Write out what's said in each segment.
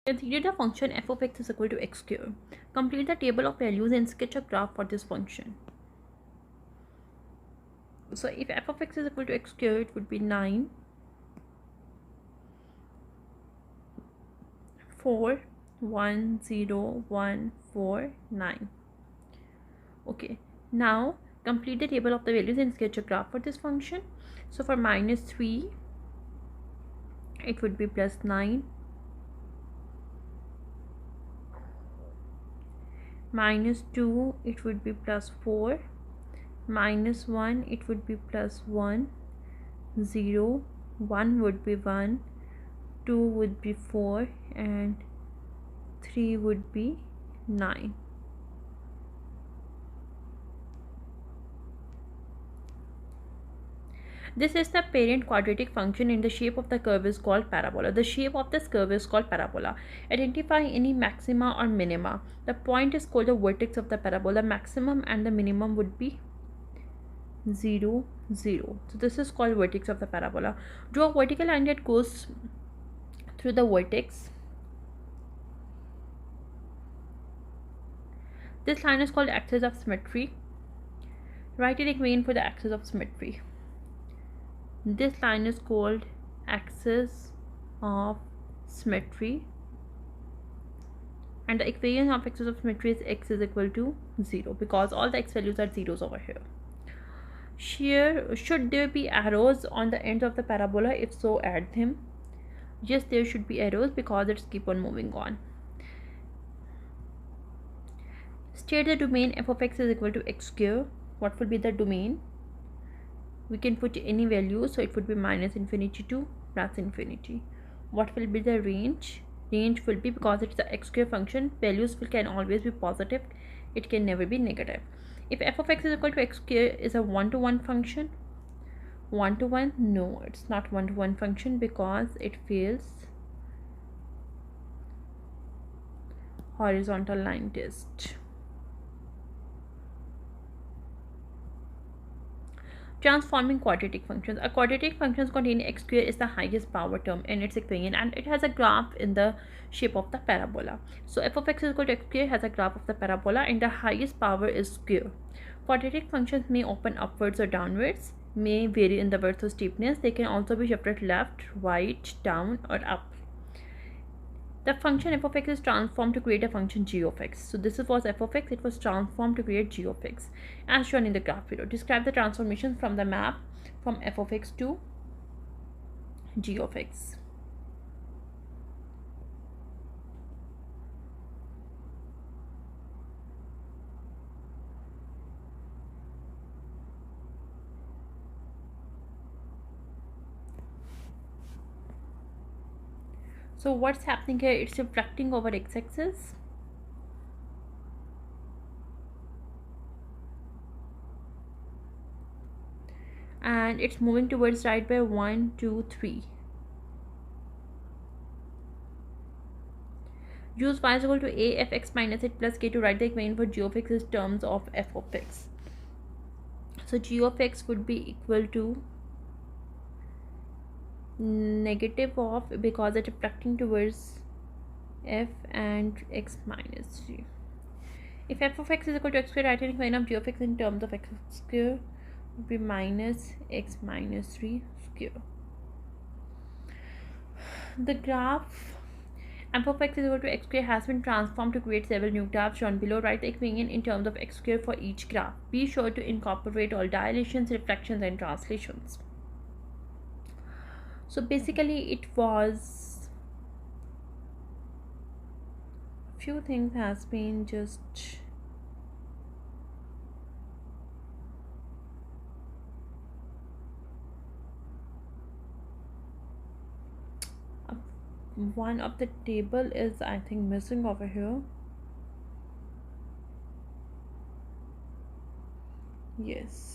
Consider the function f of x is equal to x square. Complete the table of values and sketch a graph for this function. So if f of x is equal to x square, it would be 9, 4, 1, 0, 1, 4, 9. Okay, now complete the table of the values and sketch a graph for this function. So for minus 3, it would be plus 9, minus 2, it would be plus 4, minus 1, it would be plus 1, 0, 1 would be 1, 2 would be 4, and 3 would be 9. This is the parent quadratic function and the shape of the curve is called parabola. The shape of this curve is called parabola. Identify any maxima or minima. The point is called the vertex of the parabola. Maximum and the minimum would be 0, 0. So this is called vertex of the parabola. Draw a vertical line that goes through the vertex. This line is called axis of symmetry. Write an equation for the axis of symmetry. This line is called axis of symmetry, and the equation of axis of symmetry is x is equal to 0 because all the x values are zeros over here. Should there be arrows on the ends of the parabola? If so, add them. Yes, there should be arrows because it's keep on moving on. State the domain f of x is equal to x square. What will be the domain? We can put any value, so it would be minus infinity to plus infinity. What will be the range? Range will be, because it's the x square function, values can always be positive, it can never be negative. If f of x is equal to x square is a one-to-one function, one-to-one, no, it's not one-to-one function because it fails horizontal line test. Transforming quadratic functions. A quadratic function containing x square is the highest power term in its equation, and it has a graph in the shape of the parabola. So f of x is equal to x square has a graph of the parabola and the highest power is square. Quadratic functions may open upwards or downwards, may vary in the width or steepness. They can also be shifted left, right, down or up. The function f of x is transformed to create a function g of x. So this was f of x, it was transformed to create g of x as shown in the graph below. Describe the transformation from the map from f of x to g of x. So what's happening here? It's reflecting over x-axis. And it's moving towards right by 1, 2, 3. Use y is equal to a f x minus it plus k to write the equation for g of x in terms of f of x. So g of x would be equal to negative of, because it's reflecting towards f and x minus g. If f of x is equal to x square, write an equation of g of x in terms of x square would be minus x minus 3 square. The graph f of x is equal to x square has been transformed to create several new graphs shown below. Write the equation in terms of x square for each graph. Be sure to incorporate all dilations, reflections and translations. So basically it was few things has been just one of the table is I think missing over here. Yes.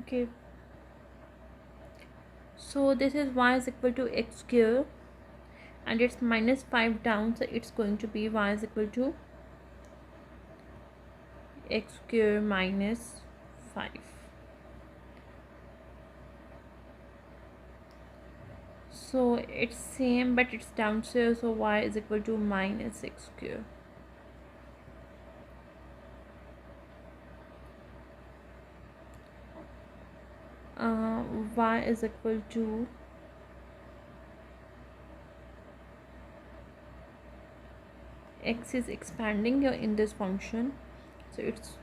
Okay, so this is y is equal to x square and it's minus 5 down, so it's going to be y is equal to x square minus 5. So it's same but it's downstairs, so y is equal to minus x square. Y is equal to x is expanding here in this function, so it's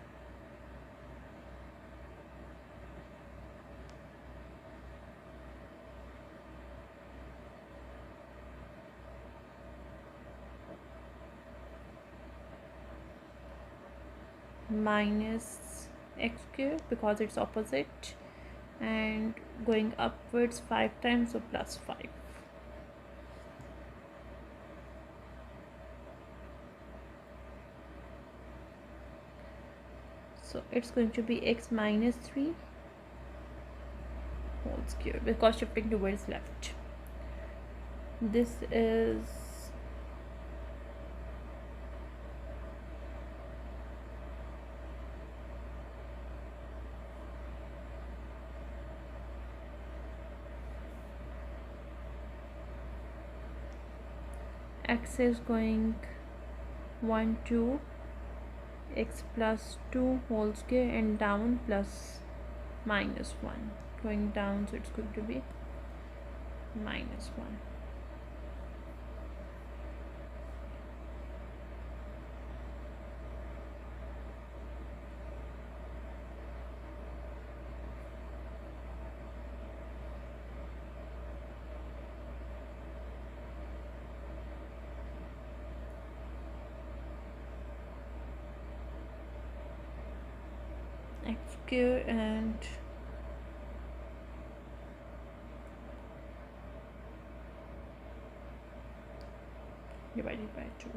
minus x square because it's opposite, and going upwards 5 times, so plus 5. So it's going to be x minus 3 whole square because shifting towards left. This is x is going 1 2 x plus 2 whole square and down plus minus 1 going down, so it's going to be minus 1. X square and divided by 2.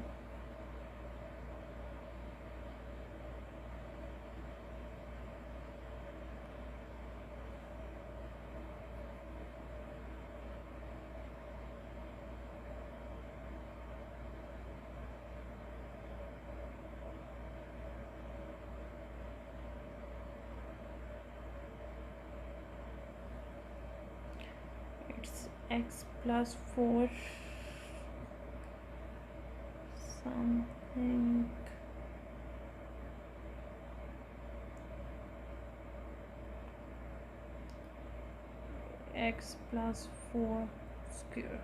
It's x plus 4 something x plus 4 square.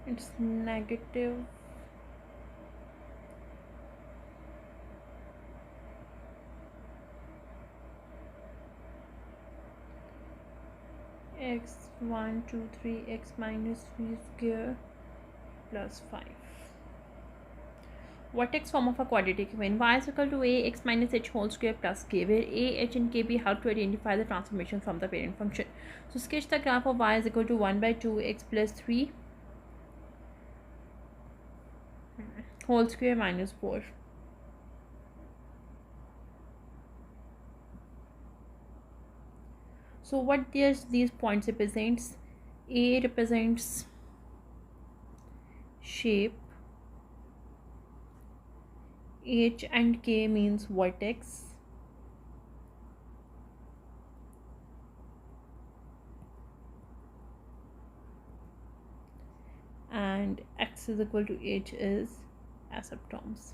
It's negative x 1 2 3 x minus 3 square plus 5. Vertex form of a quadratic equation. Y is equal to a x minus h whole square plus k, where a, h and k be help to identify the transformation from the parent function. So sketch the graph of y is equal to 1 by 2 x plus 3 whole square minus 4. So what these points represents? A represents shape, h and k means vertex, and x is equal to h is asymptotes.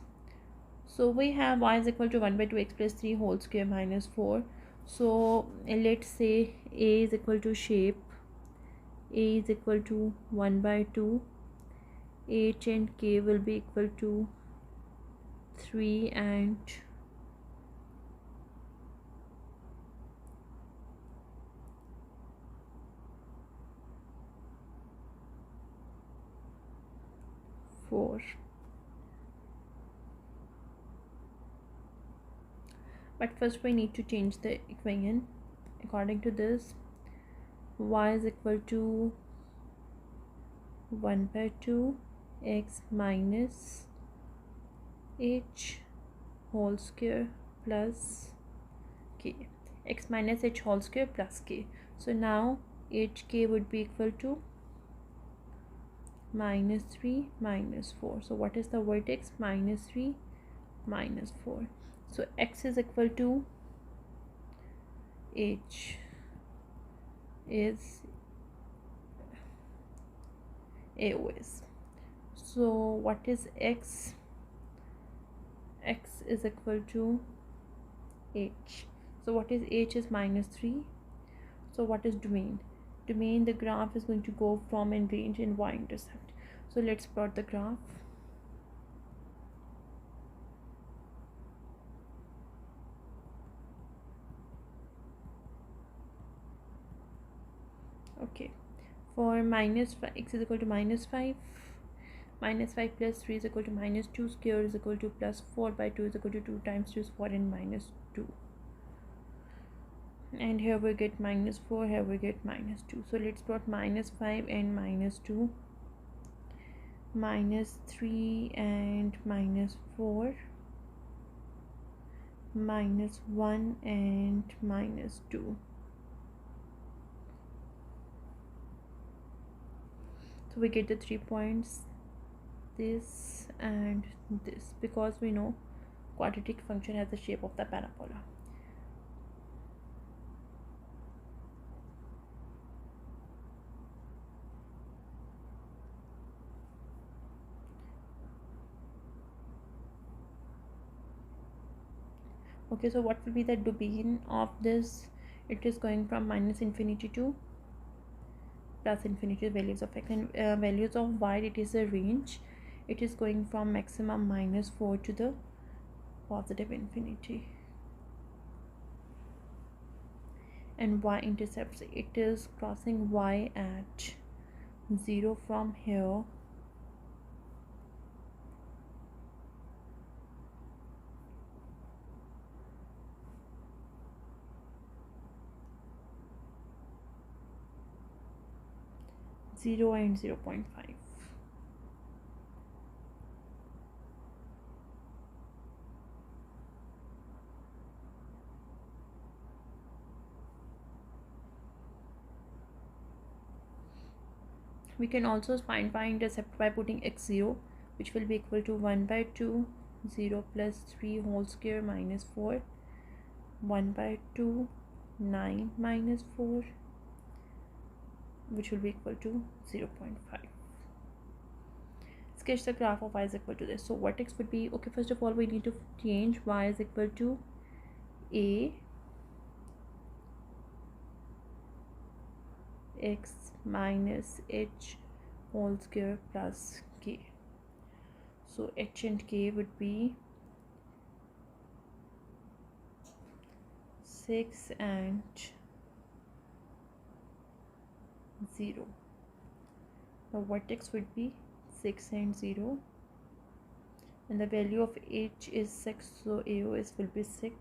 So we have y is equal to 1 by 2 x plus 3 whole square minus 4. So let's say a is equal to shape, a is equal to 1 by 2, h and k will be equal to 3 and 4. But first we need to change the equation. According to this, y is equal to 1 by 2 x minus h whole square plus k, x minus h whole square plus k. So now hk would be equal to minus 3 minus 4. So what is the vertex? Minus 3 minus 4. So x is equal to h is AOS. So what is x? X is equal to h. So what is h? Is minus 3. So what is domain? Domain, the graph is going to go from and range in y-intercept. So let's plot the graph. Okay, for minus 5, x is equal to minus 5. Minus 5 plus 3 is equal to minus 2 square is equal to plus 4 by 2 is equal to 2 times 2 is 4 and minus 2. And here we get minus 4, here we get minus 2. So let's plot minus 5 and minus 2, minus 3 and minus 4, minus 1 and minus 2. So we get the 3 points, this and this, because we know quadratic function has the shape of the parabola. Okay, so what will be the domain of this? It is going from minus infinity to plus infinity, values of x, and values of y, it is a range. It is going from maximum minus 4 to the positive infinity. And y-intercepts, it is crossing y at 0 from here (0 and 0.5). We can also find y-intercept by putting x0, which will be equal to 1 by 2, 0 plus 3 whole square minus 4, 1 by 2, 9 minus 4, which will be equal to 0.5. Sketch the graph of y is equal to this. So vertex would be, okay, first of all we need to change y is equal to a x minus h whole square plus k. So h and k would be 6 and 0. The vertex would be 6 and 0, and the value of h is 6, so AOS will be 6.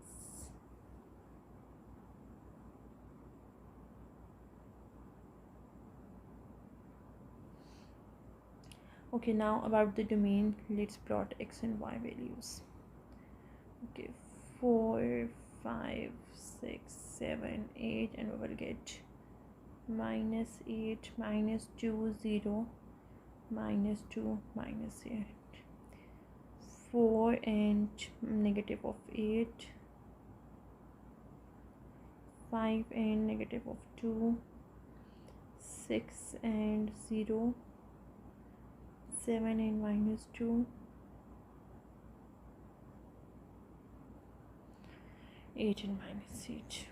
Okay, now about the domain, let's plot x and y values. Okay, 4, 5, 6, 7, 8, and we will get minus 8, minus 2, 0, minus 2, minus 8, 4 and negative of 8, 5 and negative of 2, 6 and 0, 7 and minus 2, 8 and minus 8.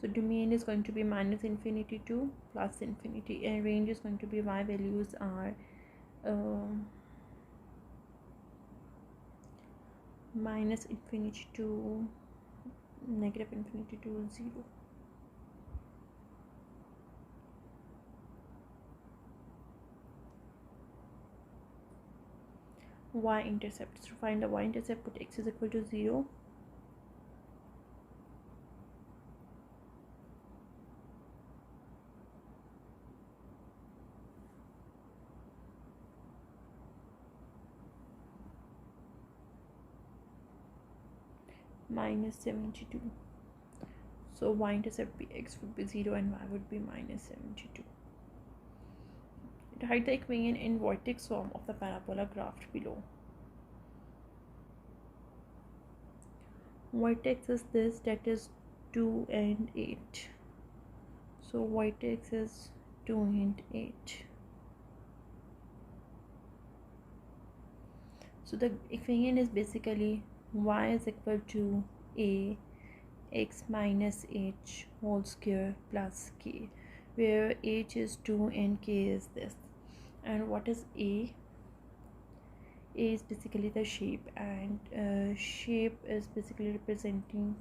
So domain is going to be minus infinity to plus infinity, and range is going to be y values are minus infinity to negative infinity to 0. Y-intercept, to find the y-intercept, put x is equal to 0, minus 72. So y-intercept x would be 0 and y would be minus 72. Write the equation in vertex form of the parabola graphed below. Vertex is this, that is 2 and 8. So vertex is 2 and 8. So the equation is basically y is equal to a x minus h whole square plus k, where h is 2 and k is this. And what is a? A is basically the shape, and shape is basically representing,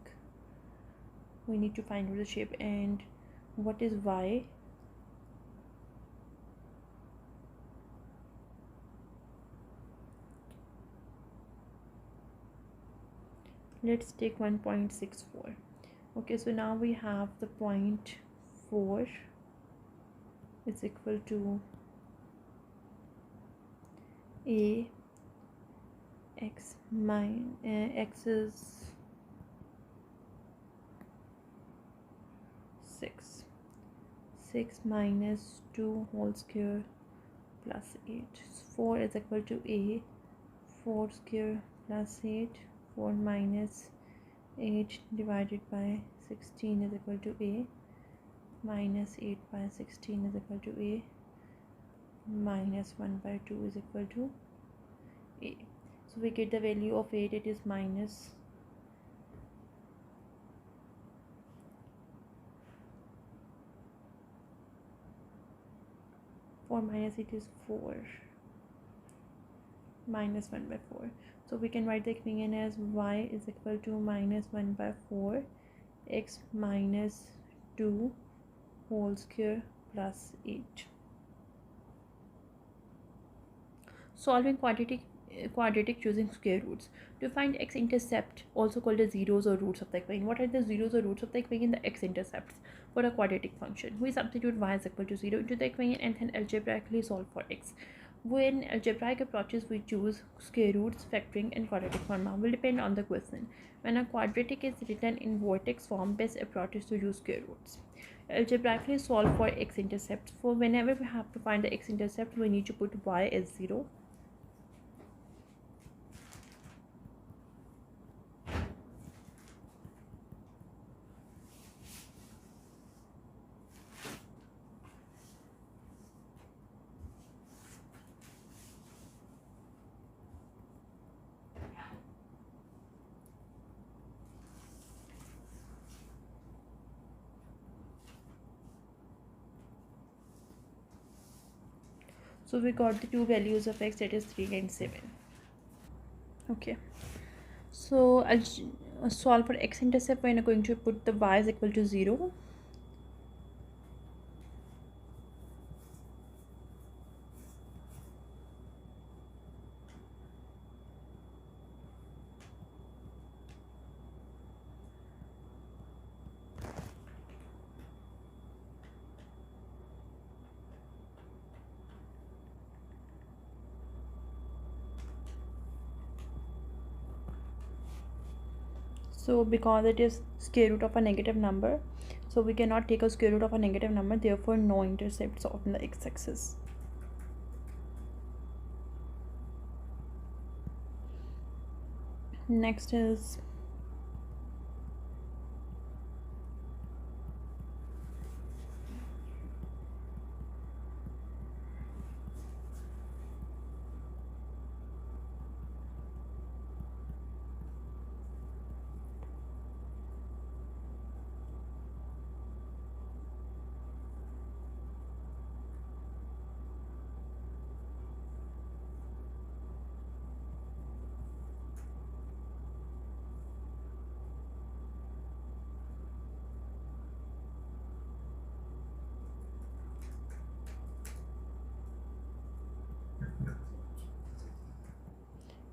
we need to find out the shape. And what is y? Let's take 1.64. Okay, so now we have the point 4 is equal to a x minus x is 6 minus 2 whole square plus 8. 4 is equal to a 4 square plus 8. 4 minus 8 divided by 16 is equal to a, minus 8 by 16 is equal to a, minus 1 by 2 is equal to a. So we get the value of 8, it is minus 4 minus 8 is 4, minus 1 by 4. So we can write the equation as y is equal to minus 1 by 4 x minus 2 whole square plus 8. Solving quadratic using square roots. To find x-intercept, also called the zeros or roots of the equation. What are the zeros or roots of the equation? The x-intercepts for a quadratic function. We substitute y is equal to 0 into the equation and then algebraically solve for x. When algebraic approaches, we choose square roots, factoring, and quadratic form will depend on the question. When a quadratic is written in vertex form, best approach is to use square roots. Algebraically solve for x-intercepts. For whenever we have to find the x-intercept, we need to put y as 0. So we got the two values of x, that is 3 and 7. Okay, so I'll solve for x-intercept when I'm going to put the y is equal to 0. So because it is square root of a negative number, so we cannot take a square root of a negative number, therefore no intercepts on the x-axis. Next is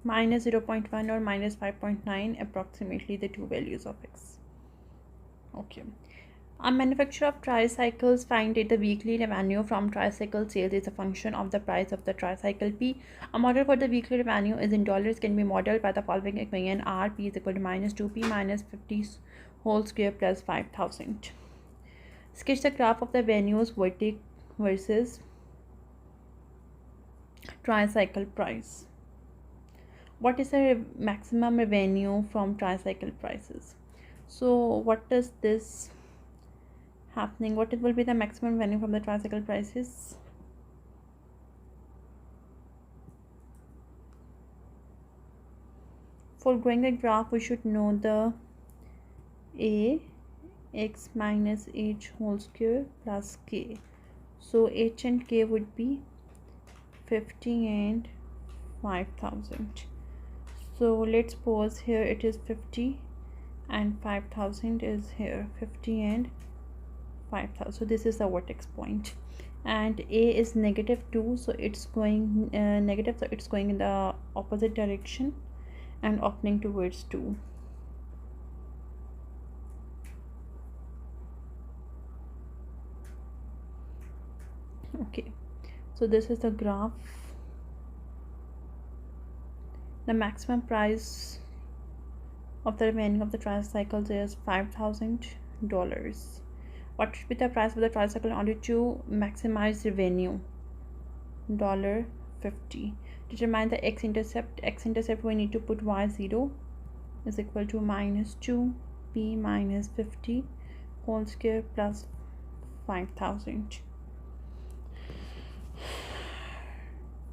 minus 0.1 or minus 5.9, approximately the two values of x. Okay, A manufacturer of tricycles find that the weekly revenue from tricycle sales is a function of the price of the tricycle P. A model for the weekly revenue is in dollars can be modeled by the following equation: RP is equal to minus 2P minus 50 whole square plus 5000. Sketch the graph of the revenues vertic versus tricycle price. What is the maximum revenue from tricycle prices? So what does this happening? What it will be the maximum revenue from the tricycle prices? For drawing the graph, we should know the a x minus h whole square plus k. So h and k would be 50 and 5000. So let's suppose here it is 50 and 5000 is here 50 and 5000. So this is the vertex point, and a is negative 2, so it's going negative, so it's going in the opposite direction and opening towards 2. Okay, so this is the graph. The maximum price of the remaining of the tricycles is $5,000. What should be the price of the tricycle in order to maximize revenue? $50. Determine the x-intercept. X-intercept, we need to put y0 is equal to minus 2p minus 50 whole square plus 5000.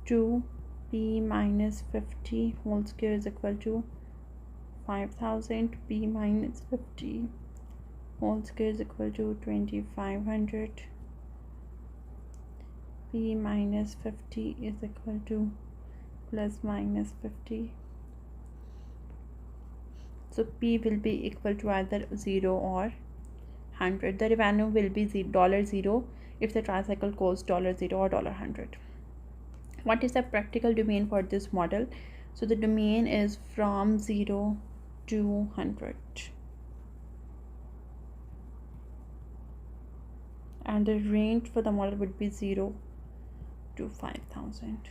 2p minus 50 whole square is equal to 5000. P minus 50 whole square is equal to 2500. P minus 50 is equal to plus minus 50. So P will be equal to either 0 or 100. The revenue will be $0 if the tricycle costs $0 or $100. What is the practical domain for this model? So the domain is from 0 to 100, and the range for the model would be 0 to 5000.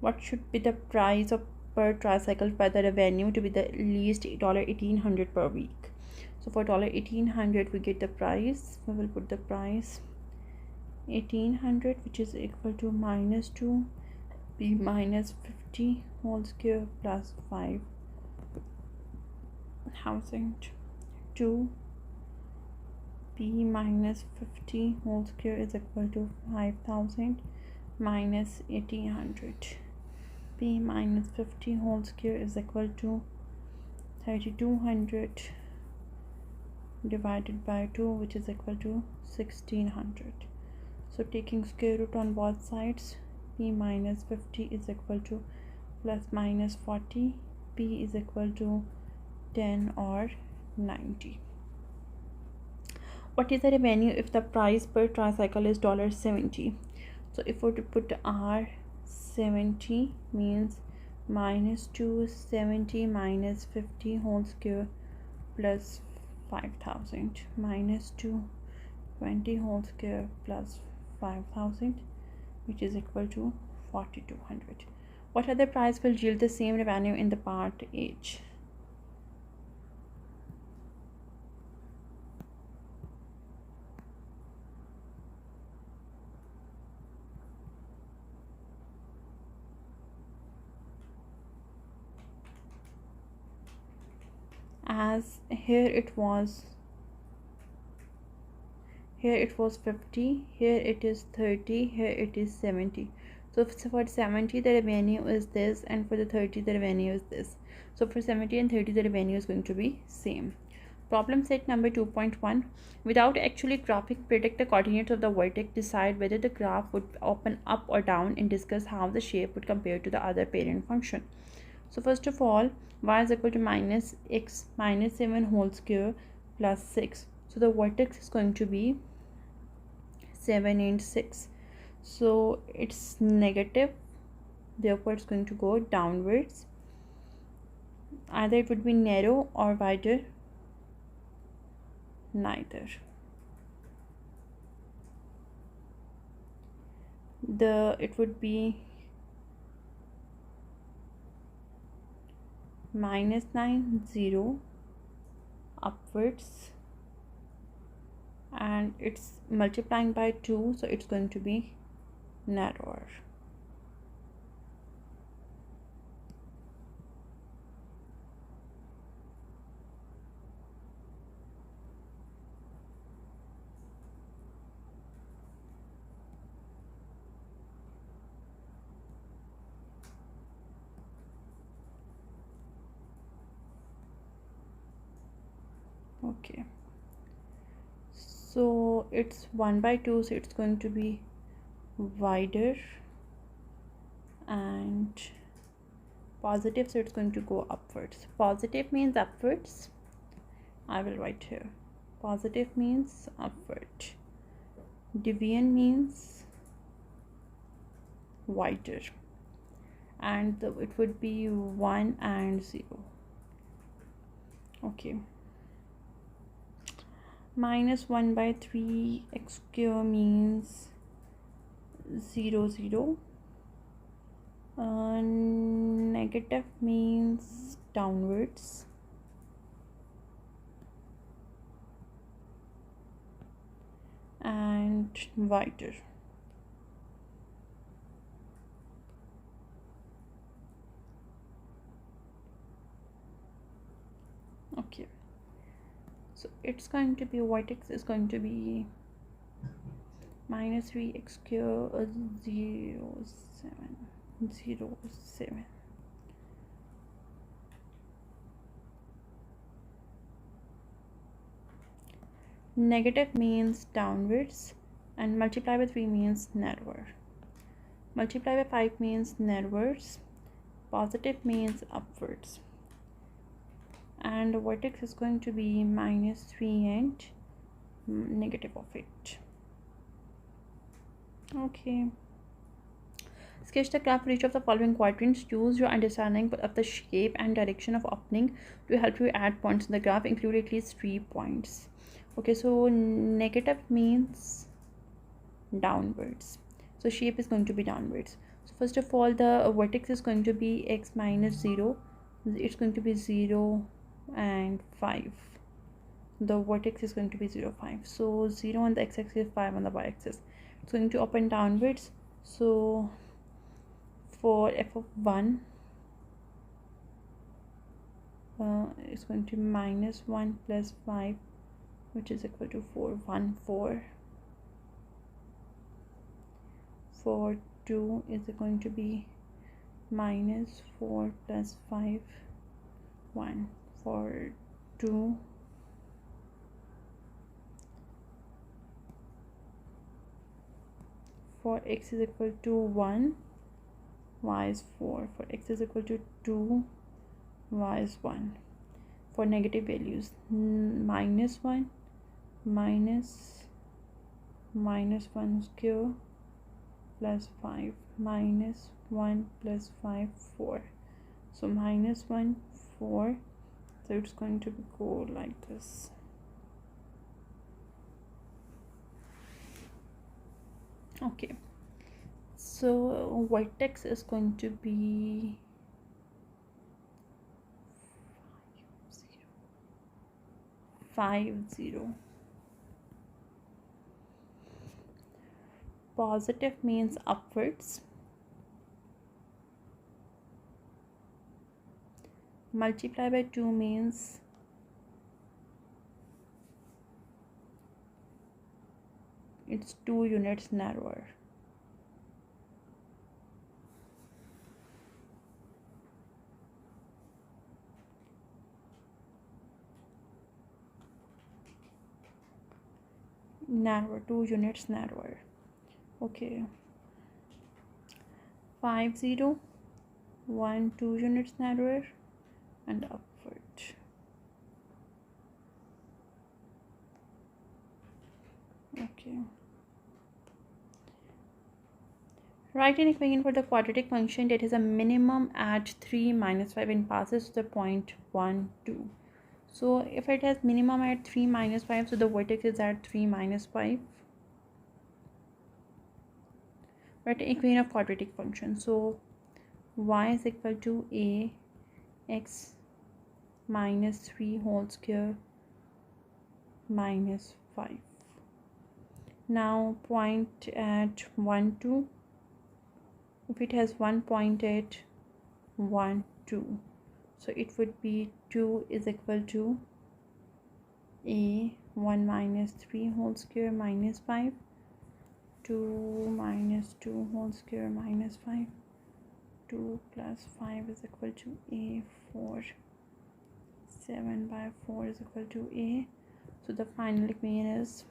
What should be the price of per tricycle for the revenue to be the least $1800 per week? So for $1800 we get the price. We will put the price 1800, which is equal to minus 2 p minus 50 whole square plus 5000. 2 p minus 50 whole square is equal to 5000 minus 1800. P minus 50 whole square is equal to 3200 divided by 2, which is equal to 1600. So taking square root on both sides, p minus 50 is equal to plus minus 40. P is equal to 10 or 90. What is the revenue if the price per tricycle is $70? So if we were to put R70 means minus 270 minus 50 whole square plus 5000 minus 220 whole square plus 5000, which is equal to 4200. What other price will yield the same revenue in the part H? As here it was 50, here it is 30, here it is 70. So for 70 the revenue is this, and for the 30 the revenue is this. So for 70 and 30 the revenue is going to be same. Problem set number 2.1. Without actually graphing, predict the coordinates of the vertex, decide whether the graph would open up or down, and discuss how the shape would compare to the other parent function. So first of all, y is equal to minus x minus 7 whole square plus 6. So the vertex is going to be 7 and 6. So it's negative, therefore it's going to go downwards. Either it would be narrow or wider. neither. It would be -9, 0 upwards, and it's multiplying by 2, so it's going to be narrower. Okay, so it's 1 by 2, so it's going to be wider, and positive, so it's going to go upwards. Positive means upwards. I will write here. Positive means upward. Deviant means wider, and it would be 1 and 0. Okay. -1 by 3 x square means 0, 0. Negative means downwards. And wider. Okay, so it's going to be vertex is going to be -3 x square 0, 7, 0, 7. Negative means downwards, and multiply by 3 means narrower. Multiply by 5 means narrowards. Positive means upwards. And the vertex is going to be -3 and negative of it. Okay. Sketch the graph for each of the following quadrants. Use your understanding of the shape and direction of opening to help you add points in the graph. Include at least 3 points. Okay, so negative means downwards, so shape is going to be downwards. So first of all, the vertex is going to be x -0. It's going to be 0 and 5. The vertex is going to be 0, 5. So 0 on the x-axis, 5 on the y-axis. It's going to open downwards. So for f of 1, it's going to be -1 plus 5, which is equal to 4, 1, 4. For 2 is going to be -4 plus 5, 1. For 2, for x is equal to 1, y is 4. For x is equal to 2, y is 1. For negative values, -1 -1 square plus 5 -1 plus 5, 4. So -1, 4. So it's going to go like this. Okay, so vertex is going to be 5, 0. Positive means upwards. Multiply by 2 means it's 2 units narrower. Narrower, 2 units narrower. Okay. 5, 0, 1, 2 units narrower and upward. Okay. Write an equation for the quadratic function that has a minimum at 3, -5 and passes to the point 1, 2. So if it has minimum at 3 minus 5, so the vertex is at 3 minus 5. Right, equation of quadratic function. So y is equal to a x minus 3 whole square minus 5. Now point at 1 2. If it has 1 point at 1 2, so it would be 2 is equal to a 1 minus 3 whole square minus 5, 2 minus 2 whole square minus 5, 2 plus 5 is equal to a 4, 7 by 4 is equal to a. So the final equation is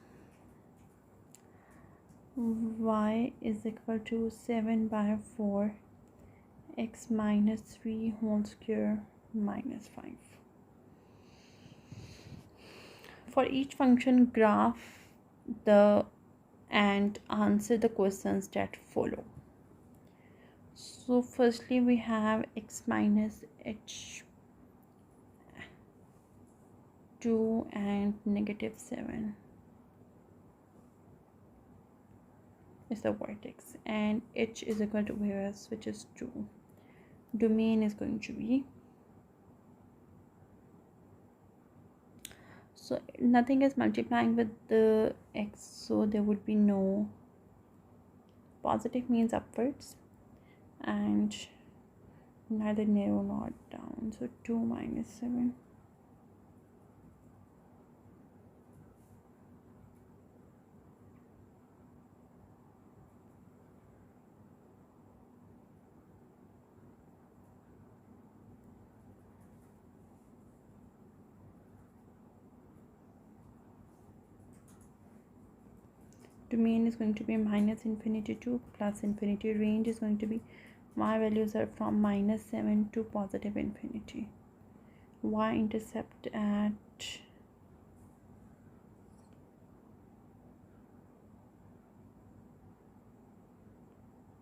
y is equal to 7 by 4 x minus 3 whole square minus 5. For each function, graph the and answer the questions that follow. So firstly we have x minus h 2 and negative 7 is the vertex, and h is equal to VS, which is 2. Domain is going to be, so nothing is multiplying with the x, so there would be no positive means upwards and neither narrow nor down, so 2 minus 7. Domain is going to be minus infinity to plus infinity. Range is going to be, y values are from minus 7 to positive infinity. Y intercept at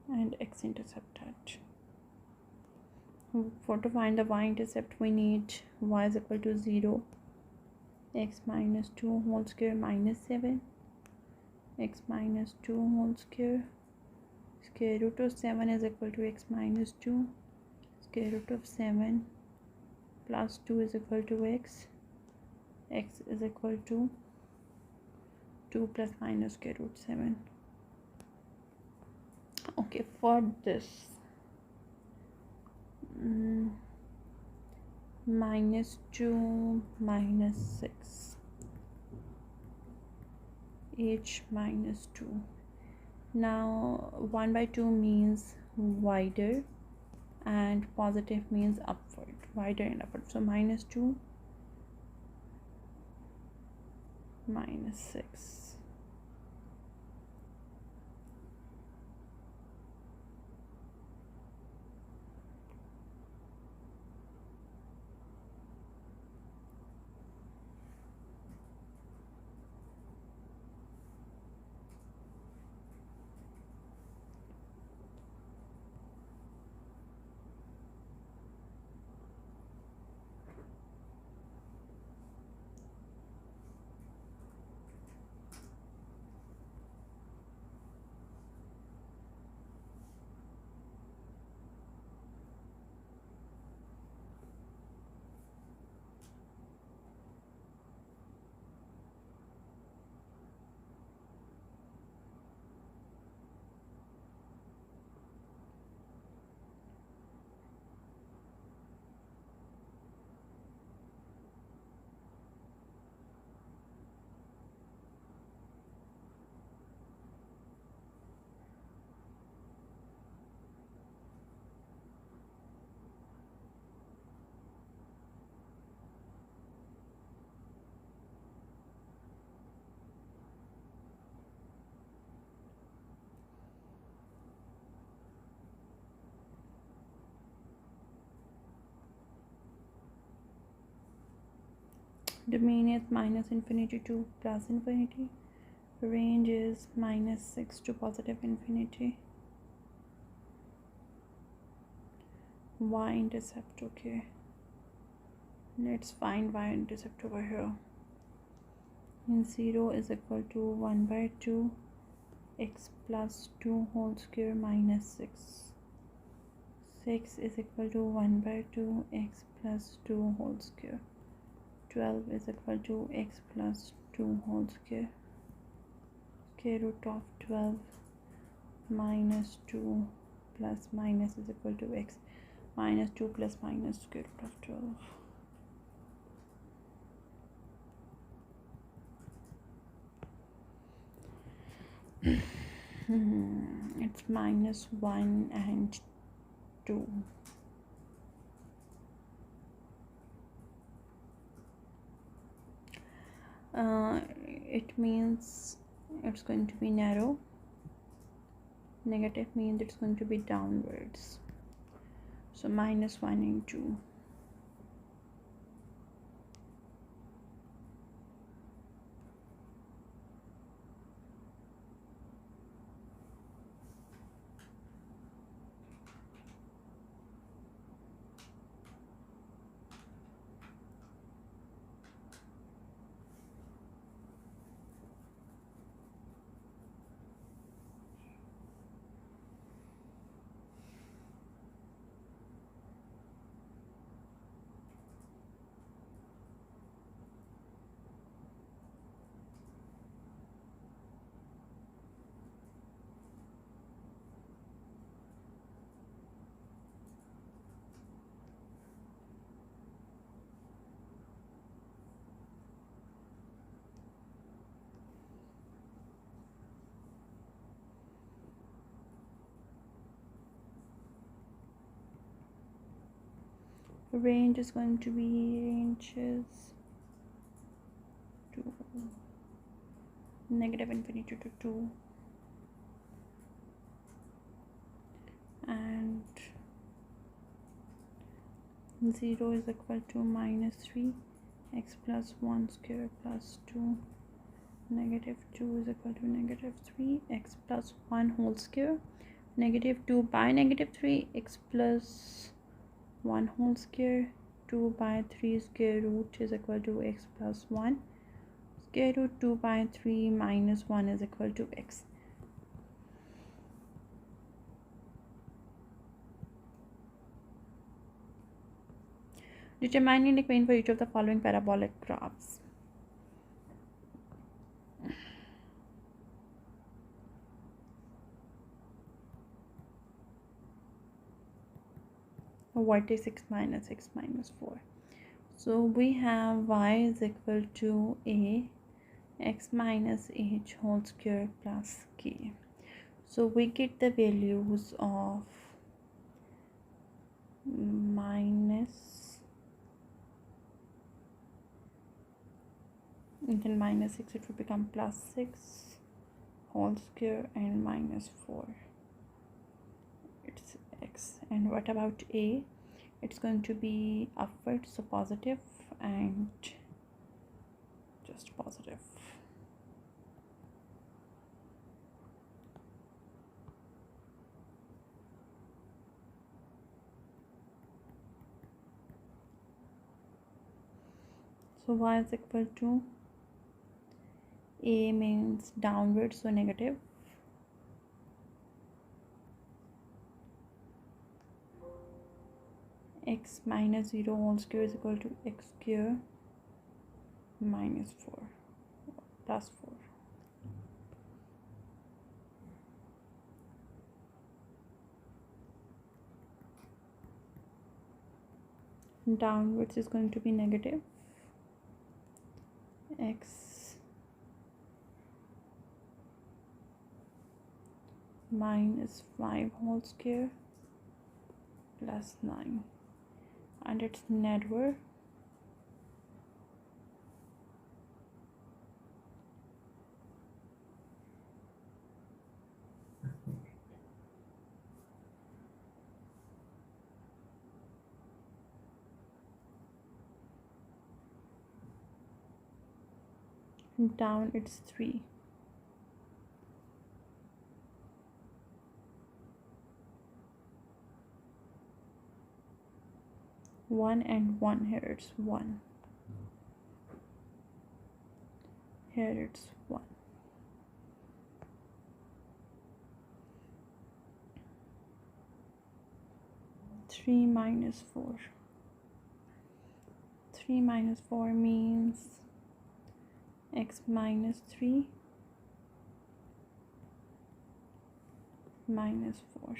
and x intercept at. For to find the y intercept, we need y is equal to 0, x minus 2 whole square minus 7, x minus 2 whole square, square root of 7 is equal to x minus 2, square root of 7 plus 2 is equal to x is equal to 2 plus minus square root 7. Okay, for this minus 2 minus 6 h minus 2. Now 1 by 2 means wider and positive means upward, wider and upward, so minus 2 minus 6. Domain is minus infinity to plus infinity. Range is minus 6 to positive infinity. Y intercept, okay. Let's find y-intercept over here. And 0 is equal to 1 by 2 x plus 2 whole square minus 6. 6 is equal to 1 by 2 x plus 2 whole square. 12 is equal to x plus 2 whole square. Square root of 12 minus 2 plus minus is equal to x minus 2 plus minus square root of 12. It's minus 1 and 2. It means it's going to be narrow. Negative means it's going to be downwards. So minus 1 and 2. Range is going to be ranges to negative infinity to 2 and 0 is equal to minus 3 x plus 1 square plus 2. Negative 2 is equal to negative 3 x plus 1 whole square. Negative 2 by negative 3 x plus 1 whole square. 2 by 3 square root is equal to x plus 1. Square root 2 by 3 minus 1 is equal to x. Determine and equation for each of the following parabolic graphs. Vertex x minus 4. So we have y is equal to a x minus h whole square plus k. So we get the values of minus, and then minus 6 it will become plus 6 whole square and minus 4. It's x. And what about a? It's going to be upward, so positive and just positive. So y is equal to a means downward, so negative. X minus 0 whole square is equal to x square minus 4 plus 4. Downwards is going to be negative. X minus 5 whole square plus 9. And it's narrower. Down it's 3. 1 and 1. Here it's 1. Here it's 1. Three minus 4. 3 minus 4 means x minus 3 minus 4.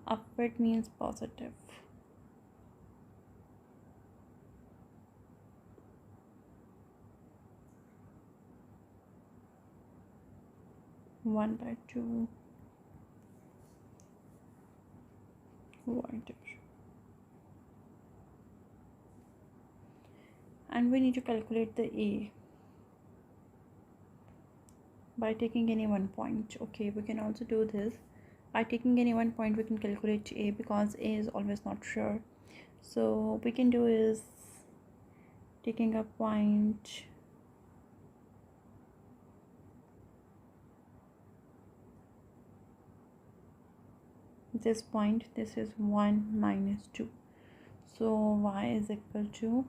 Upward means positive. 1/2 wider. And we need to calculate the a by taking any one point. Okay, we can also do this by taking any one point. We can calculate a because a is always not sure. So we can do is taking a point this point. This is 1 minus 2. So y is equal to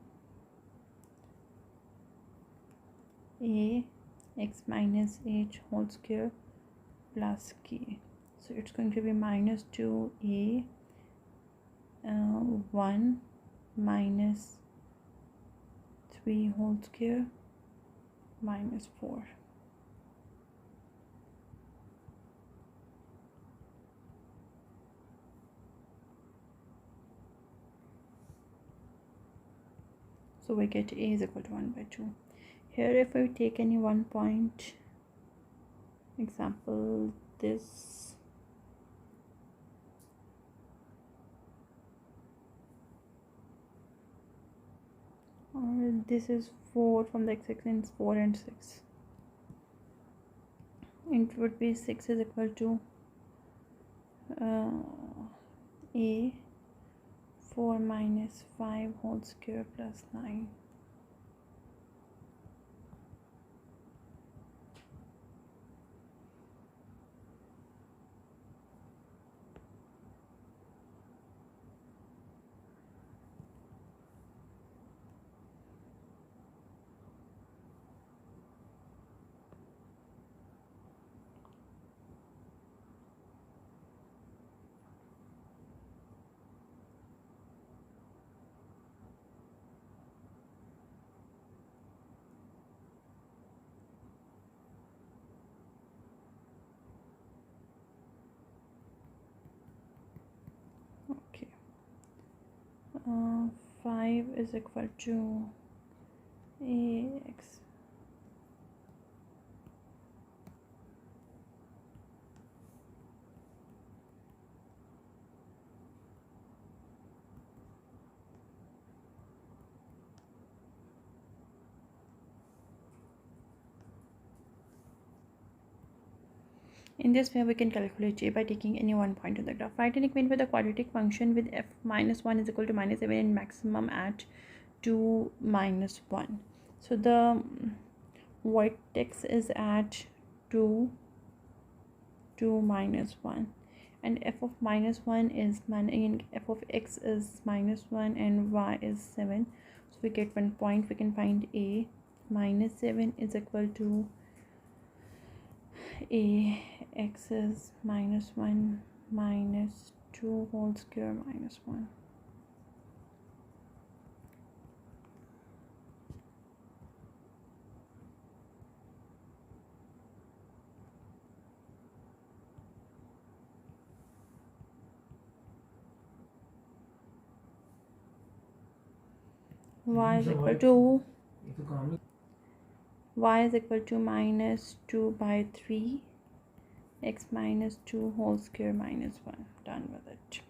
a x minus h whole square plus k. So it's going to be minus 2a 1 minus 3 whole square minus 4. So we get a is equal to 1/2. Here if we take any one point, example this, or this is 4 from the x-axis, 4 and 6. It would be 6 is equal to a 4 minus 5 whole square plus 9. Okay, 5 is equal to ax In this way, we can calculate a by taking any one point on the graph. Write an equation with a quadratic function with f minus 1 is equal to minus 7 and maximum at 2 minus 1. So the vertex is at 2, 2 minus 1. And f of minus 1 is and f of x is minus 1 and y is 7. So we get 1 point. We can find a minus 7 is equal to a x is minus 1 minus 2 whole square minus 1. Y is equal to minus 2/3 x minus 2 whole square minus 1. Done with it.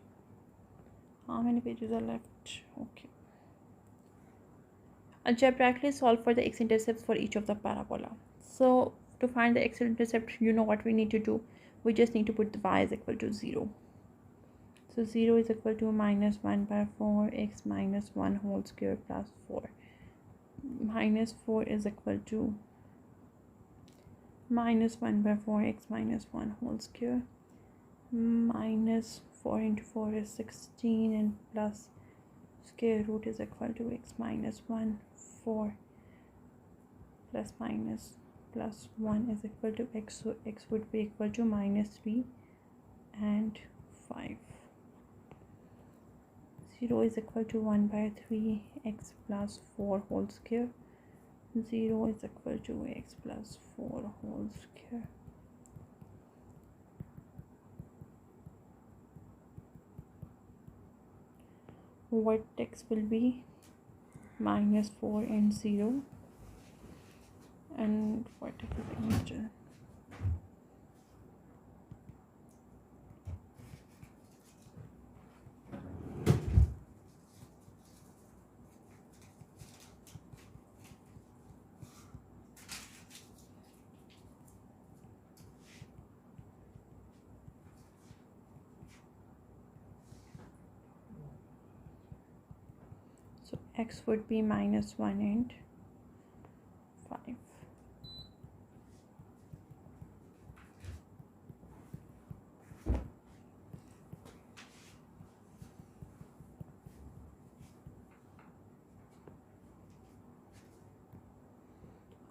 How many pages are left? Okay. Algebraically solve for the x-intercepts for each of the parabola. So to find the x-intercept, you know what we need to do. We just need to put the y is equal to 0. So 0 is equal to minus 1/4 x minus 1 whole square plus 4. Minus 4 is equal to minus 1/4 x minus 1 whole square. Minus 4 into 4 is 16 and plus square root is equal to x minus 1, 4 plus minus plus 1 is equal to x, so x would be equal to minus 3 and 5. 0 is equal to 1 by 3 x plus 4 whole square. 0 is equal to x plus 4 whole square. Vertex will be minus 4 and 0, and vertex will be middle. So x would be minus 1 and 5.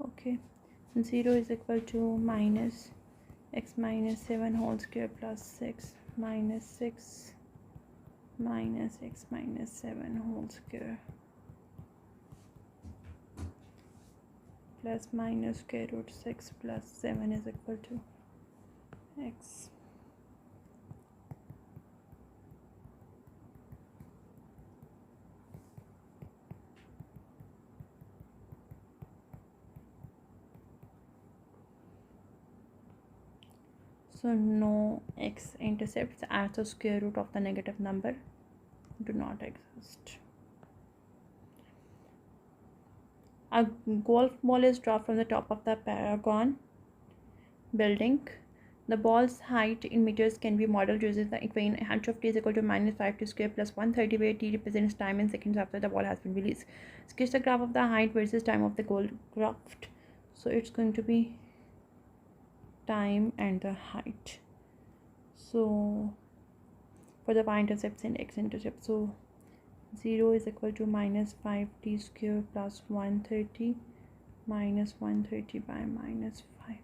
Okay, 0 is equal to minus x minus 7 whole square plus 6 minus 6 minus x minus 7 whole square plus minus square root 6 plus 7 is equal to x. So no x-intercepts as the square root of the negative number do not exist. A golf ball is dropped from the top of the Paragon building. The ball's height in meters can be modeled using the equation h of t is equal to minus 5t square plus 130, where t represents time in seconds after the ball has been released. Sketch the graph of the height versus time of the goal graft. So it's going to be time and the height. So for the y-intercepts and x-intercepts, so 0 is equal to minus 5t square plus 130 minus 130 by minus 5.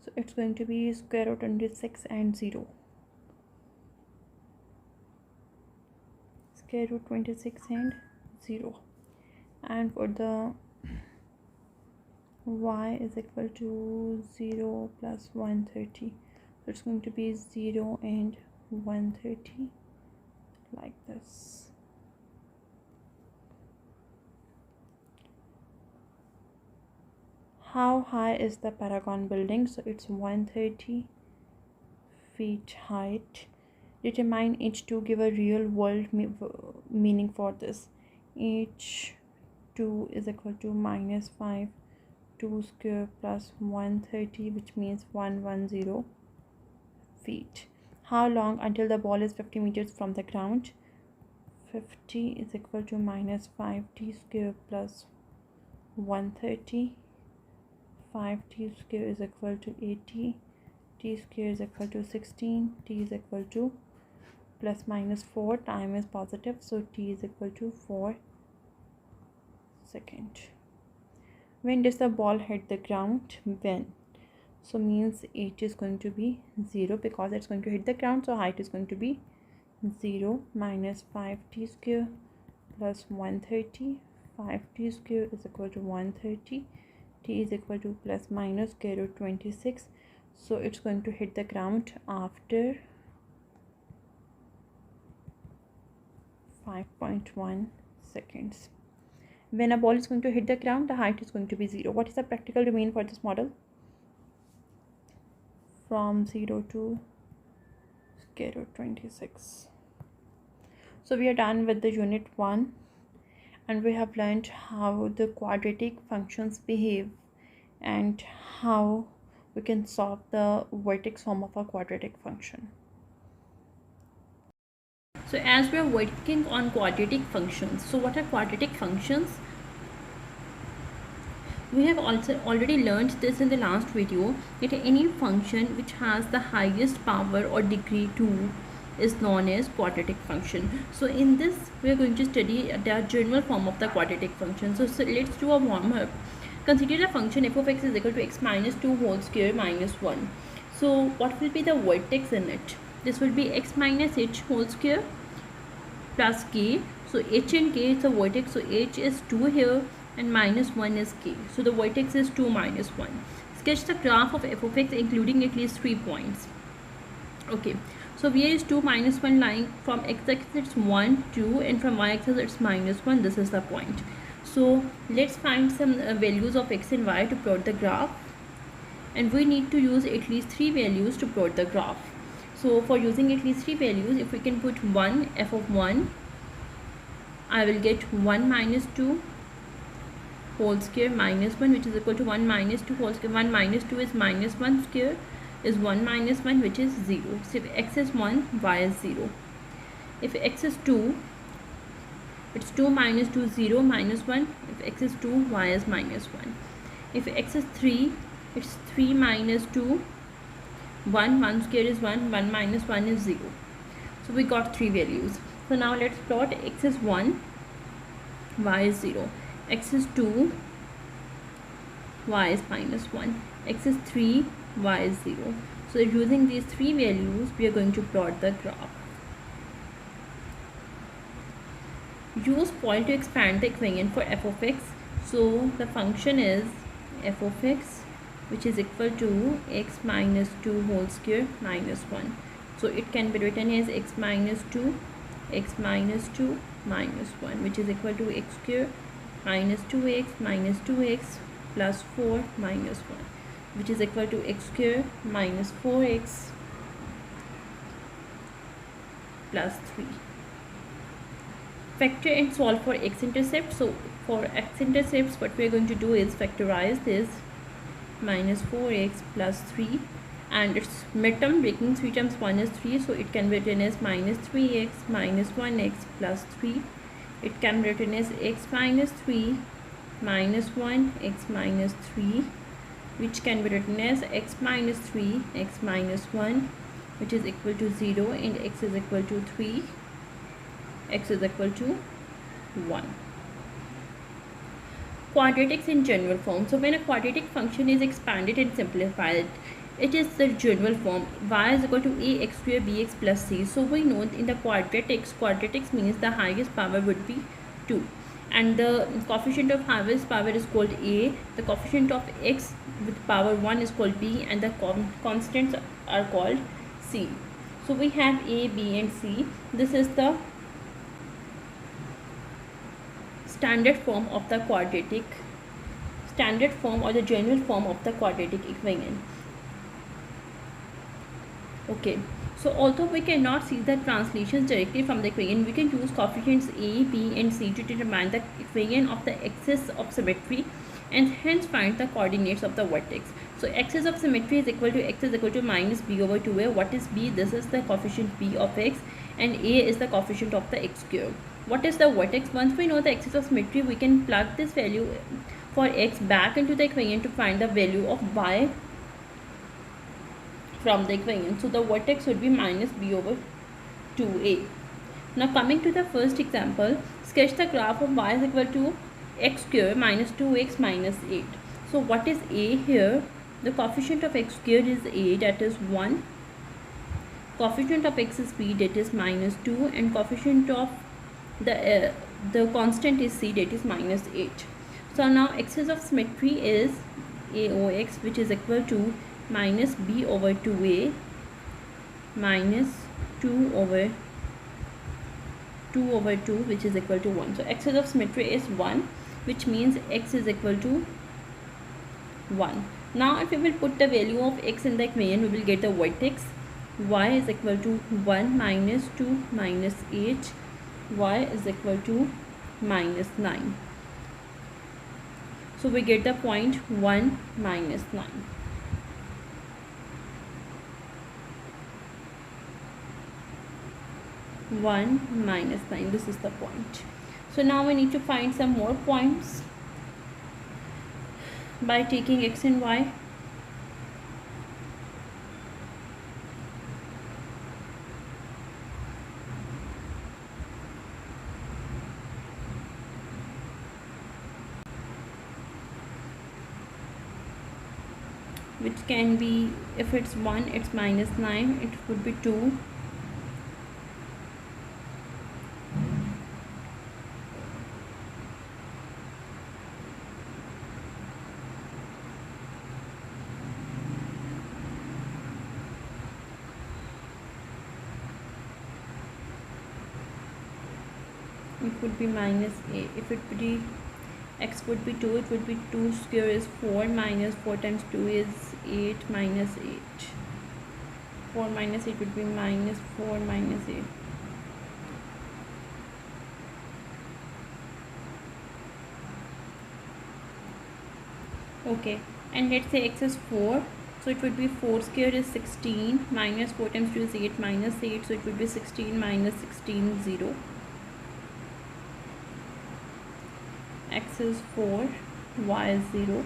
So it's going to be square root 26 and 0. Square root 26 and 0. And for the y is equal to 0 plus 130. So it's going to be 0 and 130 like this. How high is the Paragon building? So it's 130 feet height. Determine h2, give a real world meaning for this. h2 is equal to minus 5 2 square plus 130, which means 110 feet. How long until the ball is 50 meters from the ground? 50 is equal to minus 5t square plus 130. 5t square is equal to 80. T square is equal to 16. T is equal to plus minus 4. Time is positive, so t is equal to 4 seconds. When does the ball hit the ground? When? So means h is going to be 0 because it's going to hit the ground, so height is going to be 0 minus 5t square plus 130. 5t square is equal to 130. T is equal to plus minus square root 26. So it's going to hit the ground after 5.1 seconds. When a ball is going to hit the ground, the height is going to be 0. What is the practical domain for this model? From 0 to square root 26. So we are done with the unit 1, and we have learned how the quadratic functions behave and how we can solve the vertex form of a quadratic function. So as we are working on quadratic functions, so what are quadratic functions? We have also already learned this in the last video, that any function which has the highest power or degree 2 is known as quadratic function. So in this we are going to study the general form of the quadratic function. So let's do a warm up. Consider the function f of x is equal to x minus 2 whole square minus 1. So what will be the vertex in it? This will be x minus h whole square plus k. So h and k is a vertex, so h is 2 here and minus 1 is k. So the vertex is 2 minus 1. Sketch the graph of f of x including at least 3 points. Okay, so here is 2 minus 1 lying. From x-axis it's 1, 2, and from y-axis it's minus 1. This is the point. So let's find some values of x and y to plot the graph, and we need to use at least 3 values to plot the graph. So for using at least 3 values, if we can put 1, f of 1, I will get 1 minus 2 whole square minus 1, which is equal to 1 minus 2 whole square. 1 minus 2 is minus 1 square is 1 minus 1, which is 0. So if x is 1, y is 0. If x is 2, it's 2 minus 2, 0 minus 1. If x is 2, y is minus 1. If x is 3, it's 3 minus 2, 1, 1 square is 1, 1 minus 1 is 0. So we got 3 values. So now let's plot. X is 1, y is 0. X is 2, y is minus 1. X is 3, y is 0. So using these 3 values, we are going to plot the graph. Use point to expand the equation for f of x. So the function is f of x, which is equal to x minus 2 whole square minus 1. So it can be written as x minus 2 minus 1, which is equal to x square minus 2x plus 4 minus 1, which is equal to x square minus 4x plus 3. Factor and solve for x-intercept. So for x-intercepts, what we are going to do is factorize this minus 4x plus 3, and its midterm, breaking 3 times 1 is 3, so it can be written as minus 3x minus 1x plus 3. It can be written as x minus 3 minus 1 x minus 3, which can be written as x minus 3 x minus 1, which is equal to 0, and x is equal to 3, x is equal to 1. Quadratics in general form. So when a quadratic function is expanded and simplified, it is the general form. Y is equal to ax square bx plus c. So we know in the quadratics means the highest power would be 2, and the coefficient of highest power is called a. The coefficient of x with power 1 is called b, and the constants are called c. So we have a, b, and c. This is the standard form of the quadratic, standard form or the general form of the quadratic equation. Okay, so although we cannot see the translations directly from the equation, we can use coefficients a, b, and c to determine the equation of the axis of symmetry and hence find the coordinates of the vertex. So axis of symmetry is equal to x is equal to minus b over 2a. What is b? This is the coefficient b of x, and a is the coefficient of the x cube. What is the vertex? Once we know the axis of symmetry, we can plug this value for x back into the equation to find the value of y from the equation. So the vertex would be minus b over 2a. Now coming to the first example, sketch the graph of y is equal to x square minus 2x minus 8. So what is a here? The coefficient of x squared is a, that is 1. Coefficient of x is b, that is minus 2, and coefficient of the constant is c, that is minus 8. So now axis of symmetry is aox, which is equal to minus b over 2a minus 2 over 2, which is equal to 1. So axis of symmetry is 1, which means x is equal to 1. Now if we will put the value of x in the equation, we will get the vertex. Y is equal to 1 minus 2 minus 8. Y is equal to minus 9. So we get the point 1 minus 9. This is the point. So now we need to find some more points. by taking x and y, which can be, if it's 1 it's minus 9, it would be 2, it would be minus 8. If it would be x would be 2, it would be 2 square is 4, minus 4 times 2 is 8, minus 8. 4 minus 8 would be minus 4 minus 8. Okay, and let's say x is 4, so it would be 4 square is 16, minus 4 times 2 is 8, minus 8, so it would be 16 minus 16, 0. X is 4, y is 0.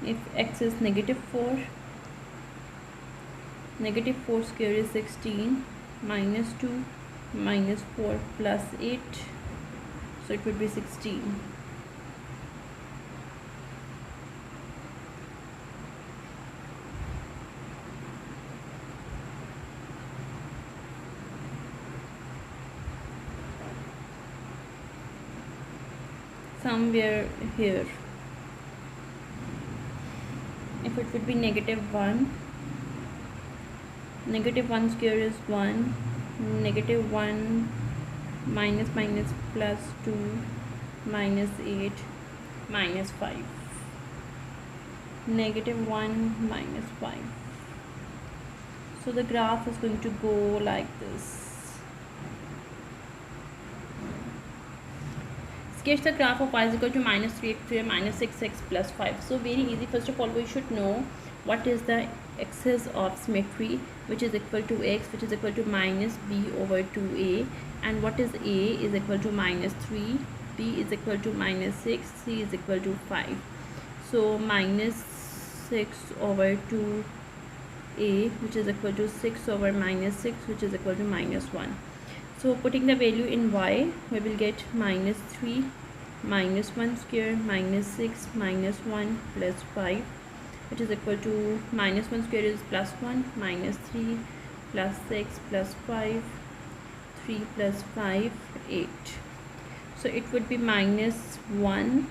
If x is negative 4, negative 4 square is 16, minus 2, minus 4 plus 8, so it would be 16. Somewhere here. If it would be negative 1, negative 1 square is 1, negative 1 minus minus plus 2, minus 8, minus 5, negative 1 minus 5. So the graph is going to go like this. Sketch the graph of y is equal to minus 3x square minus 6x plus 5. So very easy. First of all, we should know what is the axis of symmetry, which is equal to x, which is equal to minus b over 2a, and what is a is equal to minus 3, b is equal to minus 6, c is equal to 5. So minus 6 over 2a, which is equal to 6 over minus 6, which is equal to minus 1. So putting the value in y, we will get minus 3 minus 1 square minus 6 minus 1 plus 5, which is equal to minus 1 square is plus 1, minus 3 plus 6 plus 5, 3 plus 5, 8. So it would be minus 1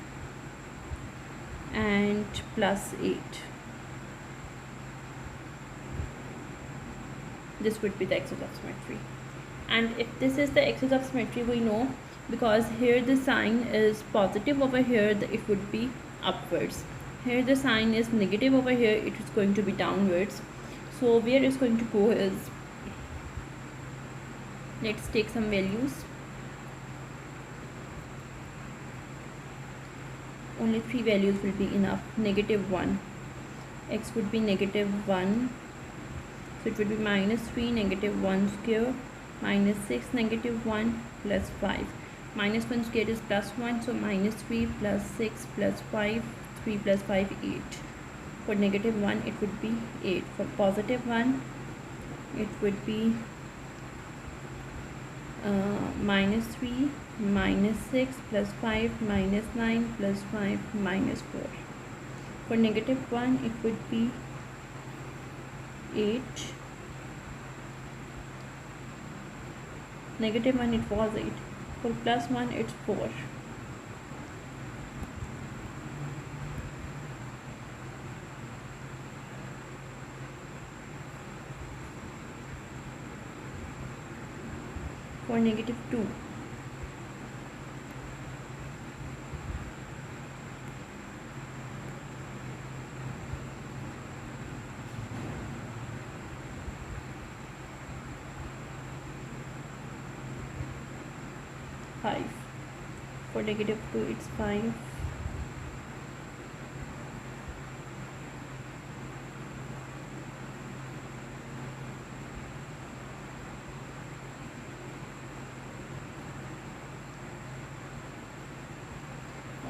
and plus 8. This would be the axis of symmetry. And if this is the axis of symmetry, we know, because here the sign is positive over here, it would be upwards. Here the sign is negative over here, it is going to be downwards. So where it's going to go is, let's take some values. Only 3 values will be enough. Negative 1, x would be negative 1, so it would be minus 3 negative 1 square minus 6 negative 1 plus 5. Minus 1 square is plus 1, so minus 3 plus 6 plus 5, 3 plus 5, 8. For negative 1 it would be 8. For positive 1 it would be minus 3 minus 6 plus 5 minus 9 plus 5 minus 4. For negative 1 it would be 8. Negative 1 it was 8. For plus 1 it's 4. For negative 2 5. For negative 2 it's 5.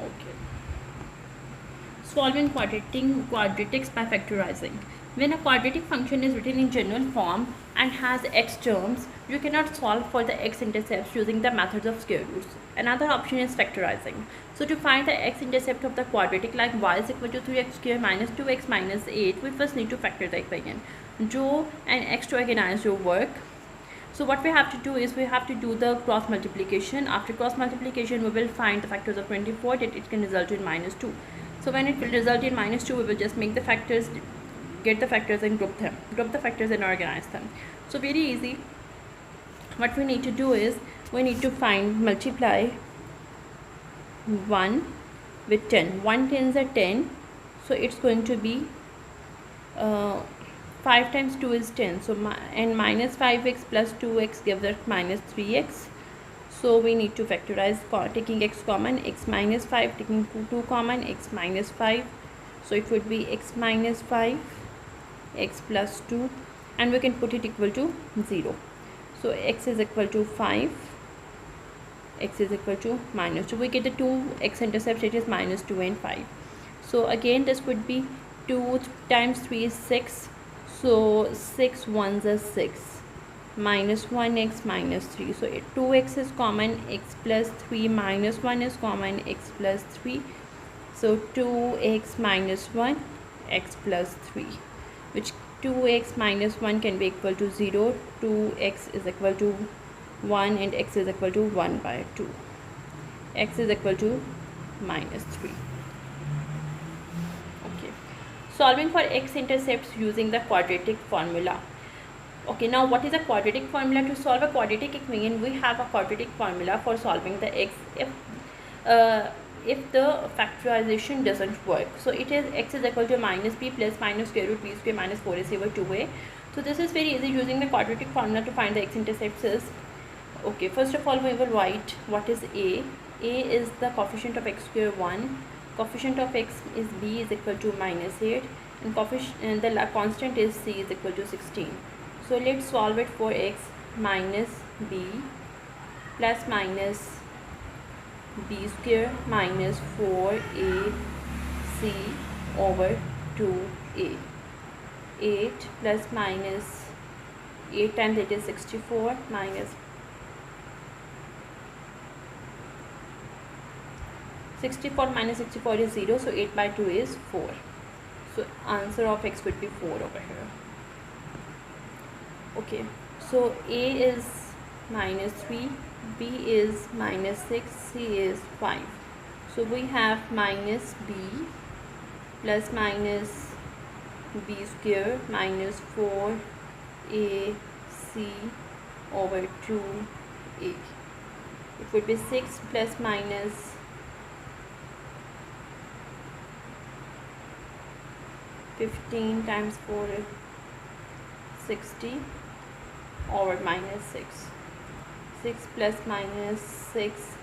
Okay. Solving quadratics by factorizing. When a quadratic function is written in general form and has x terms, you cannot solve for the x-intercepts using the methods of square roots. Another option is factorizing. So to find the x-intercept of the quadratic like y is equal to 3x square minus 2x minus 8, we first need to factor the equation. Draw an x to organize your work. So what we have to do is we have to do the cross multiplication. After cross multiplication, we will find the factors of 24 that it can result in minus 2. So when it will result in minus 2, we will just make the factors, get the factors and group the factors and organize them. So very easy. What we need to do is we need to multiply 1 with 10. 1 tens are 10. So it's going to be 5 times 2 is 10. So and minus 5x plus 2x gives us minus 3x. So we need to factorize taking x common, x minus 5 taking 2 common, x minus 5. So it would be x minus 5, x plus 2, and we can put it equal to 0. So x is equal to 5, x is equal to minus 2. We get the two x-intercepts, it is minus 2 and 5. So again this would be 2 times 3 is 6. So 6 ones are 6, minus 1x minus 3. So 2x is common, x plus 3 minus 1 is common, x plus 3. So 2x minus 1, x plus 3, which 2x minus 1 can be equal to 0, 2x is equal to 1 and x is equal to 1 by 2. X is equal to minus 3. Solving for x-intercepts using the quadratic formula. Okay, now what is a quadratic formula? To solve a quadratic equation, we have a quadratic formula for solving the x if the factorization doesn't work. So it is x is equal to minus b plus minus square root b square minus 4ac over 2a. So this is very easy. Using the quadratic formula to find the x-intercepts is, okay, first of all we will write what is a. A is the coefficient of x square 1. Coefficient of x is b is equal to minus 8 and the constant is c is equal to 16. So let's solve it for x minus b plus minus b square minus 4ac over 2a. 8 plus minus 8 times it is 64 minus 64 minus 64 is 0, so 8 by 2 is 4. So answer of x would be 4 over here. Okay, so a is minus 3, b is minus 6, c is 5. So we have minus b plus minus b square minus 4ac over 2a. It would be 6 plus minus 15 times 4 is 60 over minus 6. 6 plus minus 6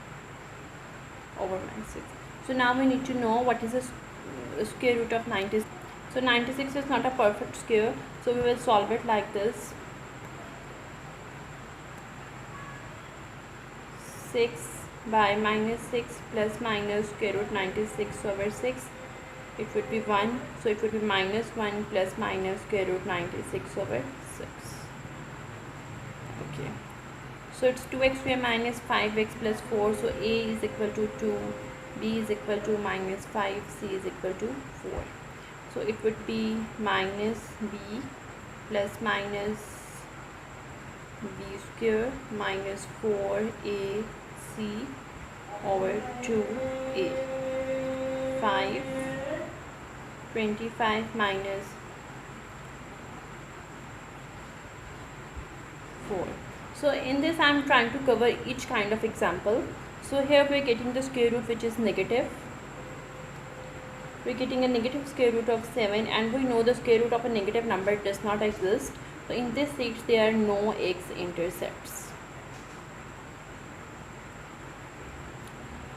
over minus 6. So now we need to know what is the square root of 96. So 96 is not a perfect square, so we will solve it like this. 6 by minus 6 plus minus square root 96 over 6. It would be 1, so it would be minus 1 plus minus square root 96 over 6. Okay, so it's 2x square minus 5x plus 4. So a is equal to 2, b is equal to minus 5, c is equal to 4. So it would be minus b plus minus b square minus 4ac over 2a. 5, 25 minus 4. So in this I am trying to cover each kind of example. So here we are getting the square root which is negative. We are getting a negative square root of 7, and we know the square root of a negative number does not exist. So in this case there are no x-intercepts.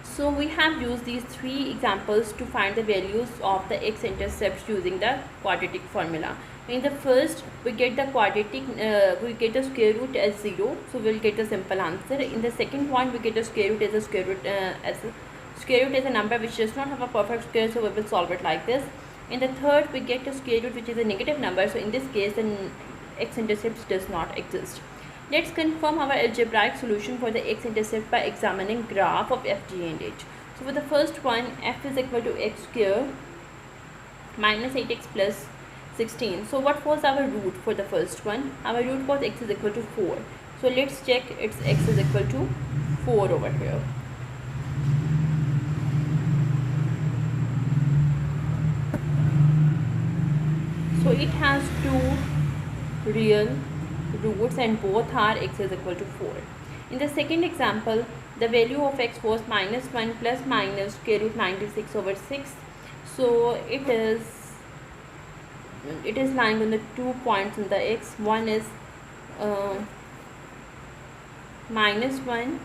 So we have used these three examples to find the values of the x-intercepts using the quadratic formula. In the first, we get the we get the square root as 0, so we'll get a simple answer. In the second one, we get the square root as a Square root is a number which does not have a perfect square, so we will solve it like this. In the third, we get a square root which is a negative number, so in this case the x-intercept does not exist. Let's confirm our algebraic solution for the x-intercept by examining graph of f, g and h. So for the first one, f is equal to x square minus 8x plus 16. So what was our root for the first one? Our root was x is equal to 4. So let's check its x is equal to 4 over here. So it has two real roots and both are x is equal to 4. In the second example, the value of x was minus 1 plus minus square root 96 over 6. So it is lying on the 2 points in the x. One is minus 1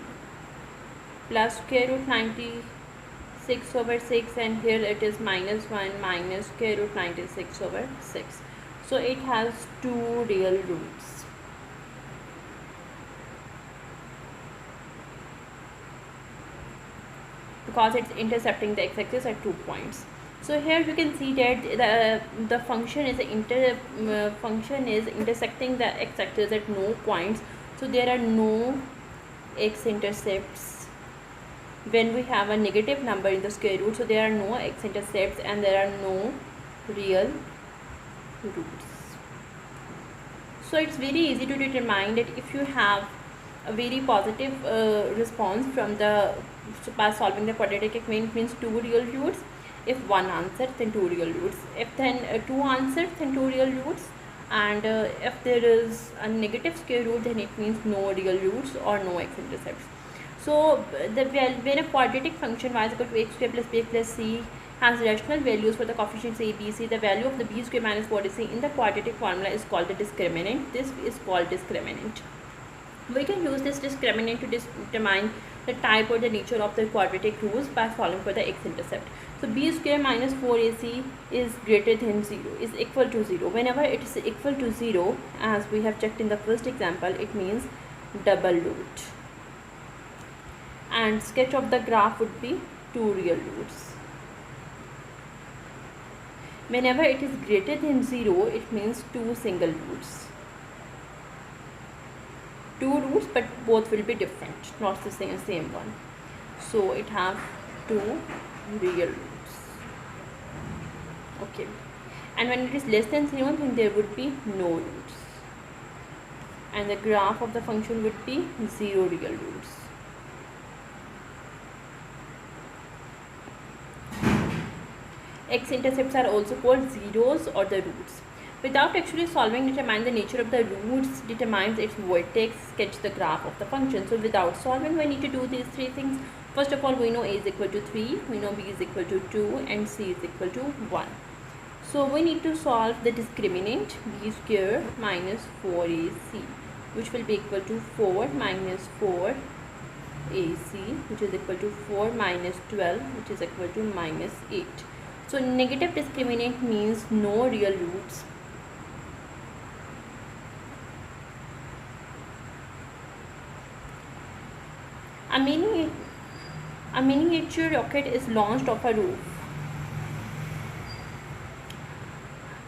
plus square root 96 over 6, and here it is minus 1 minus square root 96 over 6. So it has two real roots. Because it's intercepting the x-axis at 2 points. So here you can see that the function is intersecting the x-axis at no points. So there are no x-intercepts when we have a negative number in the square root. So there are no x-intercepts and there are no real roots. So it's very easy to determine that if you have a very positive response from by solving the quadratic equation, it means two real roots. If one answer, then two real roots. If then two answers, then two real roots. And if there is a negative square root, then it means no real roots or no x-intercepts. So when a quadratic function y is equal to x square plus b plus c has rational values for the coefficients a, b, c, the value of the b square minus 4ac in the quadratic formula is called the discriminant. This is called discriminant. We can use this discriminant to determine the type or the nature of the quadratic roots by solving for the x-intercept. So b square minus 4ac is greater than 0, is equal to 0. Whenever it is equal to 0, as we have checked in the first example, it means double root. And sketch of the graph would be two real roots. Whenever it is greater than 0, it means two single roots. Two roots, but both will be different, not the same one. So it have two real roots. Okay. And when it is less than 0, then there would be no roots. And the graph of the function would be 0 real roots. X-intercepts are also called zeros or the roots. Without actually solving, determine the nature of the roots, determines its vertex, sketch the graph of the function. So without solving, we need to do these three things. First of all, we know a is equal to 3, we know b is equal to 2 and c is equal to 1. So we need to solve the discriminant b square minus 4ac, which will be equal to 4 minus 4ac, which is equal to 4 minus 12, which is equal to minus 8. So negative discriminant means no real roots. A miniature rocket is launched off a roof.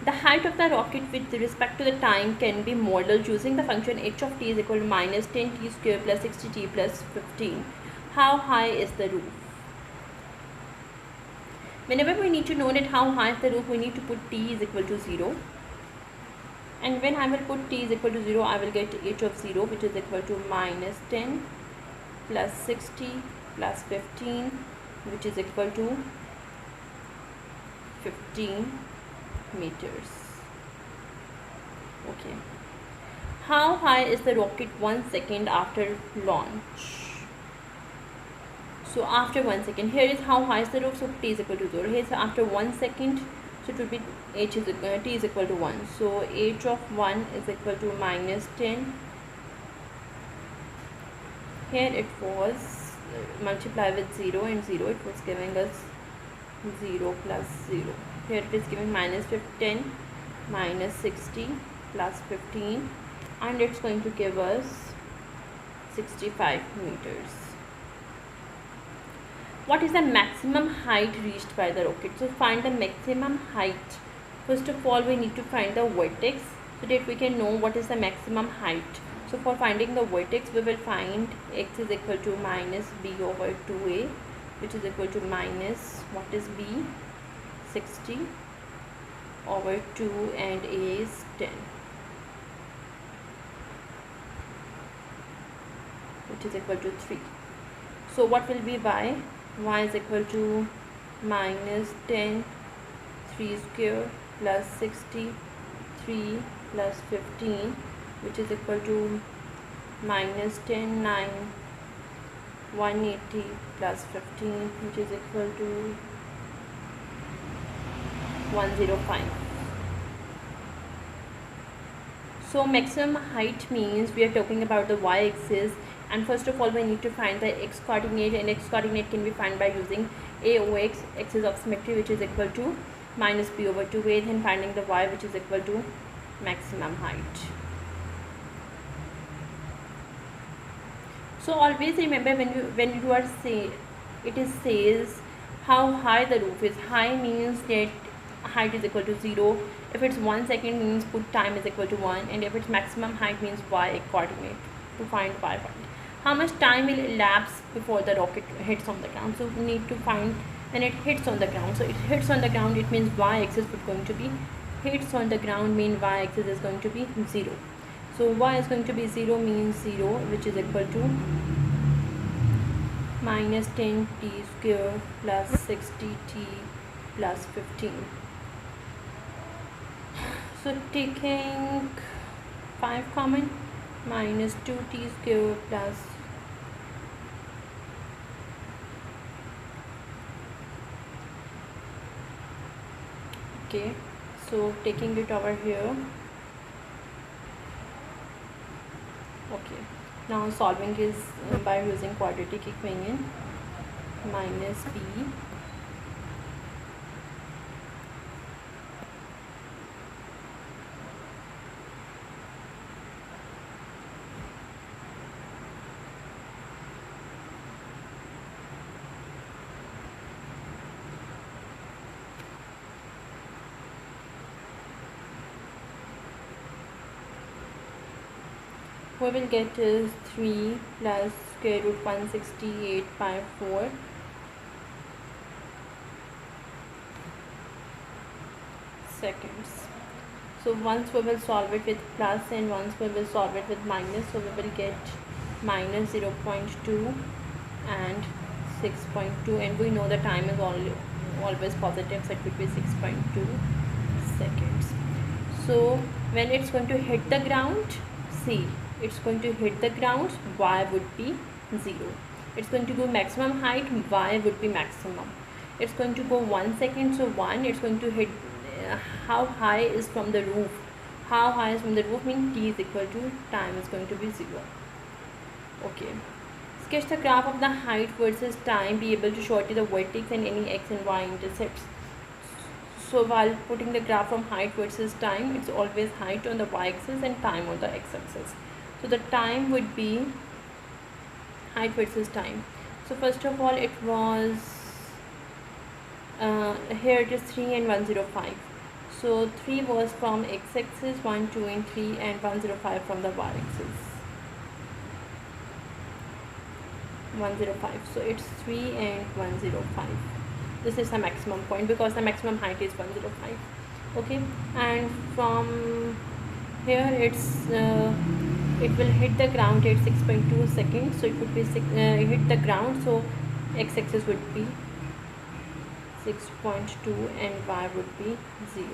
The height of the rocket with respect to the time can be modeled using the function h of t is equal to minus 10t square plus 60t plus 15. How high is the roof? Whenever we need to know that how high is the roof, we need to put t is equal to 0. And when I will put t is equal to 0, I will get h of 0, which is equal to minus 10 plus 60 plus 15, which is equal to 15 meters. Okay. How high is the rocket 1 second after launch? So after 1 second, here is how high is the roof, so t is equal to 0. Here is after 1 second, so it would be t is equal to 1. So h of 1 is equal to minus 10. Here it was multiply with 0 and 0, it was giving us 0 plus 0. Here it is giving minus 10 minus 60 plus 15, and it's going to give us 65 meters. What is the maximum height reached by the rocket? So find the maximum height. First of all, we need to find the vertex so that we can know what is the maximum height. So for finding the vertex, we will find x is equal to minus b over 2a, which is equal to minus, what is b? 60 over 2, and a is 10, which is equal to 3. So what will be y? Y is equal to minus 10, 3 square plus 60, 3 plus 15, which is equal to minus 10, 9, 180 plus 15, which is equal to 105. So maximum height means we are talking about the y-axis, and first of all we need to find the x coordinate, and x coordinate can be found by using AOX, axis of symmetry, which is equal to minus b over 2a, then finding the y, which is equal to maximum height. So always remember when you are say it is says how high the roof is. High means that height is equal to 0. If it's 1 second means put time is equal to 1, and if it's maximum height means y coordinate to find y point. How much time will elapse before the rocket hits on the ground? So we need to find when it hits on the ground. So it hits on the ground, it means y-axis is going to be, hits on the ground mean y-axis is going to be 0. So y is going to be 0 means 0, which is equal to minus 10t square plus 60t plus 15. So taking 5 common, minus 2t square plus okay, so taking it over here. Okay, now solving is by using quadratic equation. Minus b we will get is 3 plus square root 168 by 4 seconds. So once we will solve it with plus and once we will solve it with minus, so we will get minus 0.2 and 6.2, and we know the time is always positive, so it would be 6.2 seconds. So when it's going to hit the ground, see, it's going to hit the ground, y would be 0. It's going to go maximum height, y would be maximum. It's going to go 1 second, so 1, it's going to hit how high is from the roof. How high is from the roof means t is equal to time is going to be 0. Okay. Sketch the graph of the height versus time. Be able to show it to the vertex and any x and y intercepts. So while putting the graph from height versus time, it's always height on the y-axis and time on the x-axis. So the time would be height versus time. So first of all, it was here it is 3 and 105. So 3 was from x-axis, 1, 2 and 3, and 105 from the y-axis. 105. So it's 3 and 105. This is the maximum point because the maximum height is 105. Okay, and from here it's it will hit the ground at 6.2 seconds. So it would be hit the ground. So x-axis would be 6.2 and y would be 0.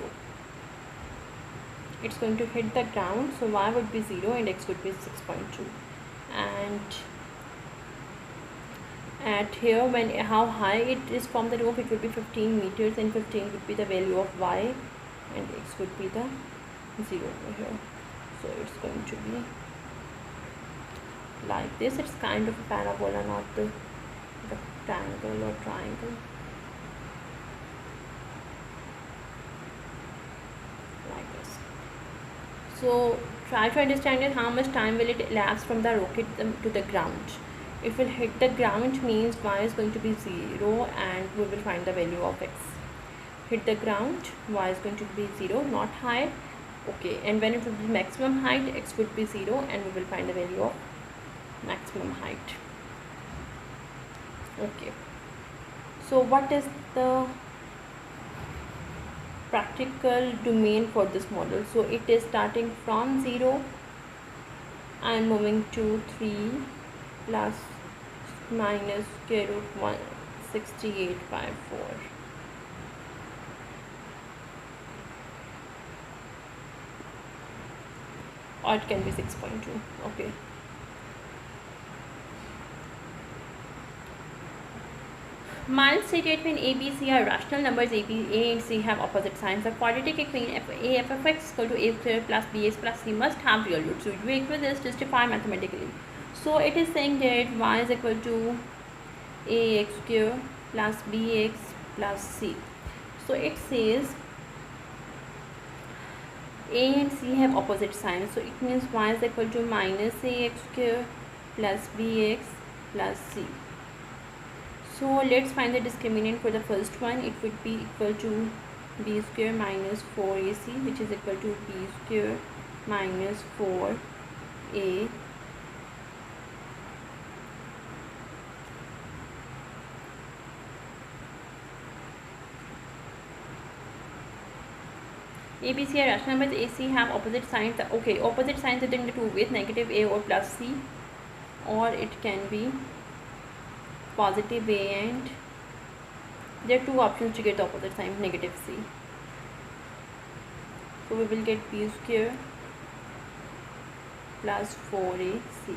It's going to hit the ground, so y would be 0 and x would be 6.2. And at here, when how high it is from the roof, it would be 15 meters, and 15 would be the value of y and x would be the 0 over here. So it's going to be like this. It's kind of a parabola, not the rectangle or triangle. Like this. So try to understand it, how much time will it elapse from the rocket to the ground. It will hit the ground, means y is going to be 0 and we will find the value of x. Hit the ground, y is going to be 0, not high. Okay, and when it will be maximum height, x would be 0 and we will find the value of maximum height. Okay, so what is the practical domain for this model? So it is starting from 0 and moving to 3 plus minus square root 16854, or it can be 6.2. Okay, Miles stated when A, B, C are rational numbers, A and C have opposite signs. The quadratic equation f of x is equal to a square plus bx plus c must have real roots. So you equate with this, justify mathematically. So it is saying that y is equal to ax square plus bx plus c. So it says a and c have opposite signs. So it means y is equal to minus ax square plus bx plus c. So let's find the discriminant for the first one. It would be equal to b square minus 4ac, which is equal to b square minus 4a A, B, C are rational numbers. A, C have opposite signs. Okay, opposite signs are in the two ways, negative a or plus c, or it can be positive a and there are two options to get the opposite sign, negative c. So we will get b square plus 4ac.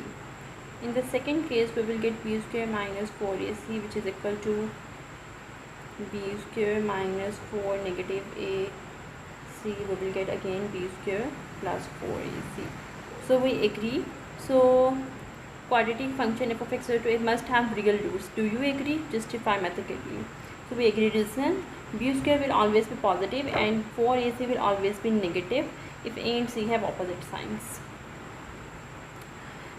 In the second case, we will get b square minus 4ac, which is equal to b square minus 4 negative a c. We will get again b square plus 4ac. So we agree. So quadratic function f of x equal to it must have real roots. Do you agree? Justify mathematically. So we agree reason. B square will always be positive and 4ac will always be negative if a and c have opposite signs.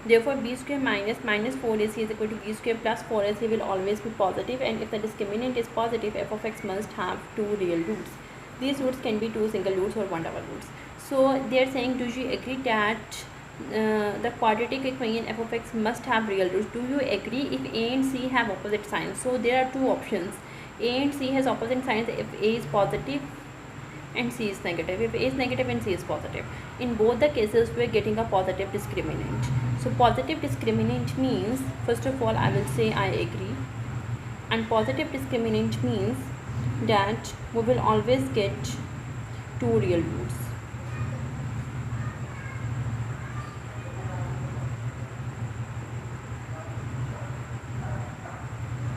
Therefore b square minus 4ac is equal to b square plus 4ac will always be positive, and if the discriminant is positive, f of x must have two real roots. These roots can be two single roots or one double roots. So they are saying, do you agree that the quadratic equation f of x must have real roots? Do you agree if a and c have opposite signs? So there are two options. A and c has opposite signs if a is positive and c is negative. If a is negative and c is positive, in both the cases we are getting a positive discriminant. So positive discriminant means, first of all, I will say I agree, and positive discriminant means that we will always get two real roots.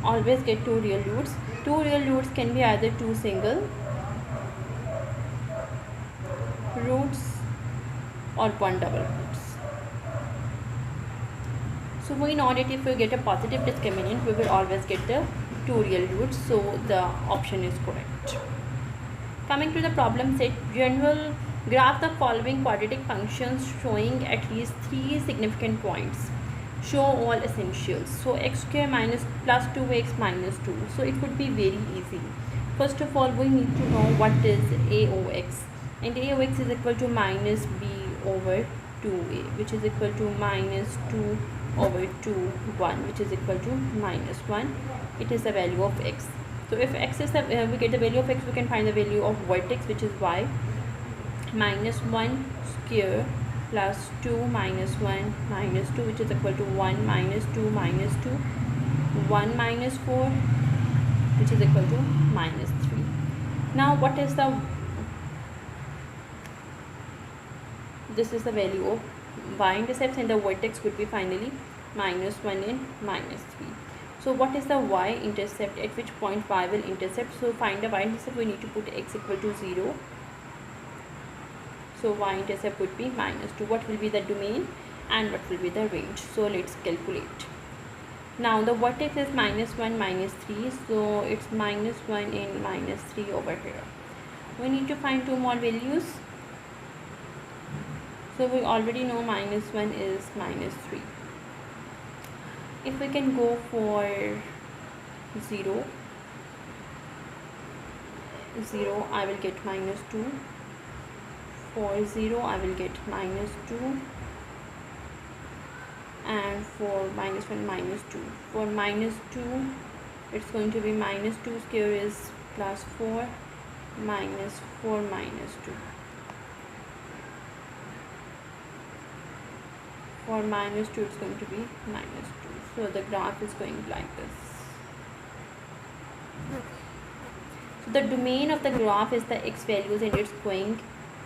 Always get two real roots. Two real roots can be either two single roots or one double roots. So in order, if we get a positive discriminant, we will always get the two real roots. So the option is correct. Coming to the problem set, general graph the following quadratic functions showing at least three significant points. Show all essentials. So x square minus plus 2x minus 2. So it would be very easy. First of all, we need to know what is a of x, and a of x is equal to minus b over 2a, which is equal to minus 2 over 2, 1, which is equal to minus 1. It is the value of x. So if x is the we get the value of x, we can find the value of vertex, which is y. Minus 1 square plus 2 minus 1 minus 2, which is equal to 1 minus 2 minus 2, 1 minus 4, which is equal to minus 3. Now what is the, this is the value of y-intercepts, and the vertex would be finally minus 1 and minus 3. So what is the y-intercept, at which point y will intercept? So find the y-intercept, we need to put x equal to 0. So y-intercept would be minus 2. What will be the domain and what will be the range? So let's calculate. Now the vertex is minus 1 minus 3, so it's minus 1 and minus 3 over here. We need to find two more values. So we already know minus 1 is minus 3. If we can go for 0, 0 I will get minus 2. For 0 I will get minus 2, and for minus 1 minus 2. For minus 2 it's going to be minus 2 square is plus 4 minus 4 minus 2. For minus 2 it's going to be minus 2. So the graph is going like this. So the domain of the graph is the x values, and it's going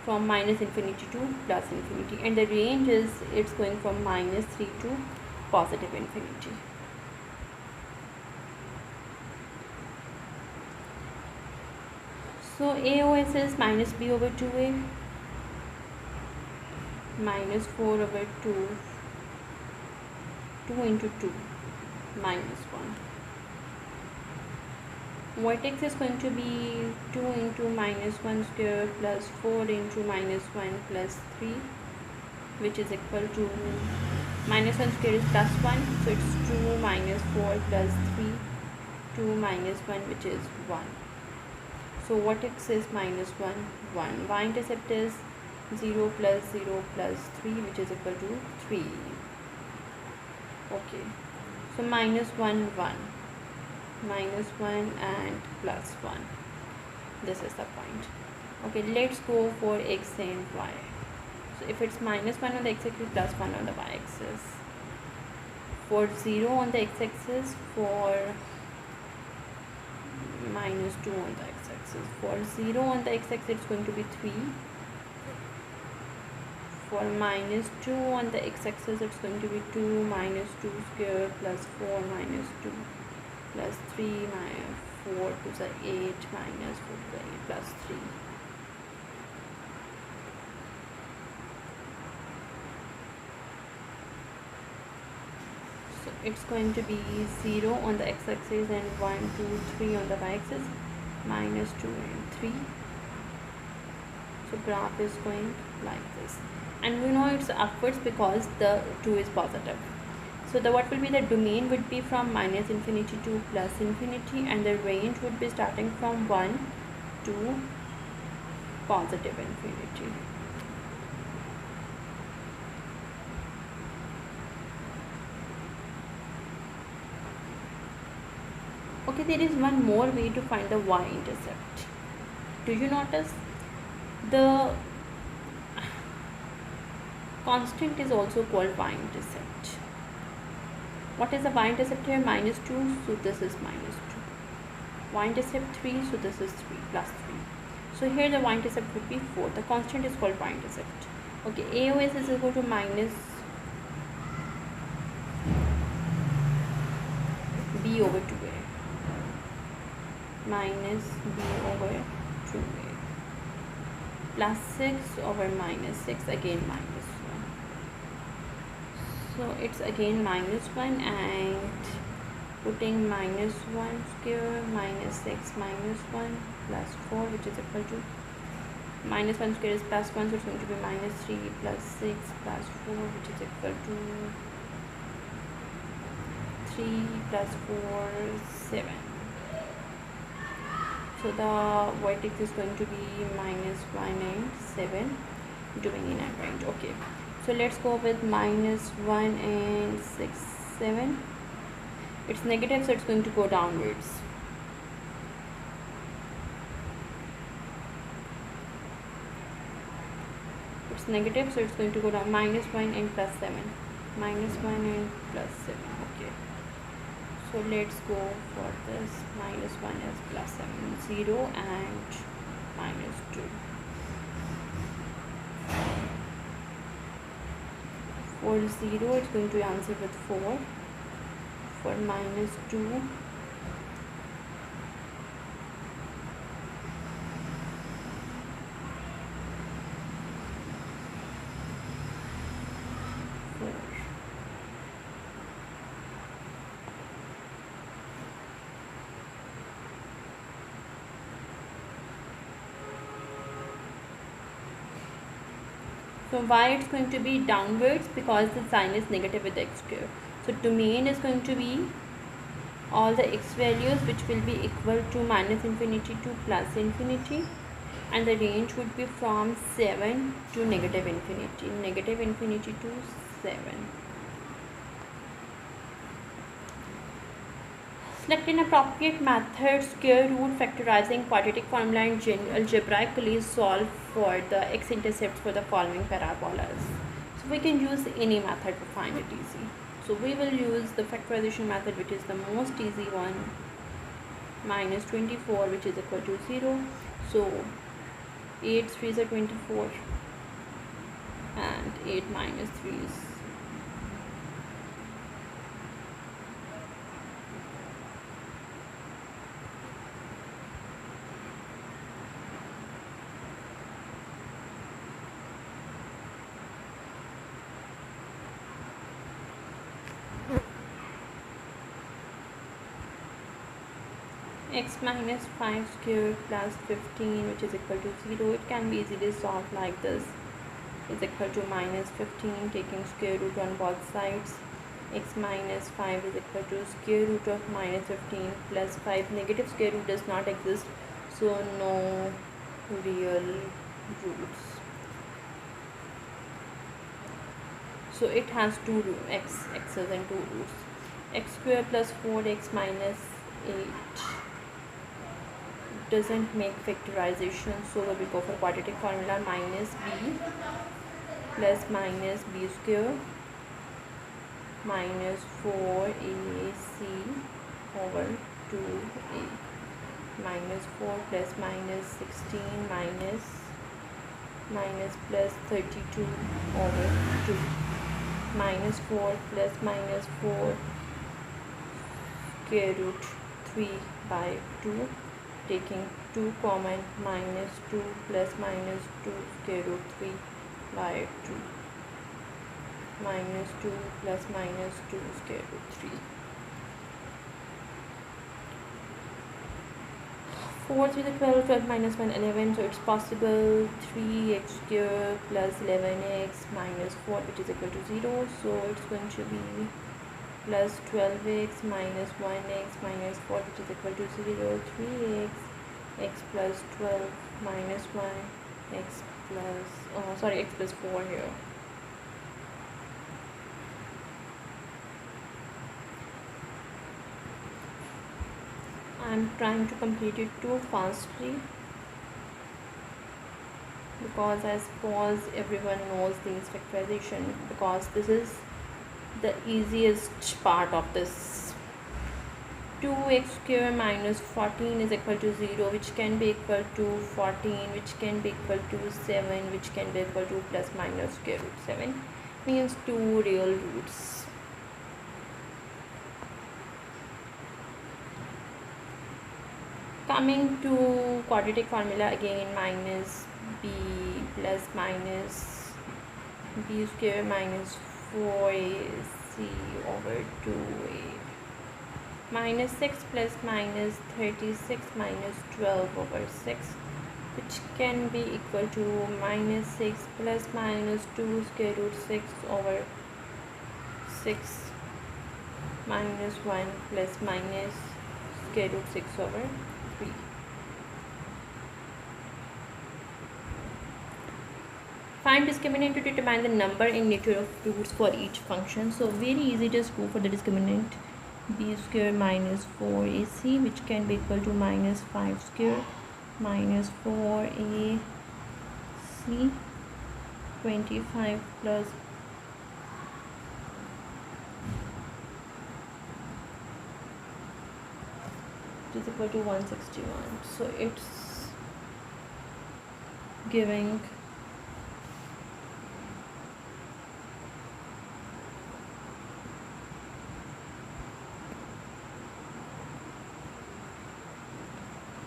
from minus infinity to plus infinity, and the range is it's going from minus 3 to positive infinity. So AOS is minus b over 2a minus 4 over 2 into 2 minus 1. Vertex is going to be 2 into minus 1 square plus 4 into minus 1 plus 3, which is equal to minus 1 square is plus 1, so it's 2 minus 4 plus 3, 2 minus 1, which is 1. So vertex is minus 1, 1. Y-intercept is 0 plus 0 plus 3, which is equal to 3. Okay, so minus 1, 1. Minus 1 and plus 1. This is the point. Okay, let's go for x and y. So if it's minus 1 on the x-axis, plus 1 on the y-axis. For 0 on the x-axis, for minus 2 on the x-axis. For 0 on the x-axis, it's going to be 3. For minus 2 on the x-axis, it's going to be 2 minus 2 square plus 4 minus 2 plus 3 minus 4 to the 8 minus 4 to the 8 plus 3. So it's going to be 0 on the x-axis and 1, 2, 3 on the y-axis, minus 2 and 3. So graph is going like this, and we know it's upwards because the 2 is positive. So the what will be the domain would be from minus infinity to plus infinity, and the range would be starting from 1 to positive infinity. Okay, there is one more way to find the y-intercept. Do you notice? The constant is also called y-intercept. What is the y-intercept here? Minus 2, so this is minus 2. Y-intercept 3, so this is 3 plus 3. So here the y-intercept would be 4. The constant is called y-intercept. Okay, AOS is equal to minus b over 2a. Minus b over 2a. Plus 6 over minus 6, again minus 1. So it's again minus 1, and putting minus 1 square minus 6 minus 1 plus 4, which is equal to minus 1 square is plus 1, so it's going to be minus 3 plus 6 plus 4, which is equal to 3 plus 4, 7. So the vertex is going to be minus 1 and 7, doing in a range. Okay, so let's go with minus 1 and 6, 7. It's negative, so it's going to go downwards. It's negative, so it's going to go down. Minus 1 and plus 7. Minus 1 and plus 7. Okay. So let's go for this. Minus 1 is plus 7. 0 and minus 2. For 0, it's going to answer with 4. For minus 2, so y it's going to be downwards because the sign is negative with x square. So domain is going to be all the x values which will be equal to minus infinity to plus infinity, and the range would be from 7 to negative infinity to 7. Select an appropriate method, square root, factorizing, quadratic formula, and algebraically solve for the x-intercepts for the following parabolas. So we can use any method to find it easy. So we will use the factorization method, which is the most easy one. Minus 24, which is equal to 0. So 8 3s are 24, and 8 minus 3 is x minus 5 squared plus 15, which is equal to 0. It can be easily solved like this. Is equal to minus 15, taking square root on both sides. X minus 5 is equal to square root of minus 15 plus 5. Negative square root does not exist, so no real roots. So it has two x's and two roots. X square plus 4x minus 8 doesn't make factorization, so we go for quadratic formula. Minus b plus minus b square minus 4ac over 2a minus 4 plus minus 16 minus plus 32 over 2 minus 4 plus minus 4 square root 3 by 2, taking 2 common, minus 2 plus minus 2 square root 3 by 2 minus 2 plus minus 2 square root 3. 4 3 to 12, 12 minus 1 11, so it's possible 3x square plus 11x minus 4, which is equal to 0. So it's going to be plus 12x minus 1x minus 4, which is equal to 0. 3x x plus 12 minus 1 x plus x plus 4 here. I'm trying to complete it too fastly because I suppose everyone knows these factorization, because this is the easiest part of this. 2x square minus 14 is equal to 0, which can be equal to 14, which can be equal to 7, which can be equal to plus minus square root 7, means two real roots. Coming to quadratic formula again, minus b plus minus b square minus 4ac over 2a minus 6 plus minus 36 minus 12 over 6, which can be equal to minus 6 plus minus 2 square root 6 over 6 minus 1 plus minus square root 6 over 3. Find discriminant to determine the number and nature of roots for each function. So very easy, just go for the discriminant. B square minus 4ac, which can be equal to minus 5 square minus 4ac, 25 plus is equal to 161. So it's giving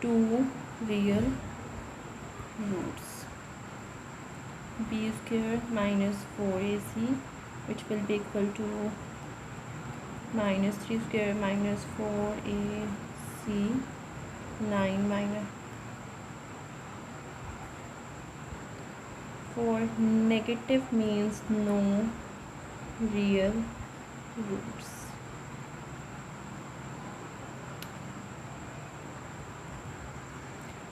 2 real roots. B square minus 4ac, which will be equal to minus 3 square minus 4ac, 9 minus 4. Negative means no real roots.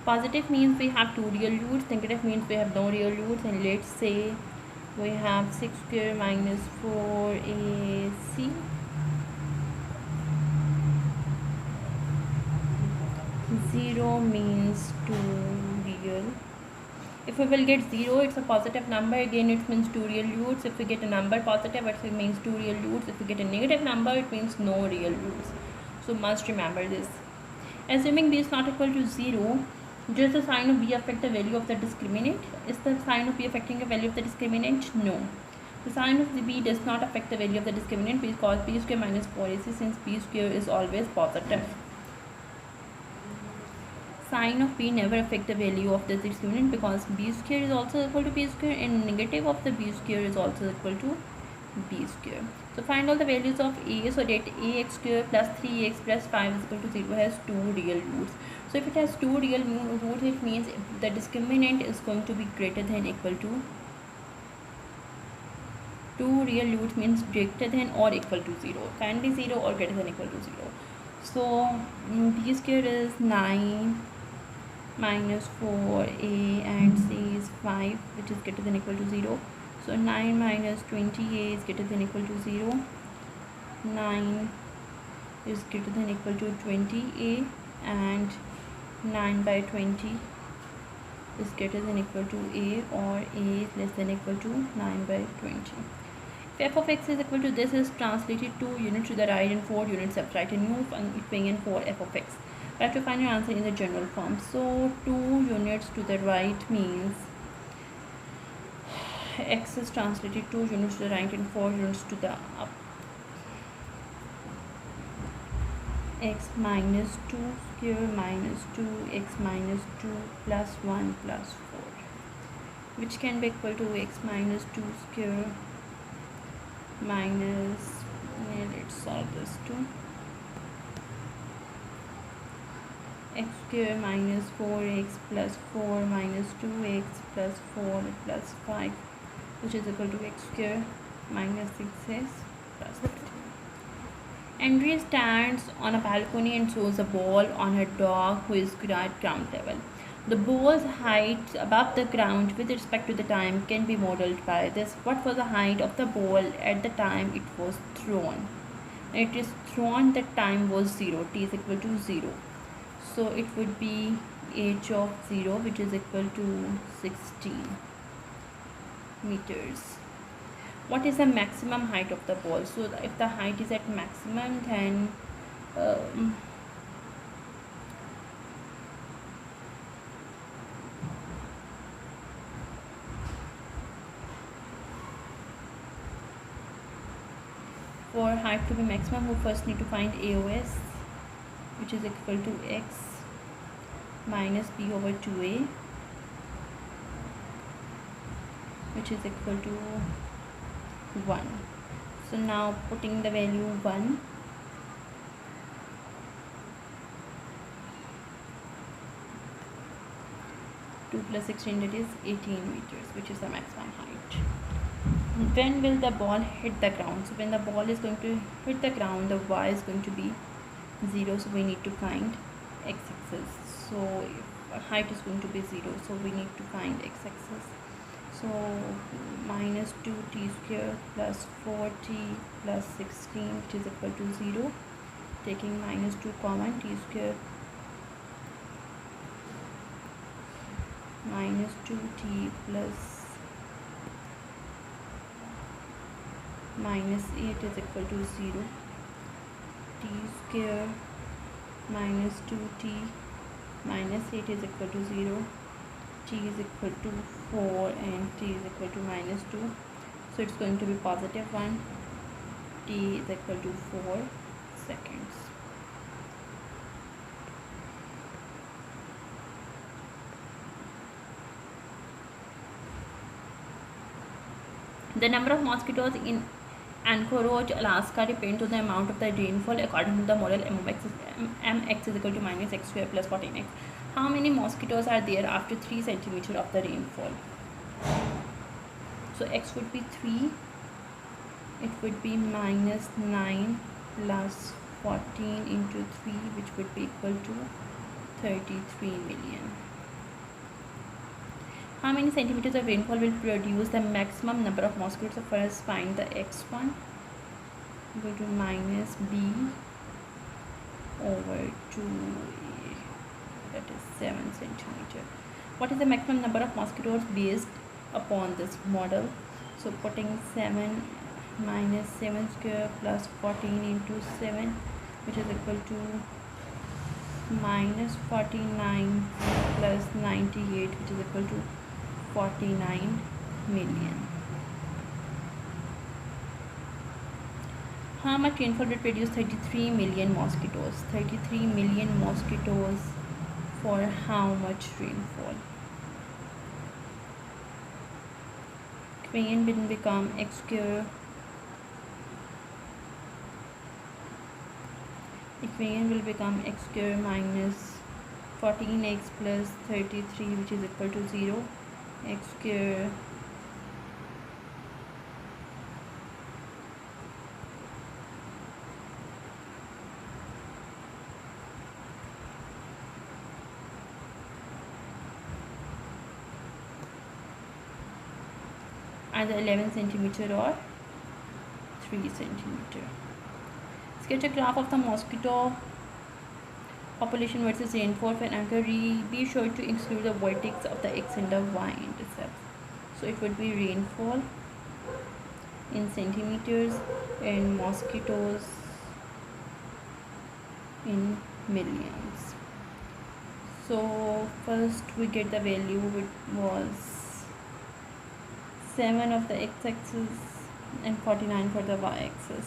Positive means we have 2 real roots, negative means we have no real roots, and let's say we have 6 square minus 4ac. 0 means 2 real. If we will get 0, it's a positive number. Again, it means 2 real roots. If we get a number positive, it means 2 real roots. If we get a negative number, it means no real roots. So must remember this. Assuming b is not equal to 0, does the sign of b affect the value of the discriminant? Is the sign of b affecting the value of the discriminant? No. The sign of the b does not affect the value of the discriminant because b square minus 4ac, since b square is always positive. Sign of b never affect the value of the discriminant because b square is also equal to b square, and negative of the b square is also equal to b square. So find all the values of a so that ax square plus 3x plus 5 is equal to 0 has 2 real roots. So if it has 2 real roots, it means the discriminant is going to be greater than equal to 2 real roots, means greater than or equal to 0, can be 0 or greater than equal to 0. So b square is 9 minus 4a and c is 5, which is greater than equal to 0. So 9 minus 20a is greater than equal to 0. 9 is greater than equal to 20a, and 9 by 20 is greater than equal to a, or a is less than equal to 9 by 20. If f of x is equal to this, is translated 2 units to the right and 4 units left. Write a new equation for f of x. We have to find your answer in the general form. So 2 units to the right means x is translated 2 units to the right and 4 units to the up. X minus 2 square minus 2 x minus 2 plus 1 plus 4, which can be equal to x minus 2 square minus, let's solve this too, x square minus 4x plus 4 minus 2x plus 4 plus 5, which is equal to x square minus 6x plus 15. Andrea stands on a balcony and throws a ball on her dog, who is at ground level. The ball's height above the ground with respect to the time can be modeled by this. What was the height of the ball at the time it was thrown? It is thrown, the time was 0, t is equal to 0. So it would be h of 0, which is equal to 16 meters. What is the maximum height of the ball? So if the height is at maximum, then for height to be maximum, we first need to find AOS, which is equal to x minus b over 2a, which is equal to 1. So now putting the value 1, two plus 16, that is 18 meters, which is the maximum height. When will the ball hit the ground? So when the ball is going to hit the ground, the y is going to be 0, so we need to find x-axis. So if height is going to be 0, so we need to find x-axis. So minus 2t square plus 4t plus 16, which is equal to 0. Taking minus 2 common, t square minus 2t plus minus 8 is equal to 0. T square minus 2t minus 8 is equal to 0. T is equal to 4 and t is equal to minus 2. So it's going to be positive 1. T is equal to 4 seconds. The number of mosquitoes in Anchorage, Alaska depends on the amount of the rainfall according to the model mx is equal to minus x square plus 14x. How many mosquitoes are there after 3 centimeters of the rainfall? So x would be 3 it would be minus 9 plus 14 into 3, which would be equal to 33 million. How many centimeters of rainfall will produce the maximum number of mosquitoes? So first find the x1. Go to minus b over 2a, that is 7 centimeter. What is the maximum number of mosquitoes based upon this model? So putting 7 minus 7 square plus 14 into 7, which is equal to minus 49 plus 98, which is equal to 49 million. How much rainfall will produce 33 million mosquitoes? 33 million mosquitoes for how much rainfall? Equation will become x square. Equation will become x square minus 14x plus 33, which is equal to 0. X square either 11 centimeter or 3 centimeter. Sketch a graph of the mosquito population versus rainfall for anchor. Be sure to exclude the vertex of the x and the y intercepts. So it would be rainfall in centimeters and mosquitoes in millions. So first we get the value, which was 7 of the x-axis and 49 for the y-axis.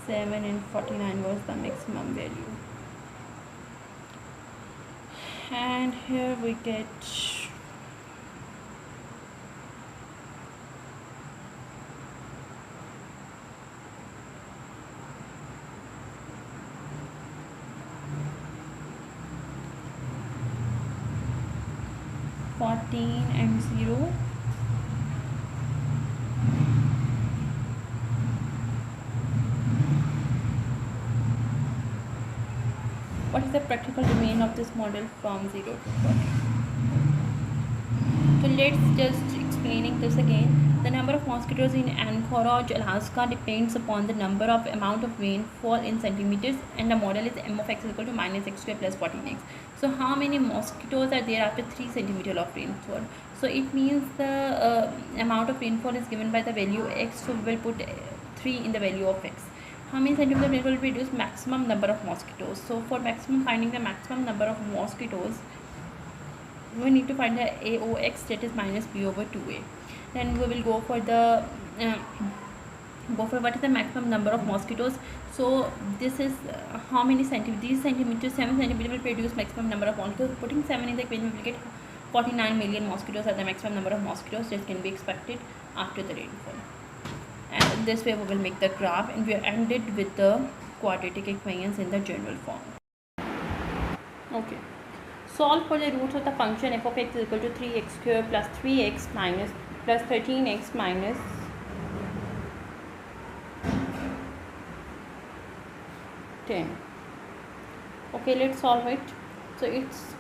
7 and 49 was the maximum value. And here we get and 0. What is the practical domain of this model from 0 to 40? So let's just explaining this again. The number of mosquitoes in Anchorage, Alaska depends upon the number of amount of rainfall in centimeters, and the model is m of x is equal to minus x square plus 14x. So how many mosquitoes are there after 3 centimeter of rainfall? So it means the amount of rainfall is given by the value x, so we will put 3 in the value of x. How many centimeter of rainfall will produce maximum number of mosquitoes? So for maximum, finding the maximum number of mosquitoes, we need to find the AOX, that is minus B over 2A. Then we will go for the what is the maximum number of mosquitoes. So this is how many centimeters, these centimeters, 7 centimeters will produce maximum number of mosquitoes. Putting 7 in the equation, we will get 49 million mosquitoes are the maximum number of mosquitoes that can be expected after the rainfall. And this way we will make the graph, and we are ended with the quadratic equations in the general form. Okay. Solve for the roots of the function f of x is equal to 3x square plus 3x minus plus 13x minus 10. Okay, let's solve it. So it's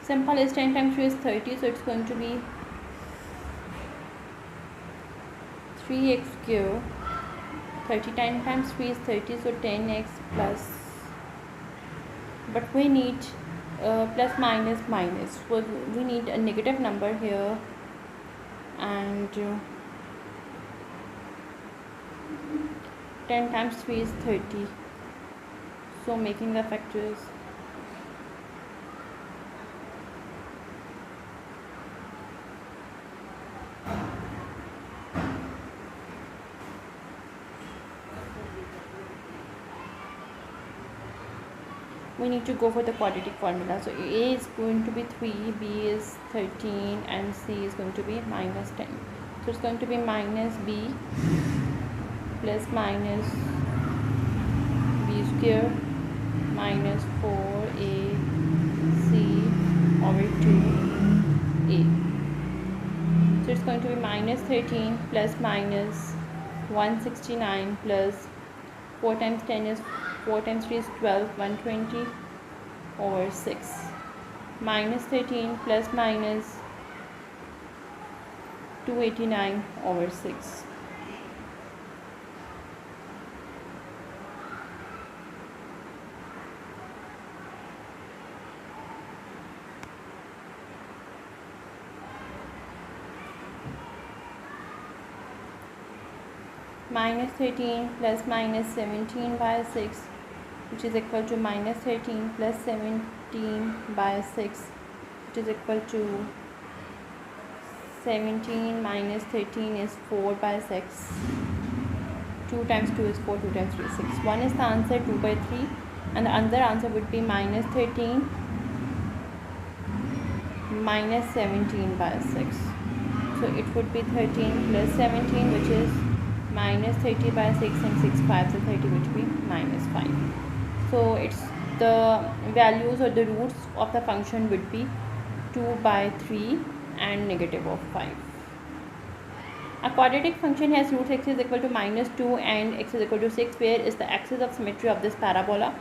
simple, as 10 times 3 is 30, so it's going to be 3x square. 30 times 3 is 30, so 10x plus, but we need plus minus minus, so we need a negative number here, and 10 times 3 is 30, so making the factors we need to go for the quadratic formula. So A is going to be 3, B is 13, and C is going to be minus 10. So it's going to be minus B plus minus B square minus 4AC over 2A. So it's going to be minus 13 plus minus 169 plus 4 times 10 is 4 times 3 is 12, 120 over 6 minus 13 plus minus 289 over 6. Minus 13 plus minus 17 by 6, which is equal to minus 13 plus 17 by 6, which is equal to 17 minus 13 is 4 by 6. 2 times 2 is 4, 2 times 3 is 6. One is the answer, 2 by 3, and the other answer would be minus 13 minus 17 by 6. So it would be 13 plus 17, which is minus 30 by 6, and 6 5s are 30, which would be minus 5. So it's the values or the roots of the function would be 2 by 3 and negative of 5. A quadratic function has roots x is equal to minus 2 and x is equal to 6, where is the axis of symmetry of this parabola.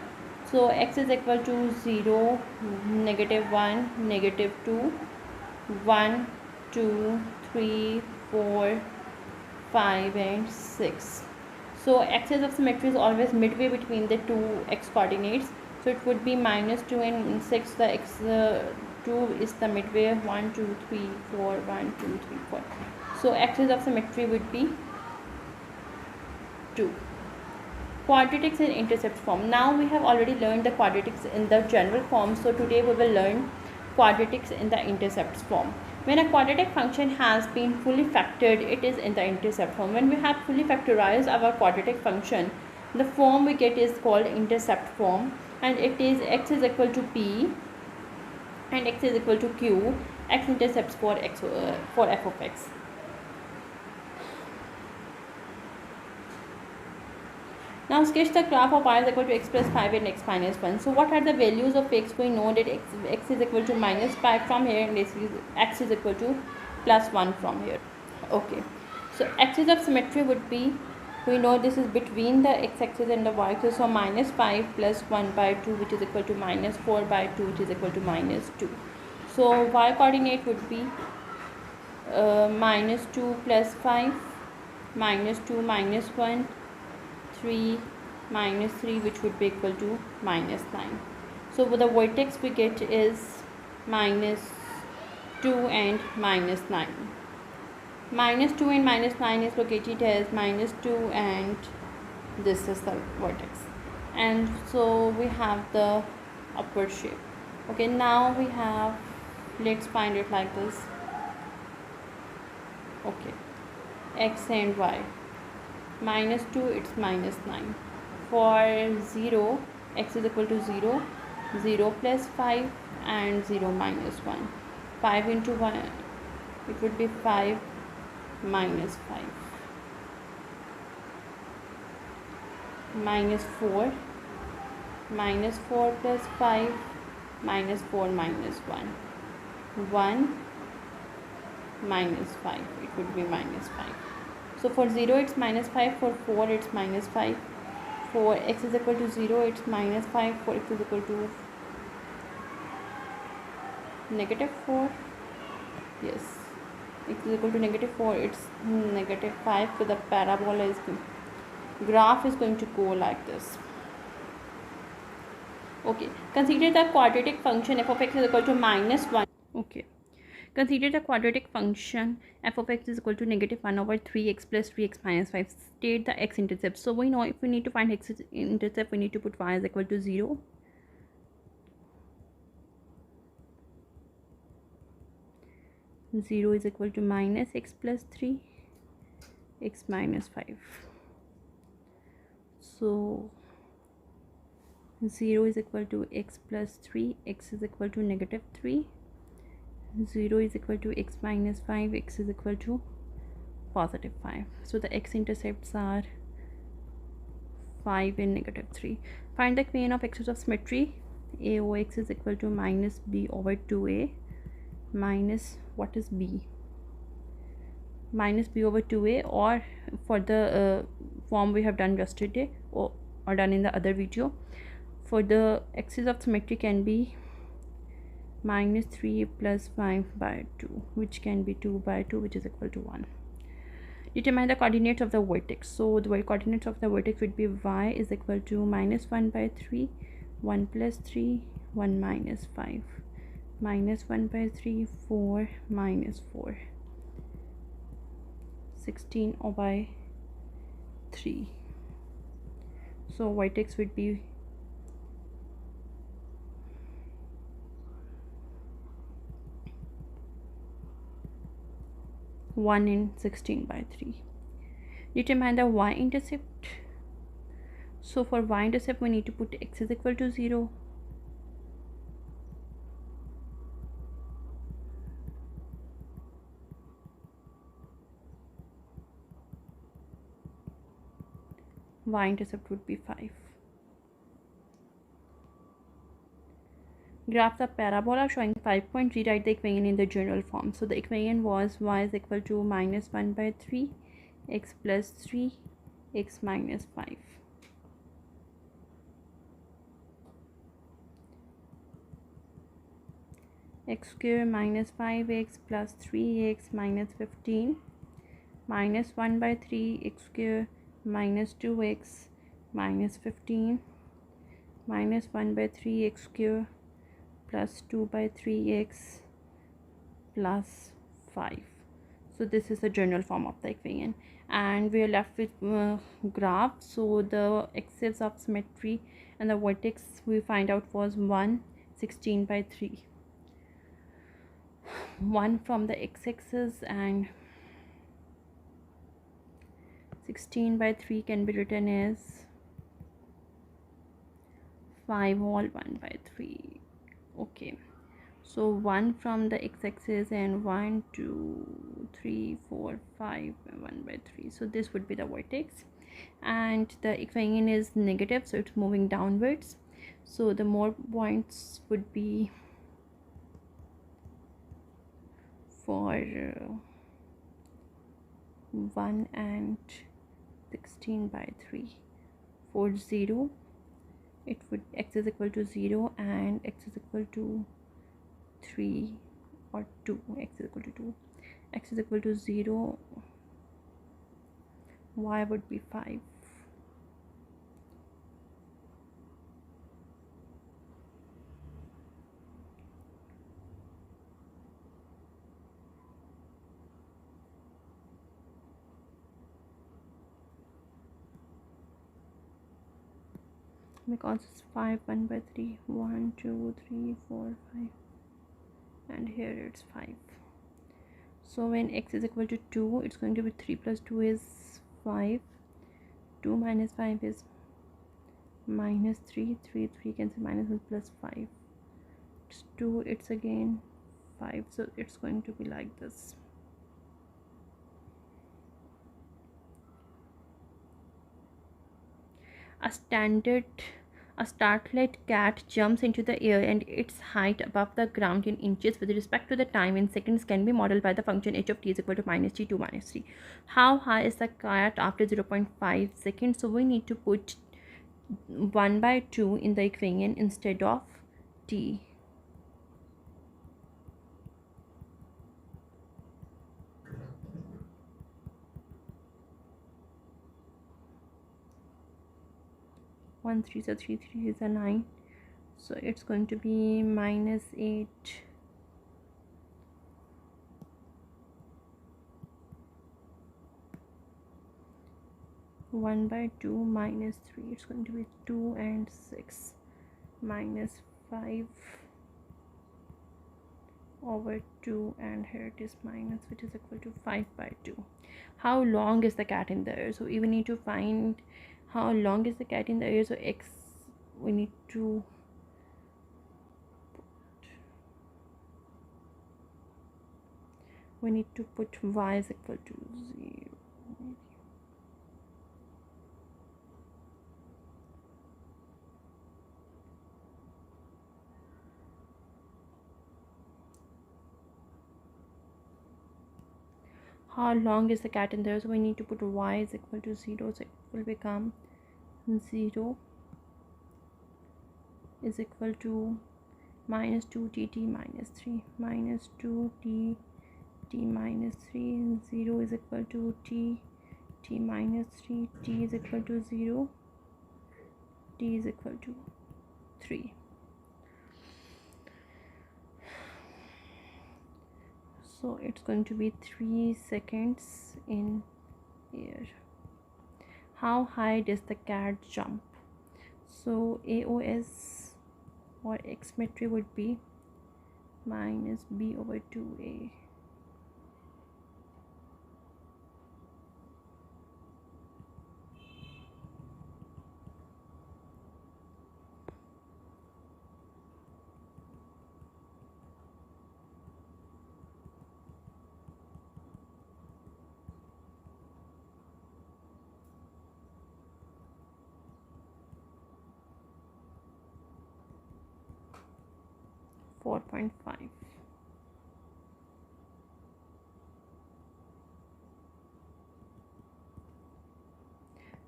So x is equal to 0, negative 1, negative 2, 1, 2, 3, 4, 5 and 6. So axis of symmetry is always midway between the two x coordinates. So it would be minus 2 and 6. The x 2 is the midway, 1, 2, 3, 4, 1, 2, 3, 4. So axis of symmetry would be 2. Quadratics in intercept form. Now we have already learned the quadratics in the general form. So today we will learn quadratics in the intercepts form. When a quadratic function has been fully factored, it is in the intercept form. When we have fully factorized our quadratic function, the form we get is called intercept form, and it is x is equal to p and x is equal to q. X intercepts for x for f of x. Now sketch the graph of y is equal to x plus 5 and x minus 1. So what are the values of x? We know that x is equal to minus 5 from here, and x is equal to plus 1 from here. Okay. So axis of symmetry would be, we know this is between the x-axis and the y-axis. So minus 5 plus 1 by 2, which is equal to minus 4 by 2, which is equal to minus 2. So y coordinate would be minus 2 plus 5, minus 2 minus 1, 3 minus 3, which would be equal to minus 9. So the vertex we get is minus 2 and minus 9. Minus 2 and minus 9 is located as minus 2 and this is the vertex. And so we have the upward shape. Okay, now we have, let's find it like this. Okay, x and y. Minus 2, it's minus 9. For 0, x is equal to 0, 0 plus 5 and 0 minus 1. 5 into 1, it would be 5 minus 5. Minus 4, minus 4 plus 5, minus 4 minus 1. 1 minus 5, it would be minus 5. So for 0 it's minus 5, for 4 it's minus 5, for x is equal to 0 it's minus 5, for x is equal to negative 4, yes, x is equal to negative 4, it's negative 5. So the parabola is, graph is going to go like this. Okay, consider the quadratic function f of x is equal to minus 1. Okay. Consider the quadratic function f of x is equal to negative 1 over 3x plus 3x minus 5. State the x-intercept. So we know if we need to find x-intercept, we need to put y is equal to 0. Zero is equal to minus x plus 3, x minus 5. So 0 is equal to x plus 3, x is equal to negative 3. 0 is equal to x minus 5, x is equal to positive 5. So the x-intercepts are 5 and negative 3. Find the equation of axis of symmetry. A over x is equal to minus b over 2a minus, what is b? minus b over 2a, or for the form we have done yesterday, or done in the other video, for the axis of symmetry can be minus 3 plus 5 by 2, which can be 2 by 2, which is equal to 1. Determine the coordinates of the vertex. So the coordinates of the vertex would be y is equal to minus 1 by 3, 1 plus 3, 1 minus 5, minus 1 by 3, 4 minus 4, 16 by 3. So vertex would be 1 in 16 by 3. Determine the y-intercept. So for y-intercept we need to put x is equal to 0, y-intercept would be 5. Graph the parabola showing 5 points. Rewrite the equation in the general form. So the equation was y is equal to minus 1 by 3, x plus 3, x minus 5. X square minus 5x plus 3x minus 15, minus 1 by 3 x square minus 2x minus 15, minus 1 by 3 x square plus 2 by 3x plus 5. So this is the general form of the equation, and we are left with graph. So the axis of symmetry and the vertex we find out was 1, 16 by 3. 1 from the x-axis and 16 by 3 can be written as 5 whole 1 by 3. Okay, so 1 from the x-axis and 1 2 3 4 5 1 by 3. So this would be the vertex, and the equation is negative, so it's moving downwards. So the more points would be for 1 and 16 by 3. For 0 it would x is equal to 0 and x is equal to 3 or 2, x is equal to 2, x is equal to 0, y would be 5. Because it's 5 1 by 3, 1 2 3 4 5, and here it's 5. So when x is equal to 2, it's going to be 3 plus 2 is 5, 2 minus 5 is minus 3, 3 cancel, minus 1 plus 5, it's 2, it's again 5. So it's going to be like this. A startlet cat jumps into the air and its height above the ground in inches with respect to the time in seconds can be modeled by the function h of t is equal to minus t, 2 minus 3. How high is the cat after 0.5 seconds? So we need to put 1 by 2 in the equation instead of t. One 3 so 3 3 is a 9, so it's going to be minus 8, one by 2 minus 3, it's going to be 2 and 6 minus 5 over 2, and here it is minus, which is equal to 5 by 2. How long is the cat in the air? So we need to find how long is the cat in the air. So x, we need to put y is equal to 0. How long is the cat in there? So we need to put y is equal to 0, so it will become 0 is equal to minus 2tt minus 3 minus 2t t minus 3, 0 is equal to t minus 3, t is equal to 0, t is equal to 3. So it's going to be 3 seconds in air. How high does the cat jump? So AOS or X metric would be minus B over 2A. .5.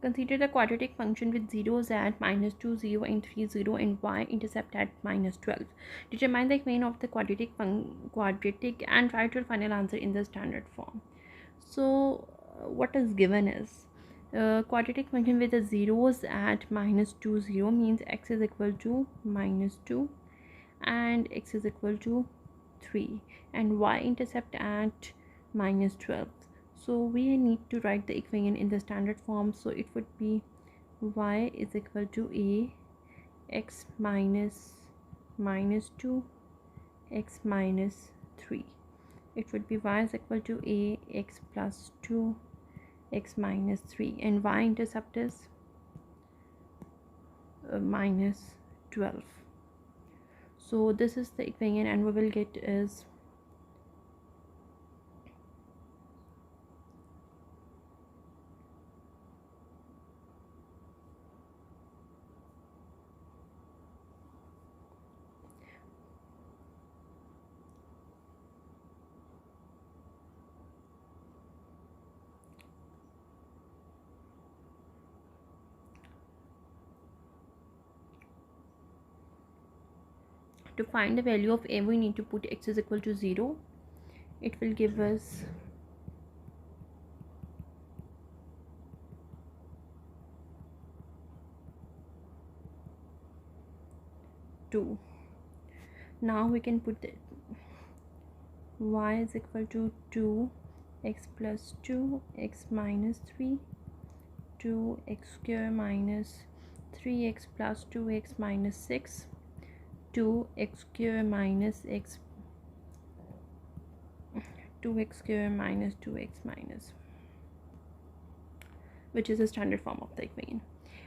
Consider the quadratic function with zeros at minus 2, 0 and 3, 0 and y-intercept at minus 12. Determine the equation of the quadratic and write your final answer in the standard form. So what is given is quadratic function with the zeros at minus 2, 0 means x is equal to minus 2 and x is equal to 3 and y-intercept at minus 12. So we need to write the equation in the standard form. So it would be y is equal to a x minus 2 x minus 3. It would be y is equal to a x plus 2 x minus 3 and y-intercept is minus 12. So this is the equation and we will get is to find the value of a, we need to put x is equal to 0. It will give us two. Now we can put that y is equal to 2 x plus 2 x minus 3 2 x square minus 3x plus 2x minus 6 2 x square minus x 2x square minus 2x minus, which is the standard form of the equation.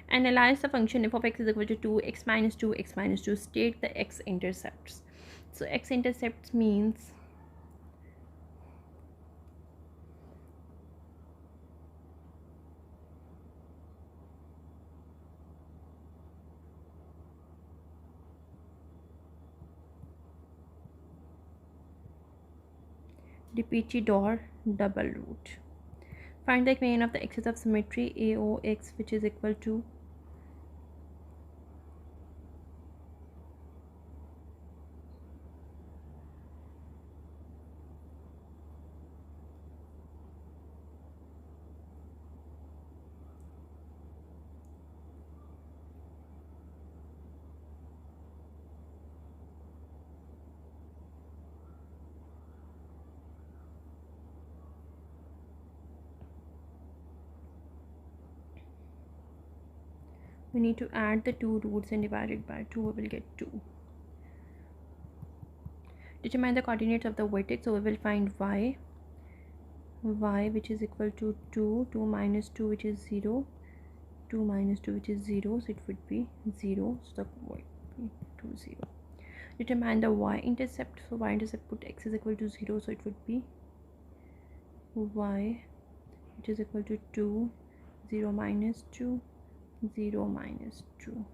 Analyze the function f of x is equal to 2 x minus 2 x minus 2. State the x-intercepts. So x-intercepts means repeated or double root. Find the equation of the axis of symmetry AOX, which is equal to we need to add the two roots and divide it by 2. We will get 2. Determine the coordinates of the vertex. So we will find y which is equal to 2 minus 2 which is 0 2 minus 2 which is 0, so it would be 0, so the would be 2 0. Determine the y-intercept. So y-intercept, put x is equal to 0, so it would be y which is equal to 2 0 minus 2 0 minus 2.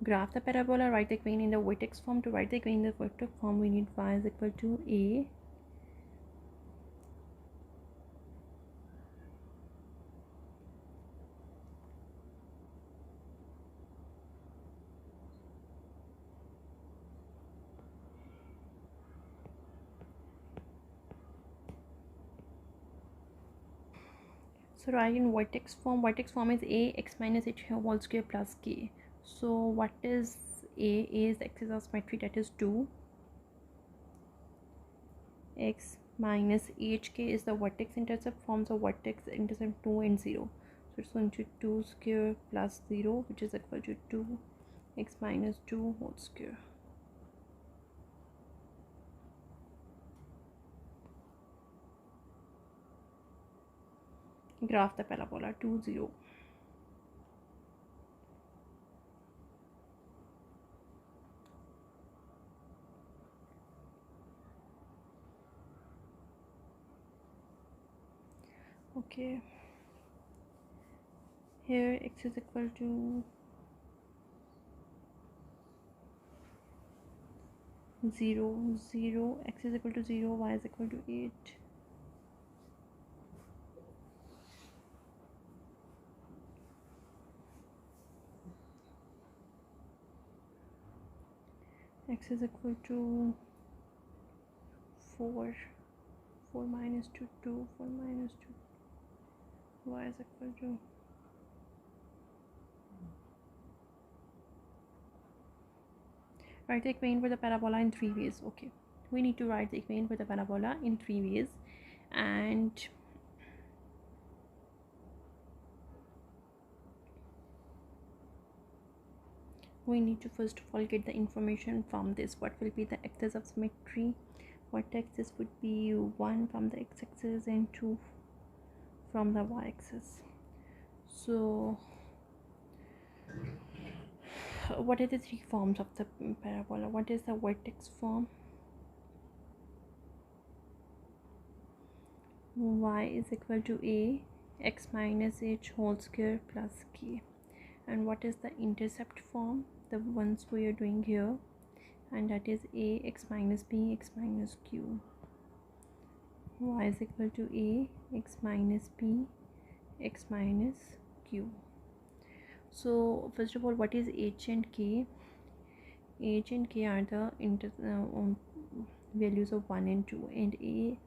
Graph the parabola. Write the equation in the vertex form. To write the equation in the vertex form, we need y is equal to a So write in vertex form. Vertex form is a x minus h whole square plus k. So what is a? A is the axis of symmetry, that is 2. X minus hk is the vertex intercept form. So vertex intercept 2 and 0. So it's going to 2 square plus 0, which is equal to 2 x minus 2 whole square. Graph the parabola 2, 0. Okay, here x is equal to 0, 0, x is equal to 0, y is equal to 8. X is equal to 4, 4 minus 2, 2, 4 minus 2, y is equal to write the equation for the parabola in 3 ways. Okay, we need to write the equation for the parabola in 3 ways, and we need to first of all get the information from this. What will be the axis of symmetry? Vertices would be 1 from the x-axis and 2 from the y-axis. So what are the 3 forms of the parabola? What is the vertex form? Y is equal to a x minus h whole square plus k. And what is the intercept form? The ones we are doing here, and that is a x minus b x minus q. Y is equal to a x minus b x minus q. So first of all, what is h and k? H and k are the values of 1 and 2, and a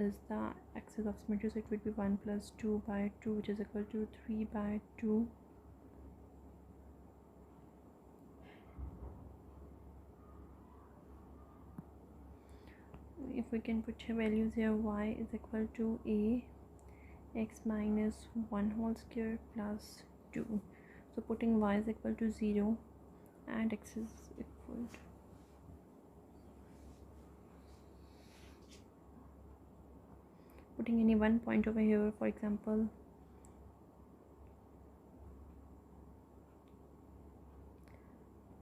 is the axis of symmetry, so it would be 1 plus 2 by 2, which is equal to 3 by 2. If we can put values here, y is equal to a x minus 1 whole square plus 2. So putting y is equal to 0 and x is equal to putting any one point over here, for example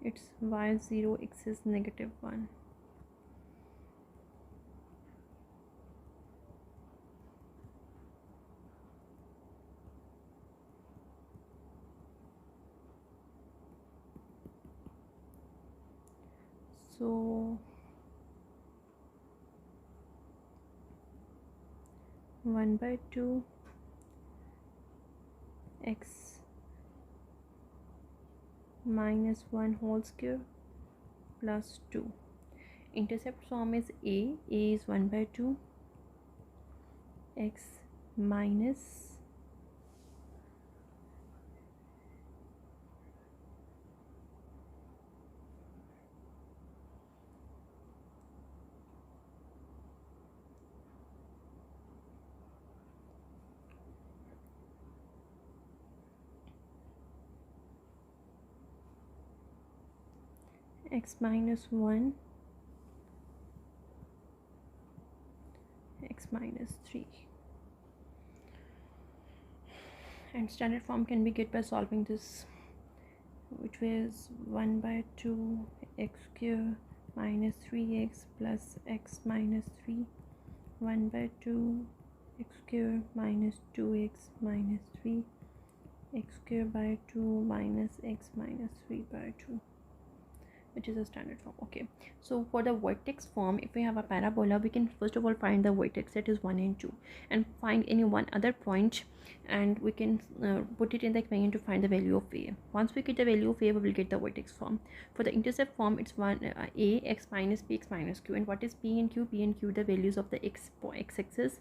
it's y is 0, x is negative 1. So 1 by 2 x minus 1 whole square plus 2. Intercept form is a is 1 by 2 x minus x minus 1 x minus 3, and standard form can be get by solving this, which was 1 by 2 x square minus 3x plus x minus 3, 1 by 2 x square minus 2x minus 3, x square by 2 minus x minus 3 by 2, which is a standard form. Okay, so for the vertex form, if we have a parabola, we can first of all find the vertex, that is 1 and 2, and find any one other point, and we can put it in the equation to find the value of a. Once we get the value of a, we will get the vertex form. For the intercept form, it's a x minus b x minus q. And what is p and q? P and q, the values of the x axis,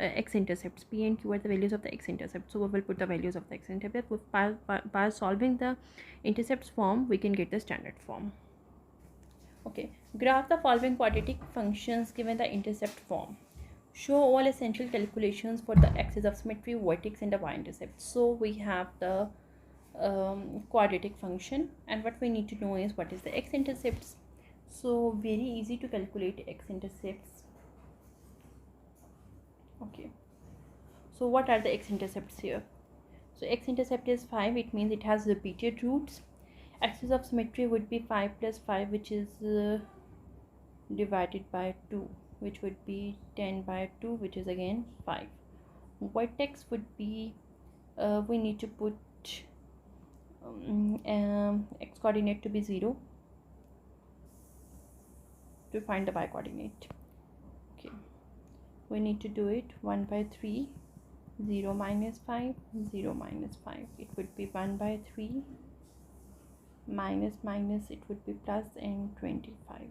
x-intercepts. P and Q are the values of the x-intercept, so we will put the values of the x-intercept. By solving the intercepts form, we can get the standard form. Okay, graph the following quadratic functions given the intercept form. Show all essential calculations for the axis of symmetry, vertex, and the y-intercept. So we have the quadratic function, and what we need to know is what is the x-intercepts. So very easy to calculate x-intercepts. Okay, so what are the x-intercepts here? So x-intercept is 5. It means it has repeated roots. Axis of symmetry would be 5 plus 5, which is divided by 2, which would be 10 by 2, which is again 5. Vertex would be we need to put x coordinate to be 0 to find the y coordinate. Okay, we need to do it 1 by 3, 0 minus 5, 0 minus 5. It would be 1 by 3 minus minus, it would be plus, and 25.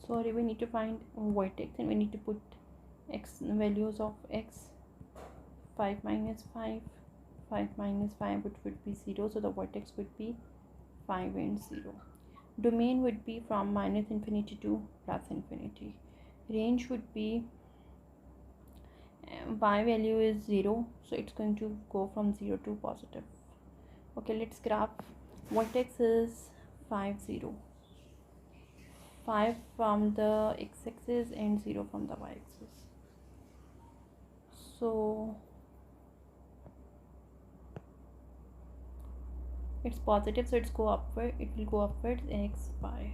Sorry, we need to find vertex, and we need to put x values of x. 5 minus 5, 5 minus 5, which would be 0, so the vertex would be 5 and 0. Domain would be from minus infinity to plus infinity. Range would be y value is 0, so it's going to go from 0 to positive. Okay, let's graph. Vertex is 5, 0. 5 from the x-axis and 0 from the y-axis. So it's positive, so it's go upward. It will go upwards. X, y.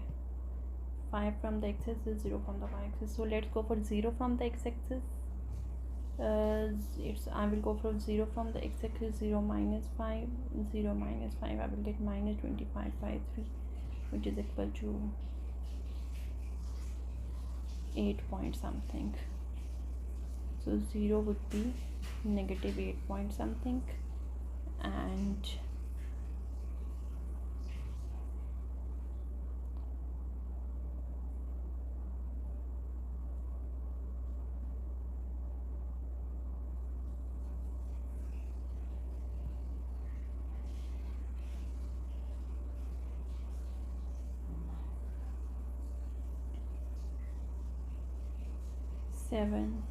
5 from the x-axis, 0 from the y-axis. So let's go for 0 from the x-axis. I will go for 0 from the x-axis. 0 minus 5, 0 minus 5. I will get minus 25 by 3, which is equal to 8 point something. So 0 would be negative 8 point something, and 7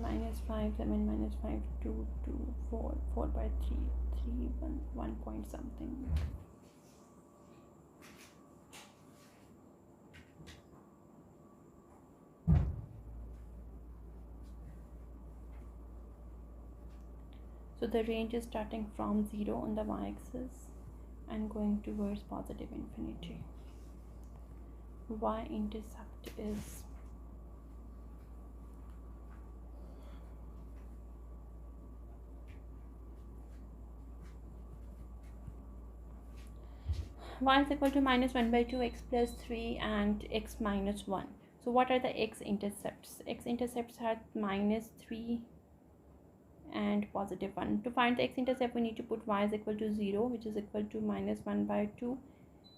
minus 5, 7 minus 5, 2, 2, 4, 4 by 3, 3, 1 point something. So the range is starting from 0 on the y-axis and going towards positive infinity. Y-intercept is y is equal to minus 1 by 2, x plus 3, and x minus 1. So what are the x-intercepts? X-intercepts had minus 3 and positive 1. To find the x-intercept, we need to put y is equal to 0, which is equal to minus 1 by 2,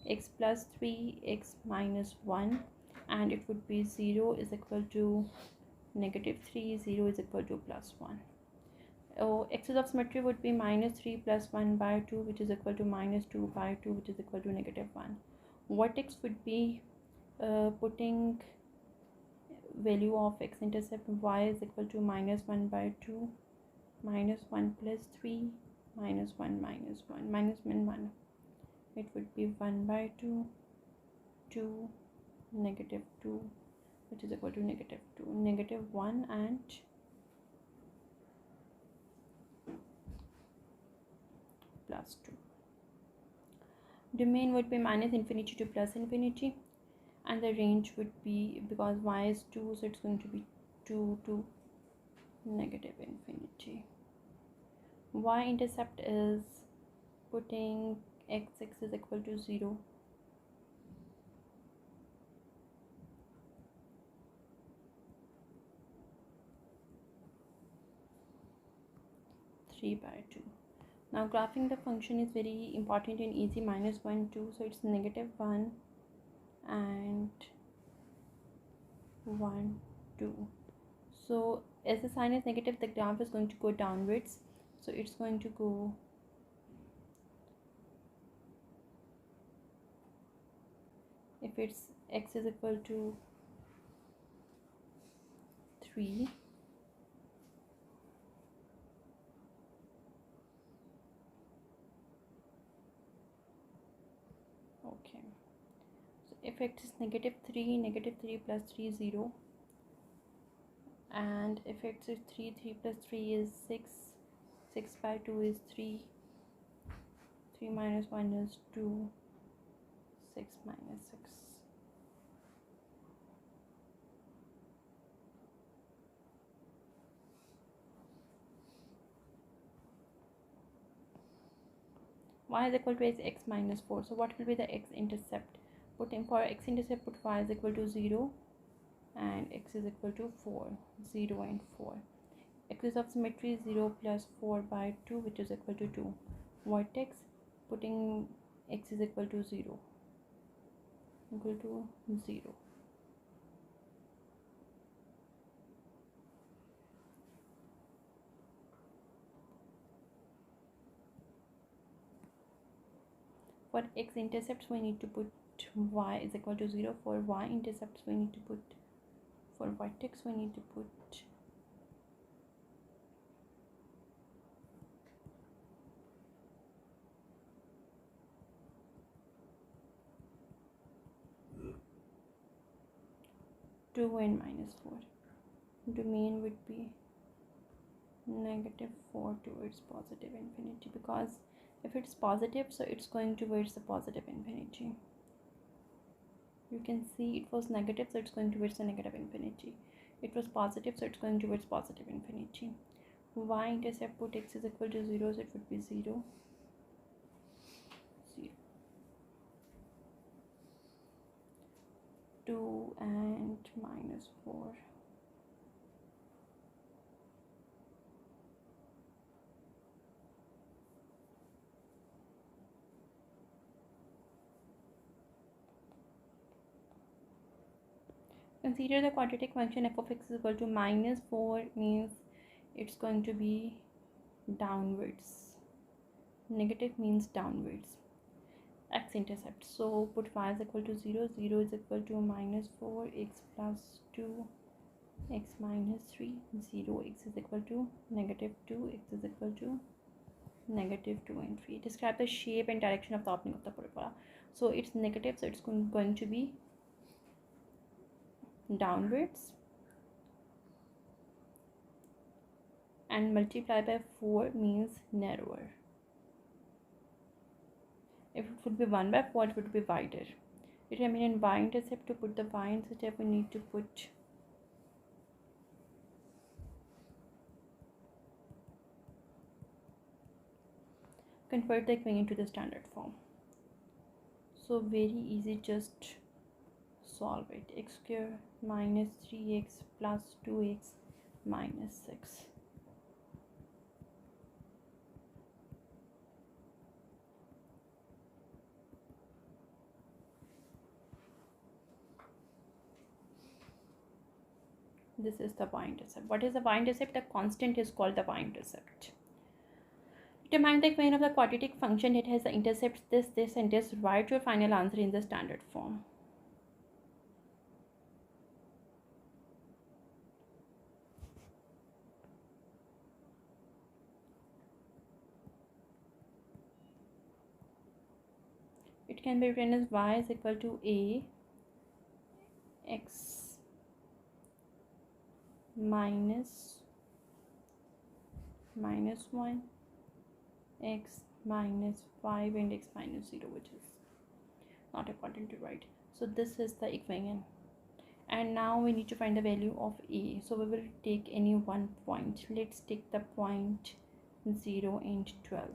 x plus 3, x minus 1, and it would be 0 is equal to negative 3, 0 is equal to plus 1. Axis of symmetry would be minus 3 plus 1 by 2, which is equal to minus 2 by 2, which is equal to negative 1. Vertex would be putting value of x-intercept y is equal to minus 1 by 2, minus 1 plus 3, minus 1 minus 1, minus 1, 1. It would be 1 by 2, 2, negative 2, which is equal to negative 2, negative 1, and plus 2. Domain would be minus infinity to plus infinity, and the range would be, because y is 2, so it's going to be 2 to negative infinity. Y-intercept is putting x-axis equal to 0, 3 by 2. Now graphing the function is very important and easy. Minus 1, 2, so it's negative 1, and 1 2. So as the sign is negative, the graph is going to go downwards, so it's going to go if it's x is equal to 3, okay, so if x is negative 3 plus 3 is 0, and if x is 3 plus 3 is 6 by 2 is 3 minus 1 is 2, 6 minus 6. Y is equal to x minus 4. So what will be the x-intercept? Putting for x-intercept, put y is equal to 0 and x is equal to 4, 0 and 4. Axis of symmetry is 0 plus 4 by 2, which is equal to 2. Vertex, putting x is equal to 0, equal to 0. For x-intercepts, we need to put y is equal to 0. For y-intercepts, we need to put, for vertex, we need to put 2 and minus 4. Domain would be negative 4 towards positive infinity, because if it's positive, so it's going towards the positive infinity. You can see it was negative, so it's going towards the negative infinity. It was positive, so it's going towards positive infinity. Y-intercept, put x is equal to 0, so it would be 0, 0, 2 and minus 4. Consider the quadratic function f of x is equal to minus 4, means it's going to be downwards. Negative means downwards. X-intercept, so put y is equal to 0, 0 is equal to minus 4, x plus 2, x minus 3, 0, x is equal to negative 2, x is equal to negative 2 and 3. Describe the shape and direction of the opening of the parabola. So it's negative, so it's going to be downwards, and multiply by 4 means narrower. If it would be 1 by 4, it would be wider. Determine in y-intercept. To put the y-intercept, we need to put convert the equation to the standard form. So very easy, just solve it. X square minus 3x plus 2x minus 6. This is the y-intercept. What is the y-intercept? The constant is called the y-intercept. Determine the equation of the quadratic function. It has the intercepts this, this and this. Write your final answer in the standard form. It can be written as y is equal to a x minus 1, x minus 5 and x minus 0, which is not important to write. So this is the equation, and now we need to find the value of a. So we will take any one point. Let's take the point 0 and 12.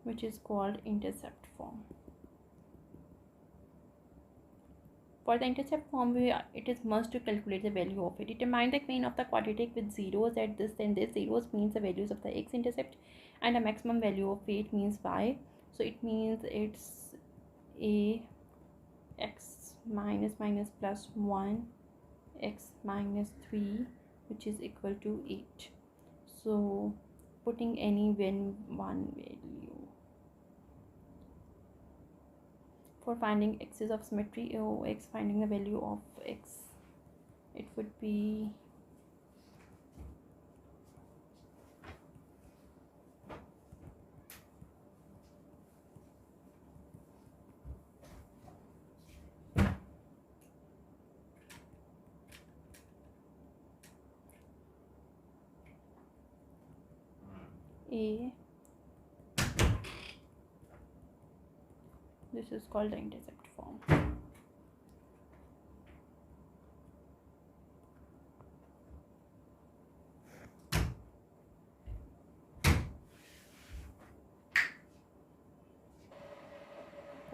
which is called intercept form. For the intercept form, it is must to calculate the value of it. Determine the equation of the quadratic with zeros at this, and this zeros means the values of the x-intercept, and the maximum value of it means y. So it means it's a x minus minus plus 1, x minus 3, which is equal to 8. So putting any one value for finding x's of symmetry, x, finding the value of x, it would be a, this is called the intercept form.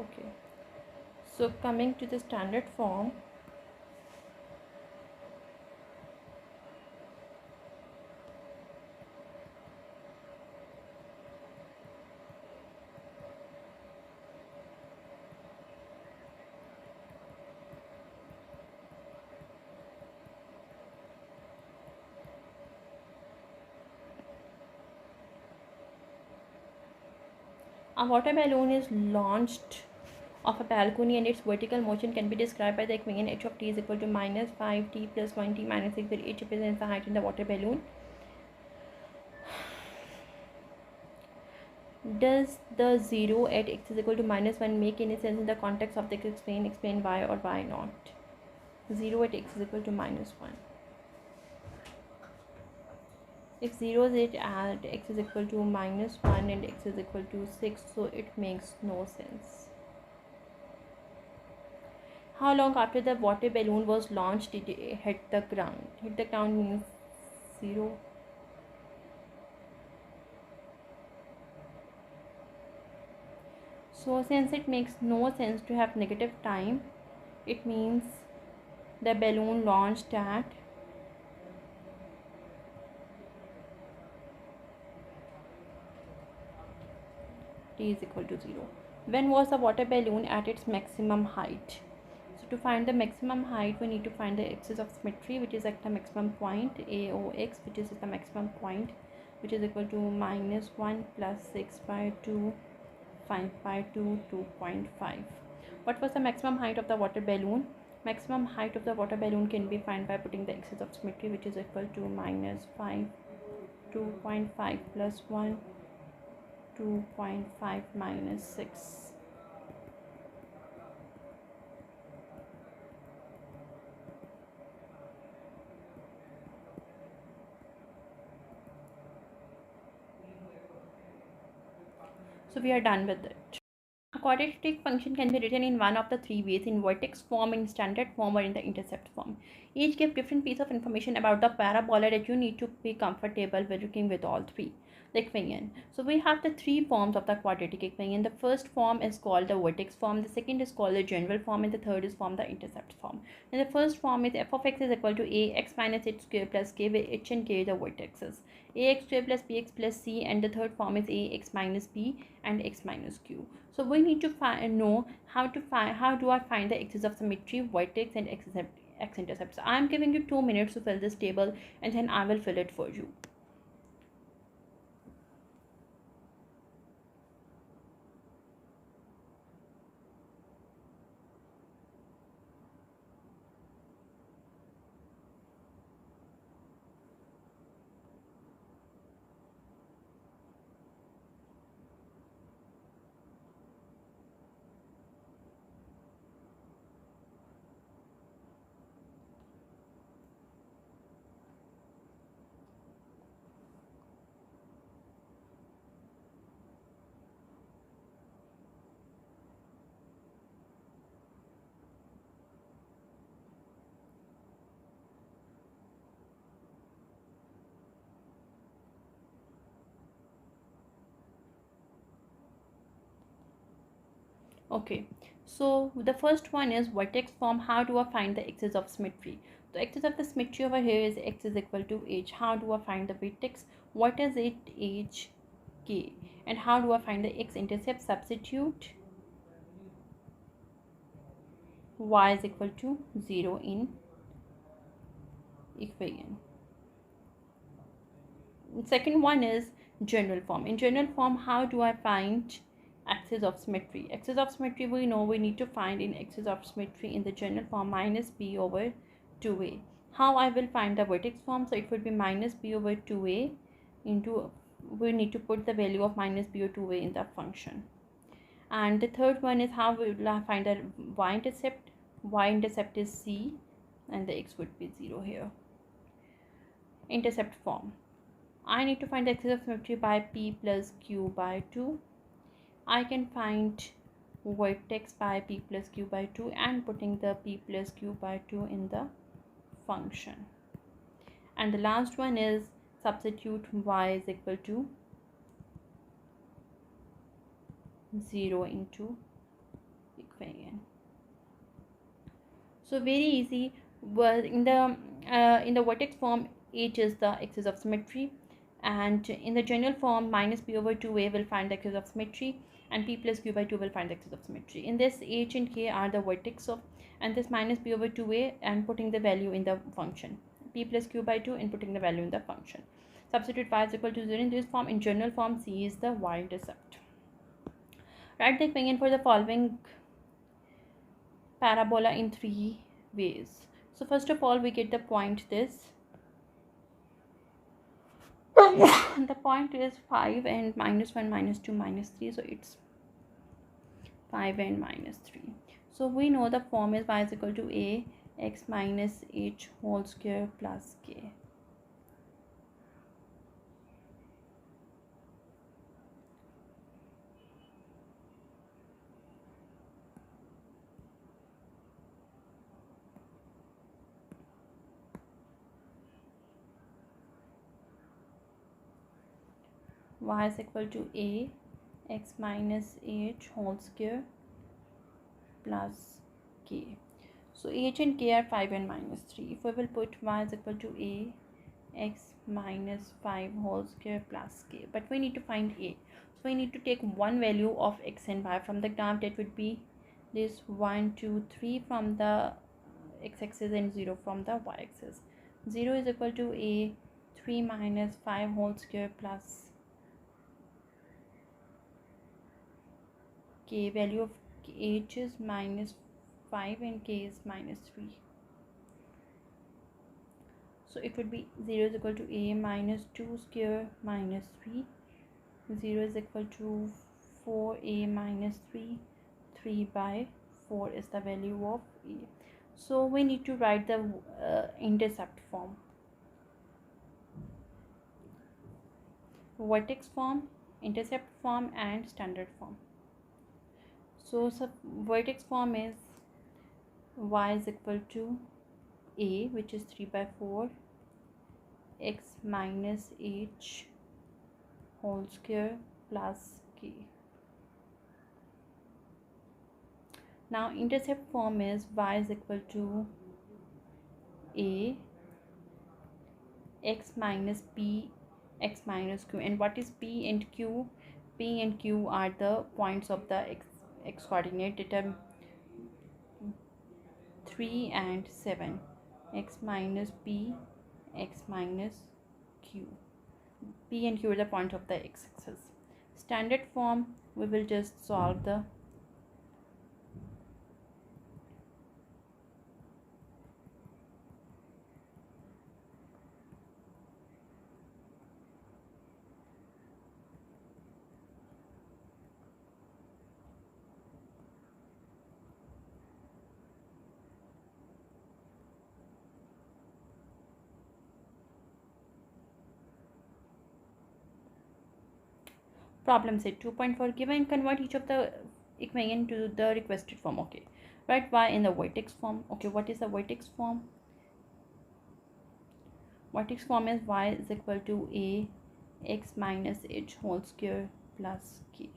Okay, so coming to the standard form, a water balloon is launched of a balcony and its vertical motion can be described by the equation h of t is equal to minus 5t plus 1t minus 6, where h represents the height in the water balloon. Does the 0 at x is equal to minus 1 make any sense in the context of the explain why or why not? 0 at x is equal to minus 1. If 0 is at x is equal to minus 1 and x is equal to 6, so it makes no sense. How long after the water balloon was launched did it hit the ground? Hit the ground means 0. So since it makes no sense to have negative time, it means the balloon launched at t is equal to 0. When was the water balloon at its maximum height? So to find the maximum height, we need to find the axis of symmetry, which is at the maximum point AOX, which is the maximum point, which is equal to minus 1 plus 6 by 2 5 by 2 2.5. What was the maximum height of the water balloon? Maximum height of the water balloon can be found by putting the axis of symmetry, which is equal to minus 5 2.5 plus 1 2.5 minus 6. So we are done with it. A quadratic function can be written in one of the three ways: in vertex form, in standard form, or in the intercept form. Each give different piece of information about the parabola that you need to be comfortable with working with all three. The equation. So we have the three forms of the quadratic equation. The first form is called the vertex form, the second is called the general form, and the third is form the intercept form. And the first form is f of x is equal to a x minus h square plus k, where h and k are the vertexes. Ax square plus bx plus c, and the third form is ax minus b and x minus q. So we need to know how do I find the axis of symmetry, vertex, and x-intercept. So I am giving you 2 minutes to fill this table, and then I will fill it for you. Okay, so the first one is vertex form. How do I find the axis of symmetry? The axis of the symmetry over here is x is equal to h. How do I find the vertex? What is it? H, k. And how do I find the x-intercept? Substitute y is equal to 0 in equation. Second one is general form. In general form, how do I find axis of symmetry? Axis of symmetry, we know we need to find in axis of symmetry in the general form minus b over 2a. How I will find the vertex form? So it would be minus b over 2a into, we need to put the value of minus b over 2a in the function. And the third one is how we will find the y-intercept. Y-intercept is c and the x would be 0 here. Intercept form. I need to find the axis of symmetry by p plus q by 2. I can find vertex by p plus q by 2 and putting the p plus q by 2 in the function. And the last one is substitute y is equal to 0 into equation. So very easy. Well, in the vertex form, h is the axis of symmetry, and in the general form, minus b over 2a will find the axis of symmetry, and p plus q by 2 will find the axis of symmetry. In this, h and k are the vertex of, and this minus b over 2a and putting the value in the function, p plus q by 2 and putting the value in the function. Substitute y is equal to 0 in this form. In general form, c is the y-intercept. Write the equation for the following parabola in 3 ways. So first of all, we get the point this. The point is 5 and minus 1 minus 2 minus 3, so it's 5 and minus 3. So we know the form is y is equal to a x minus h whole square plus k. Y is equal to a x minus h whole square plus k. So h and k are 5 and minus 3. If we will put y is equal to a x minus 5 whole square plus k, but we need to find a, so we need to take one value of x and y from the graph. That would be this 1 2 3 from the x-axis and 0 from the y-axis. 0 is equal to a 3 minus 5 whole square plus k. Value of h is minus 5 and k is minus 3. So it would be 0 is equal to a minus 2 square minus 3. 0 is equal to 4a minus 3. 3 by 4 is the value of a. So we need to write the intercept form. Vertex form, intercept form and standard form. So vertex form is y is equal to a, which is 3 by 4, x minus h whole square plus k. Now intercept form is y is equal to a x minus p x minus q. And what is p and q? P and q are the points of the x coordinate, determine 3 and 7. X minus p x minus q. P and q are the point of the x-axis. Standard form, we will just solve the problem set 2.4. Given, convert each of the equation to the requested form. Okay, write y in the vertex form. Okay, what is the vertex form? Vertex form is y is equal to a x minus h whole square plus k.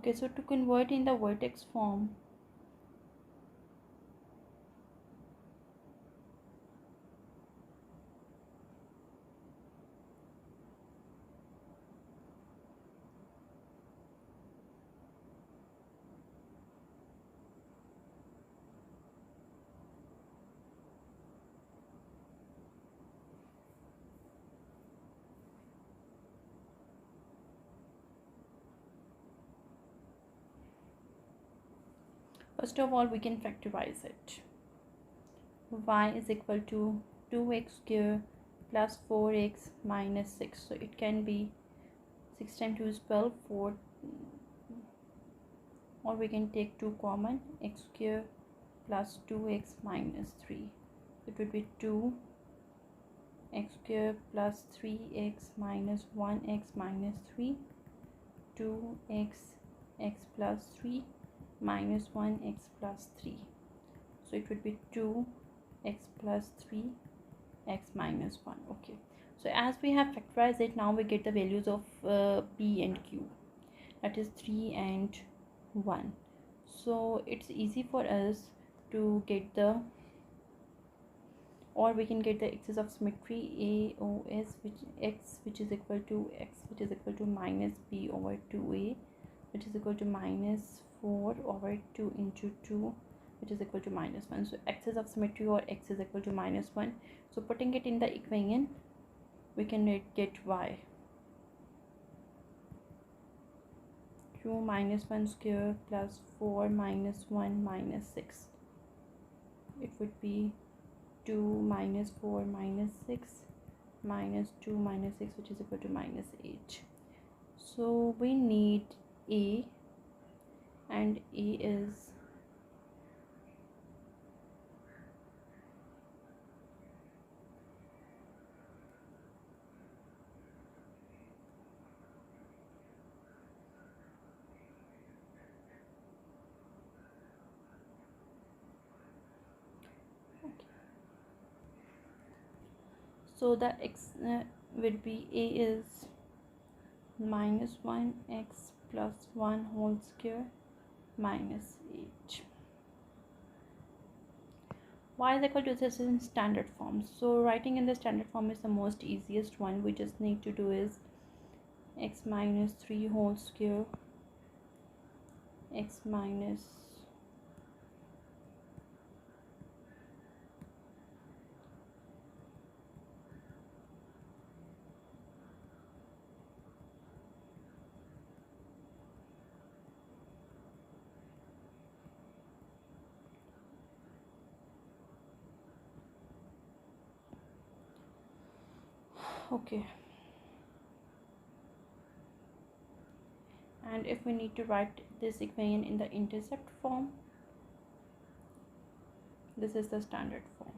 Okay, so to convert in the vertex form, first of all we can factorize it. Y is equal to 2x square plus 4x minus 6. So it can be 6 times 2 is 12, 4, or we can take 2 common, x square plus 2x minus 3. It would be 2 x square plus 3x minus 1x minus 3, 2x x plus 3 minus 1x plus 3. So it would be 2 x plus 3 x minus 1. Okay, so as we have factorized it, now we get the values of p and q, that is 3 and 1. So it's easy for us to get the, or we can get the axis of symmetry AOS, which is equal to x which is equal to minus b over 2a, which is equal to minus 4 over 2 into 2, which is equal to minus 1. So axis of symmetry, or x is equal to minus 1. So putting it in the equation, we can get y. Q minus 1 square plus 4 minus 1 minus 6. It would be 2 minus 4 minus 6 minus 2 minus 6, which is equal to minus 8. So we need a, and a is so the x would be a is minus 1 x plus 1 whole square minus 8. Y is equal to, this is in standard form. So writing in the standard form is the most easiest one. We just need to do is x minus 3 whole square, x minus okay. And if we need to write this equation in the intercept form, this is the standard form.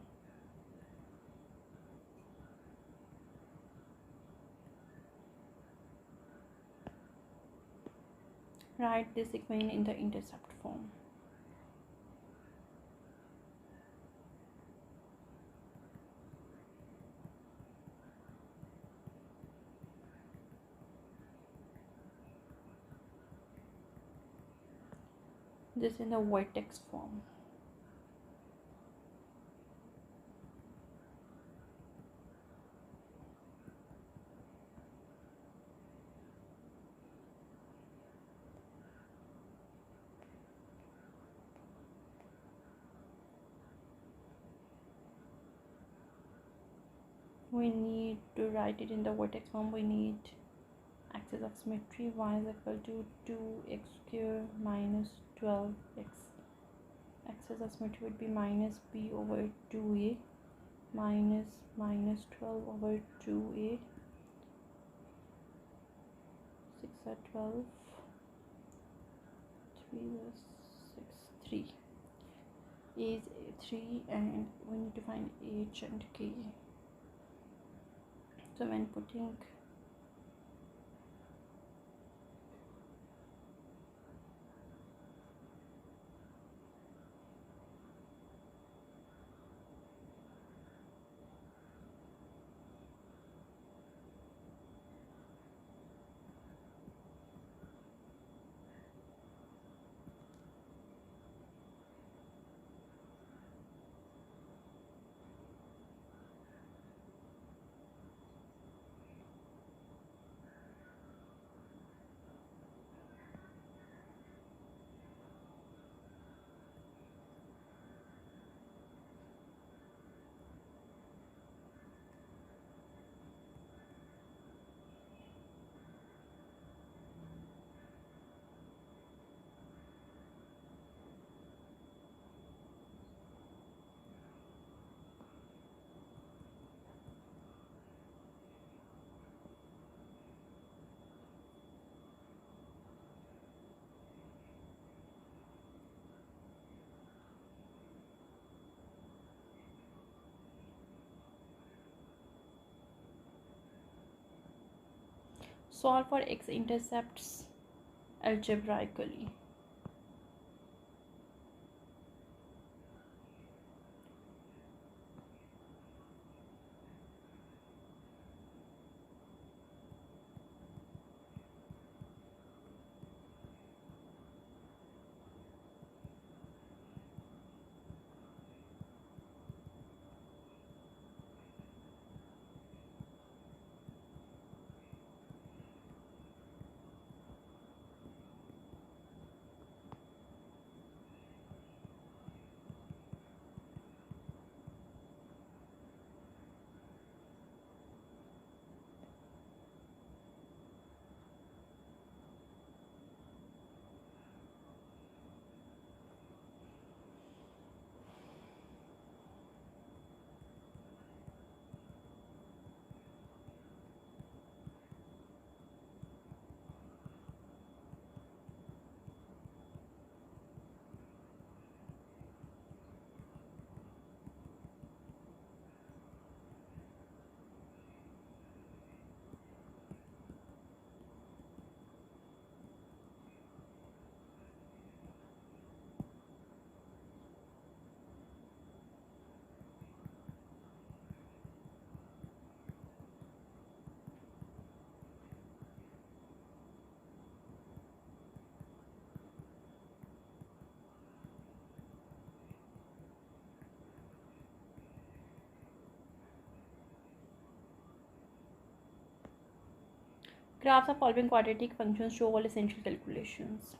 Write this equation in the intercept form. This in the vertex form. We need to write it in the vertex form. We need axis of symmetry, y is equal to 2x square minus 12x. Axis of symmetry would be minus b over 2a minus 12 over 2a. 6 are 12, 3 is 6, 3 is 3, and we need to find h and k. So when putting Solve for x-intercepts algebraically. Graphs of following quadratic functions show all essential calculations.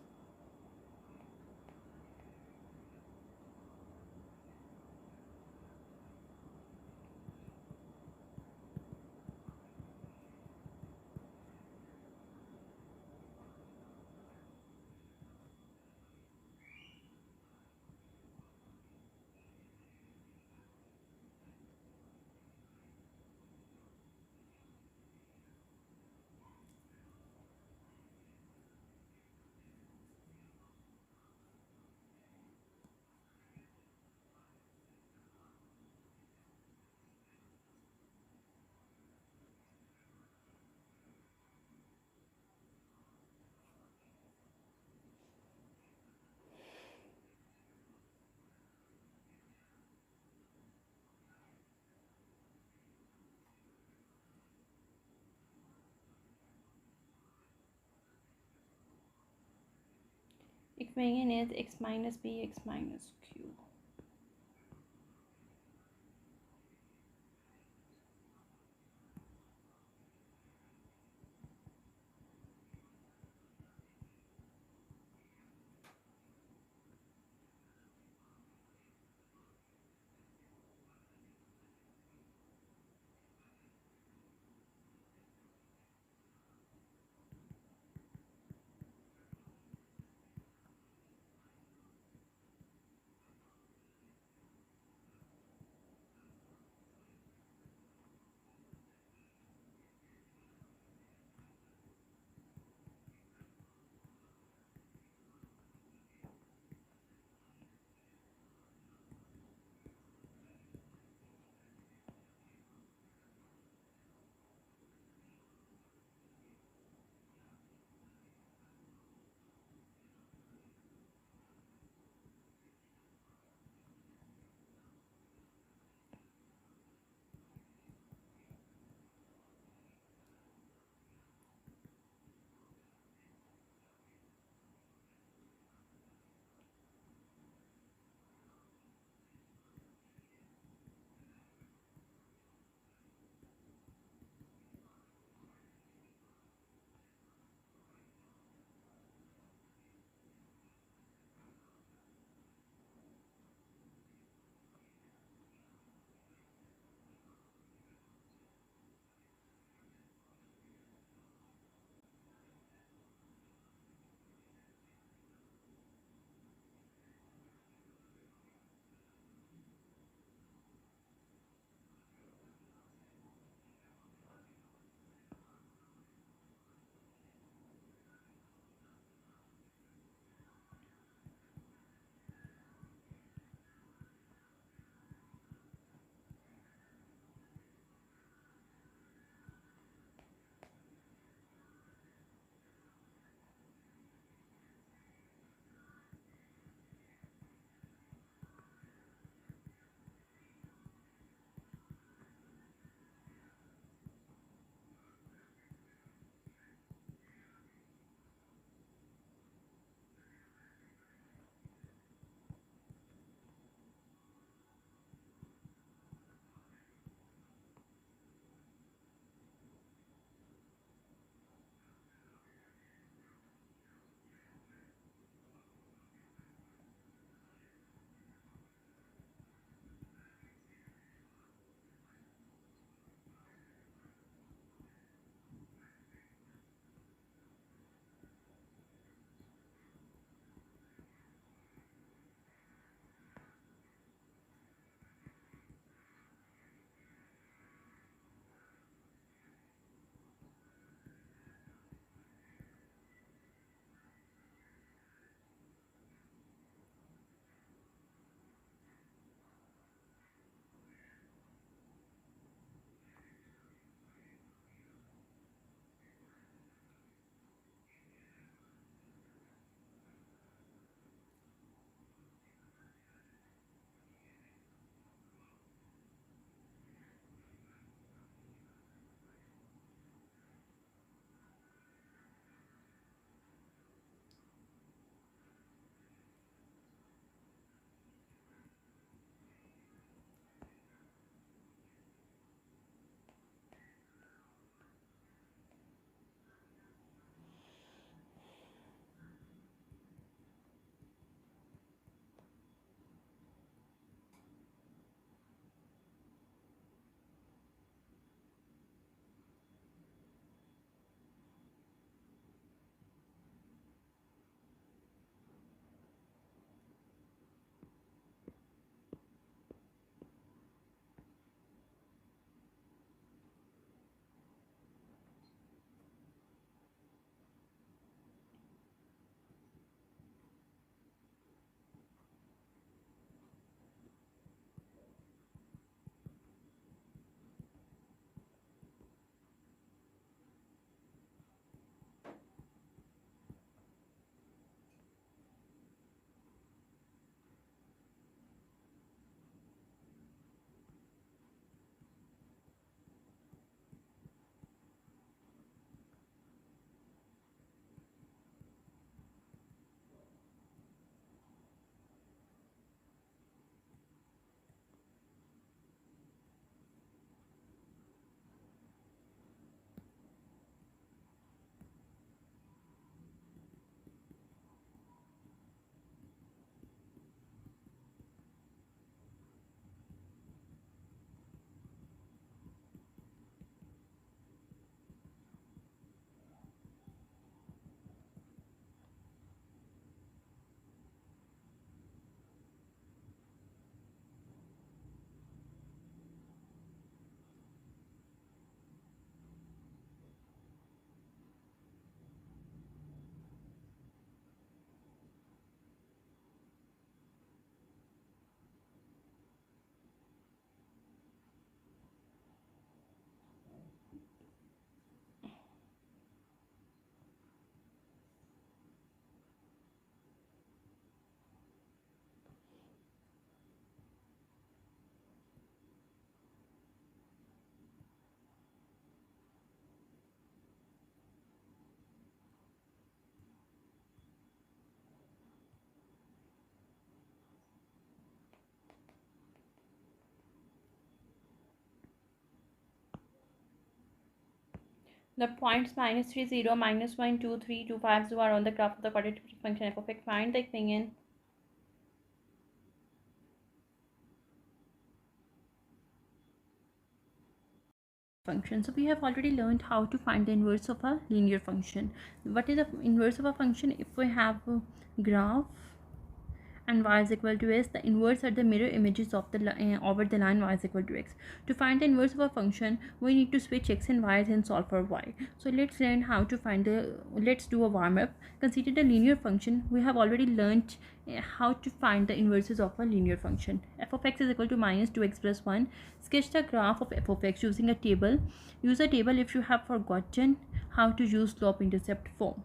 Equation is x minus b, x minus q. The points minus 3, 0, minus 1, 2, 3, 2, 5, 0 are on the graph of the quadratic function f of x. Find the equation. Function. So we have already learned how to find the inverse of a linear function. What is the inverse of a function? If we have a graph and y is equal to s, the inverse are the mirror images of the over the line y is equal to x. To find the inverse of a function, we need to switch x and y and solve for y. So let's learn how to find the, let's do a warm up. Consider the linear function. We have already learned how to find the inverses of a linear function. F of x is equal to minus 2x plus 1. Sketch the graph of f of x using a table. Use a table if you have forgotten how to use slope intercept form.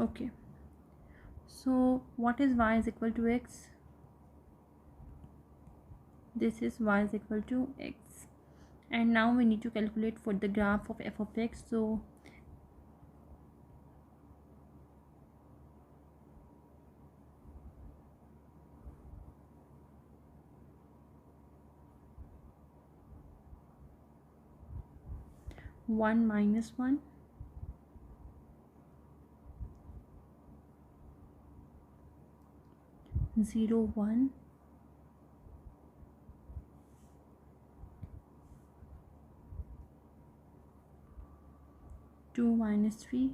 Okay, so what is y is equal to x? This is y is equal to x, and now we need to calculate for the graph of f of x. So one minus 1, 0, 1, 2 minus 3,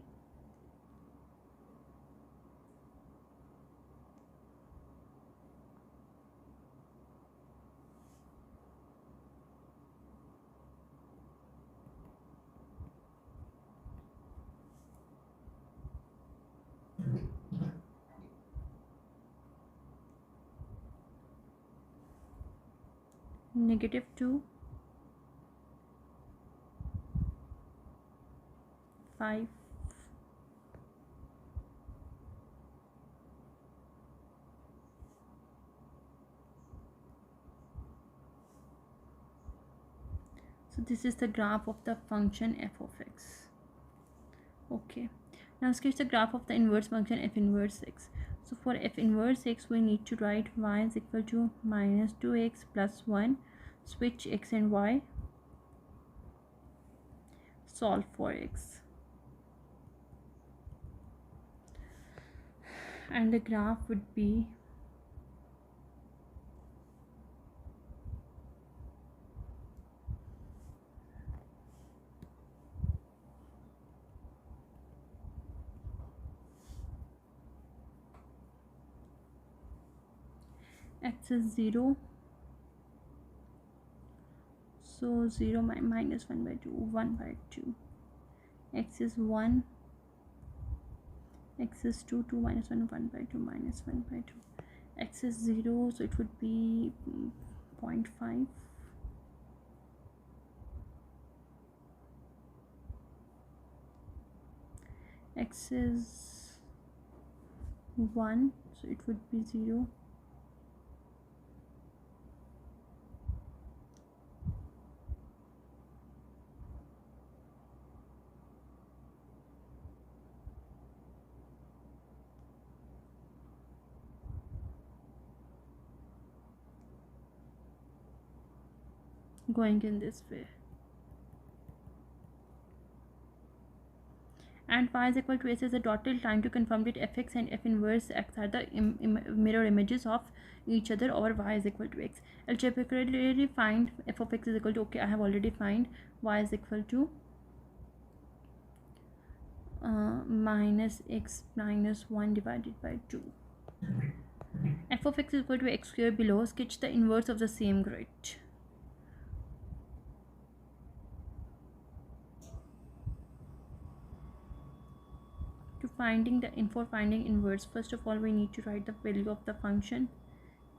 negative 2, 5, so this is the graph of the function f of x. Okay, now sketch the graph of the inverse function f inverse x. So for f inverse x, we need to write y is equal to minus 2x plus 1, switch x and y, solve for x, and the graph would be x is 0, so 0 minus 1 by 2, 1 by 2, x is 1, x is 2, 2 minus 1, 1 by 2, minus 1 by 2, x is 0, so it would be 0.5, x is 1, so it would be 0, going in this way. And y is equal to s is a dotted line to confirm that fx and f inverse x are the mirror images of each other over y is equal to x. Algebraically find f of x is equal to, okay, I have already find y is equal to minus x minus 1 divided by 2. F of x is equal to x squared. Below, sketch the inverse of the same grid. For finding inverse, first of all we need to write the value of the function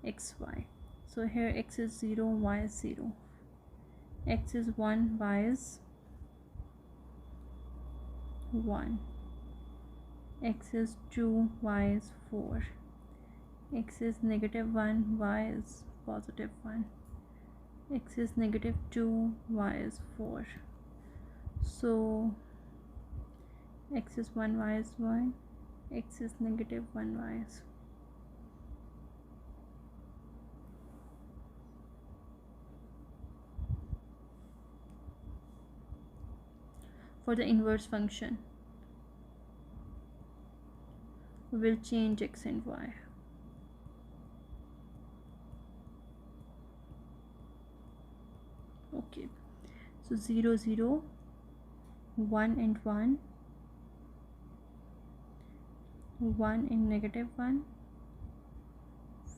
xy. So here x is 0, y is 0, x is 1, y is 1, x is 2, y is 4, x is -1, y is +1, x is -2, y is 4. So x is 1, y is 1, x is -1, y is. For the inverse function, we will change x and y. Okay, so 0, 0, 1 and 1, 1 and -1,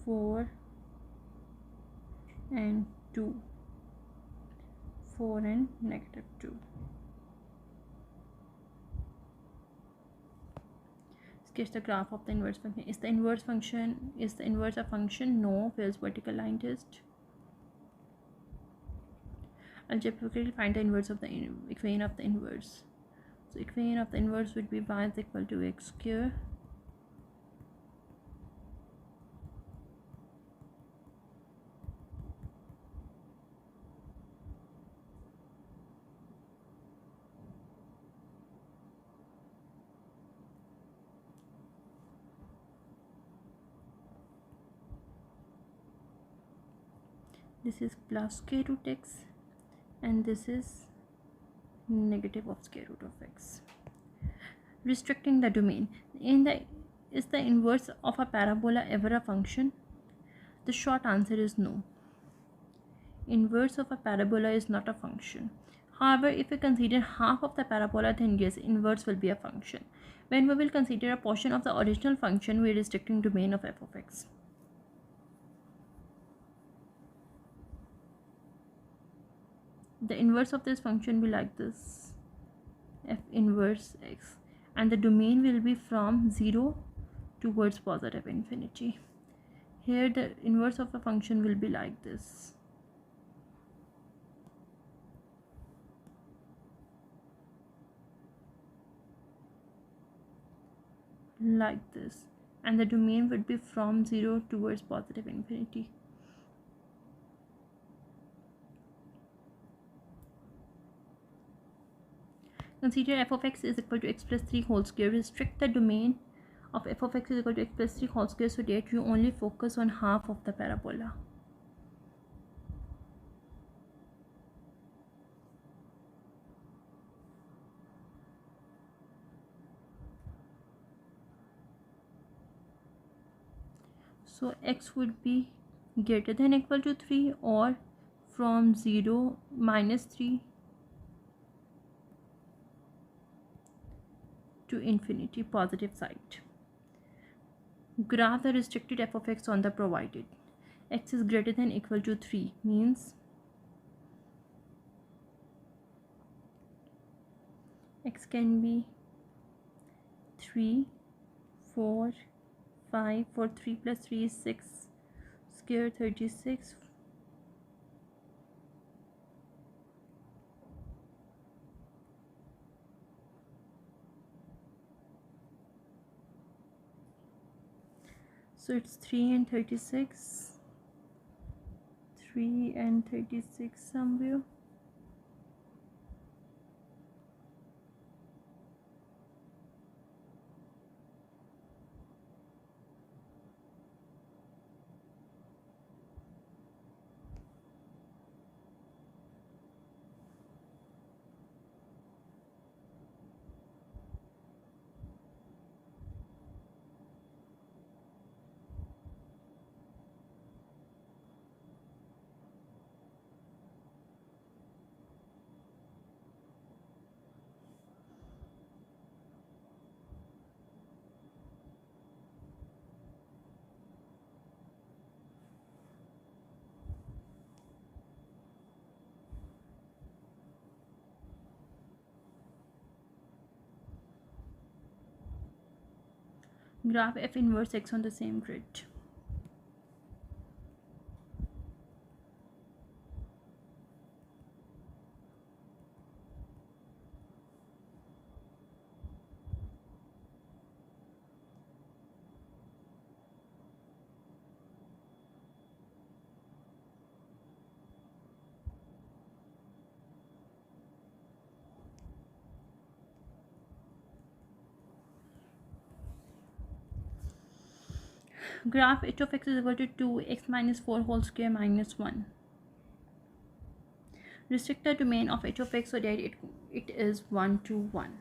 4 and 2, 4 and -2. Sketch the graph of the inverse function. Is the inverse a function? No. Fails vertical line test. Algebraically find the inverse of the equation of the inverse. So equation of the inverse would be y is equal to x square this is plus square root x and this is negative of square root of x. Restricting the domain. Is the inverse of a parabola ever a function? The short answer is no. Inverse of a parabola is not a function. However, if we consider half of the parabola, then yes, inverse will be a function. When we will consider a portion of the original function, we are restricting domain of f of x. The inverse of this function will be like this, f inverse x, and the domain will be from 0 towards positive infinity. Here the inverse of a function will be like this. Like this, and the domain would be from 0 towards positive infinity. Consider f of x is equal to x plus 3 whole square. Restrict the domain of f of x is equal to x plus 3 whole square so that you only focus on half of the parabola. So x would be greater than or equal to 3 or from 0 minus 3 to infinity, positive side. Graph the restricted f of x on the provided. X is greater than or equal to 3 means x can be 3, 4, 5, for 3 plus 3 is 6, square 36, so it's 3 and 36, 3 and 36 somewhere. Graph f inverse x on the same grid. Graph h of x is equal to 2x minus 4 whole square minus 1. Restrict the domain of h of x so that it is 1 to 1.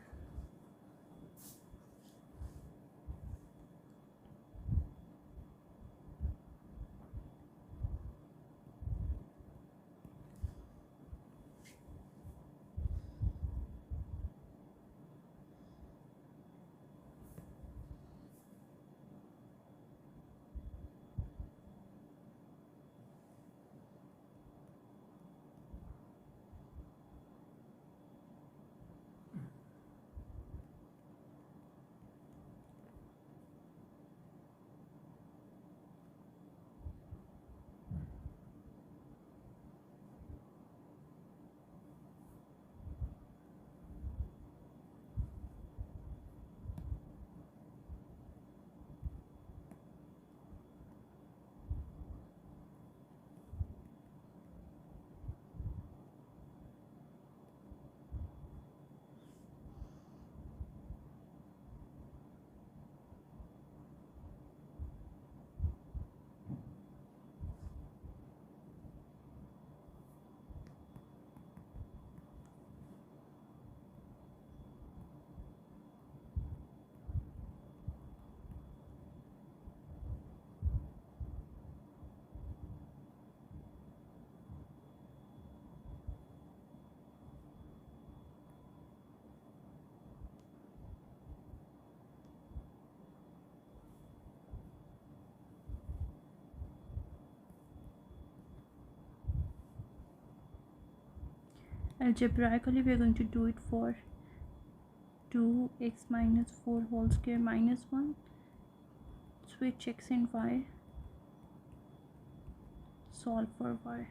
Algebraically, we are going to do it for 2x minus 4 whole square minus 1. Switch x and y. Solve for y.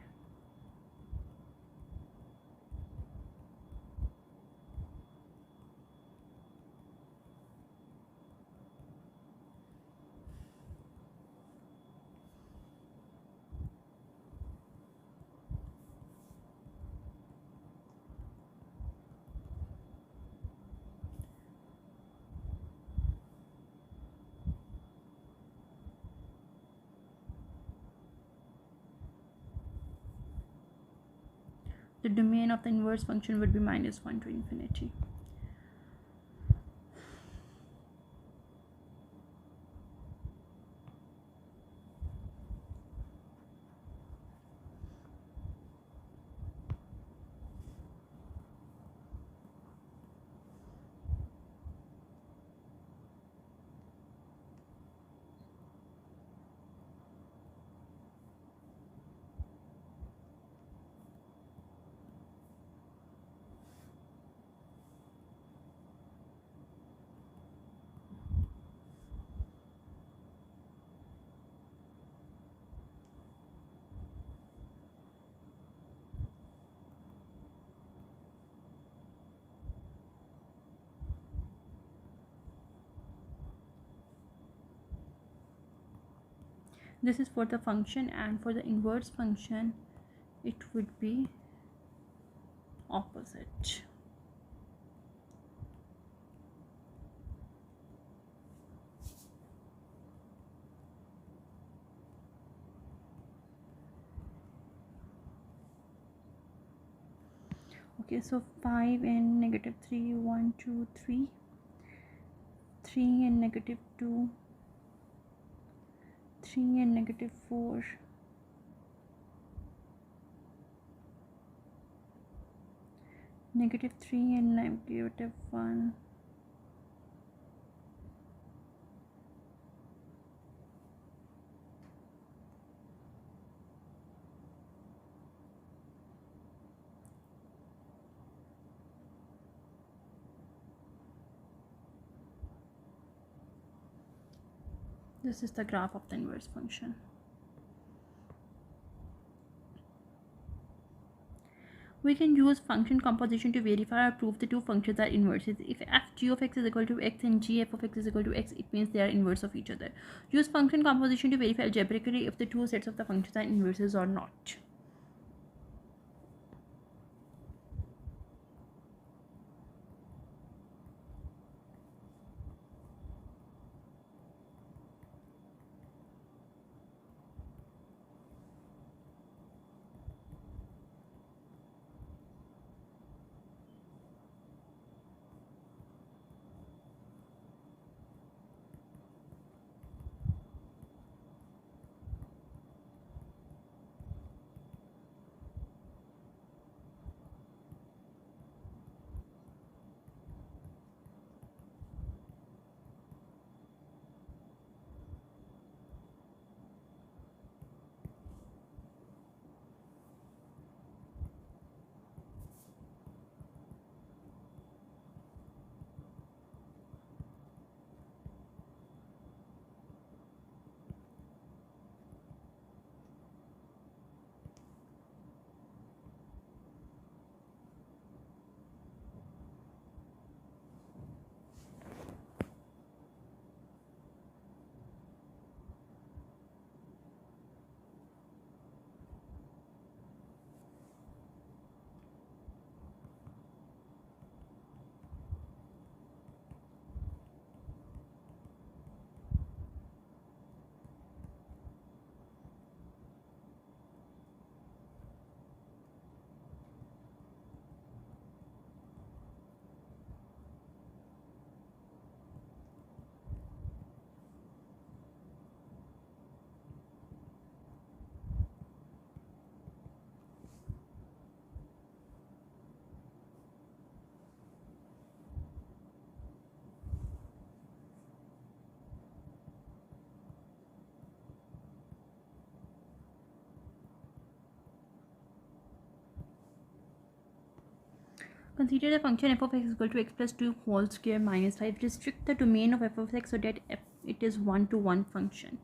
The domain of the inverse function would be minus 1 to infinity. This is for the function, and for the inverse function it would be opposite. Okay, so 5 and negative 3, 1, 2, 3, 3 and negative 2, 3 and negative 4, negative 3 and negative 1, This is the graph of the inverse function. We can use function composition to verify or prove the two functions are inverses. If f g of x is equal to x and g f of x is equal to x, it means they are inverse of each other. Use function composition to verify algebraically if the two sets of the functions are inverses or not. Consider the function f of x is equal to x plus 2 whole square minus 5. Restrict the domain of f of x so that it is one-to-one function.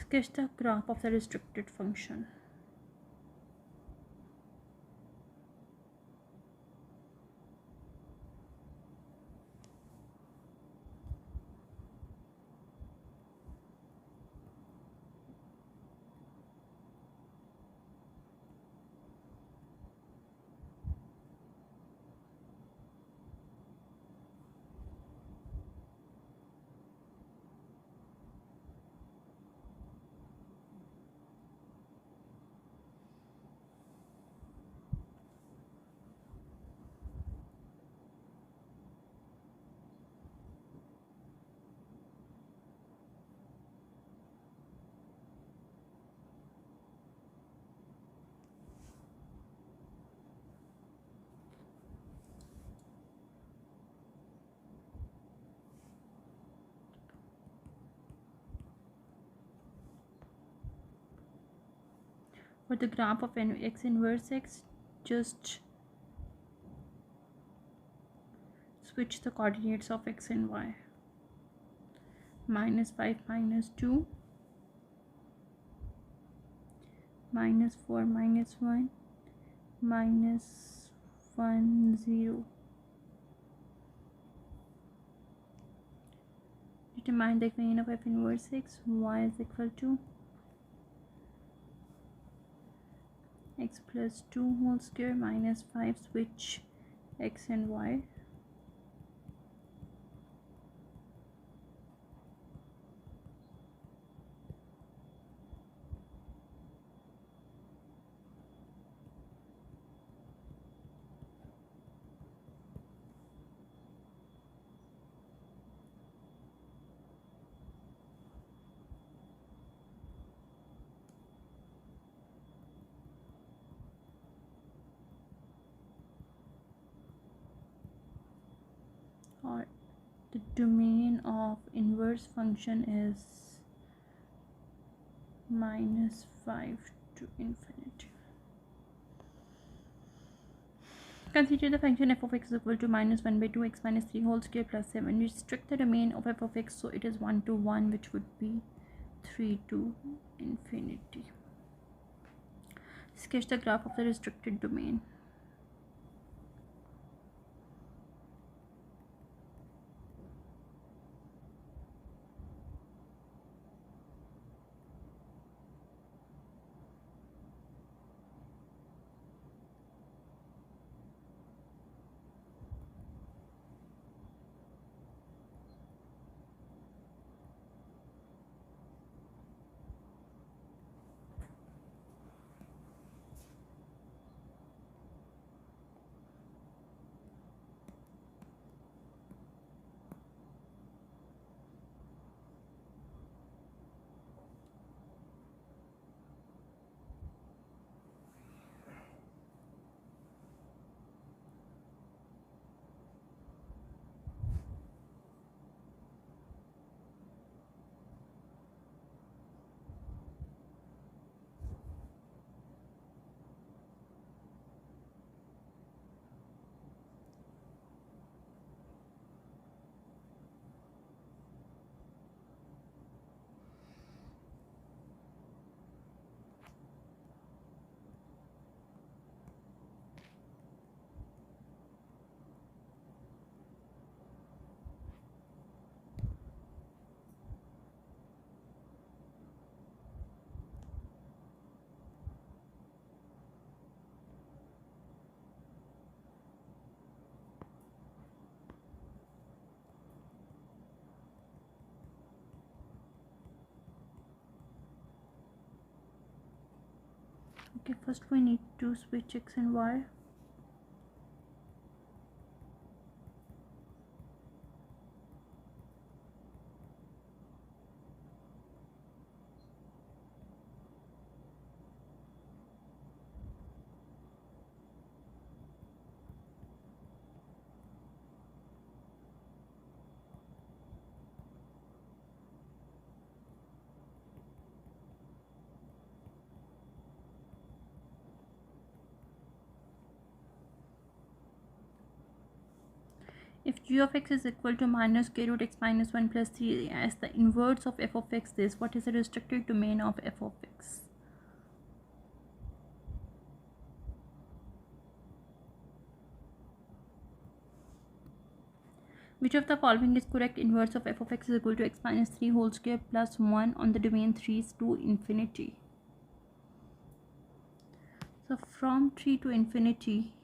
Sketch the graph of the restricted function. For the graph of x inverse x, just switch the coordinates of x and y. Minus 5 minus 2, minus 4 minus 1, minus 1 0. Determine the equation of f inverse x. Y is equal to x plus 2 whole square minus 5. Switch x and y. or the domain of inverse function is -5 to infinity. Consider the function f of x is equal to -1 by 2x minus 3 whole square plus 7. Restrict the domain of f of x, so it is 1 to 1, which would be 3 to infinity. Sketch the graph of the restricted domain. Okay, first we need to switch x and y. If g of x is equal to minus k root x minus 1 plus 3 as the inverse of f of x, this what is the restricted domain of f of x? Which of the following is correct? Inverse of f of x is equal to x minus 3 whole square plus 1 on the domain 3 to infinity. So from 3 to infinity,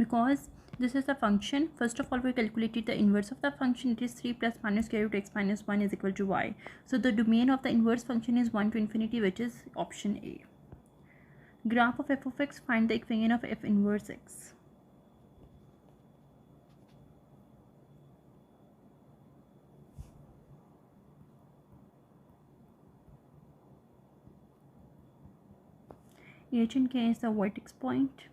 because this is a function, first of all we calculated the inverse of the function. It is 3 plus minus k root x minus 1 is equal to y. So the domain of the inverse function is 1 to infinity, which is option A. Graph of f of x, find the equation of f inverse x. H and k is the vertex point.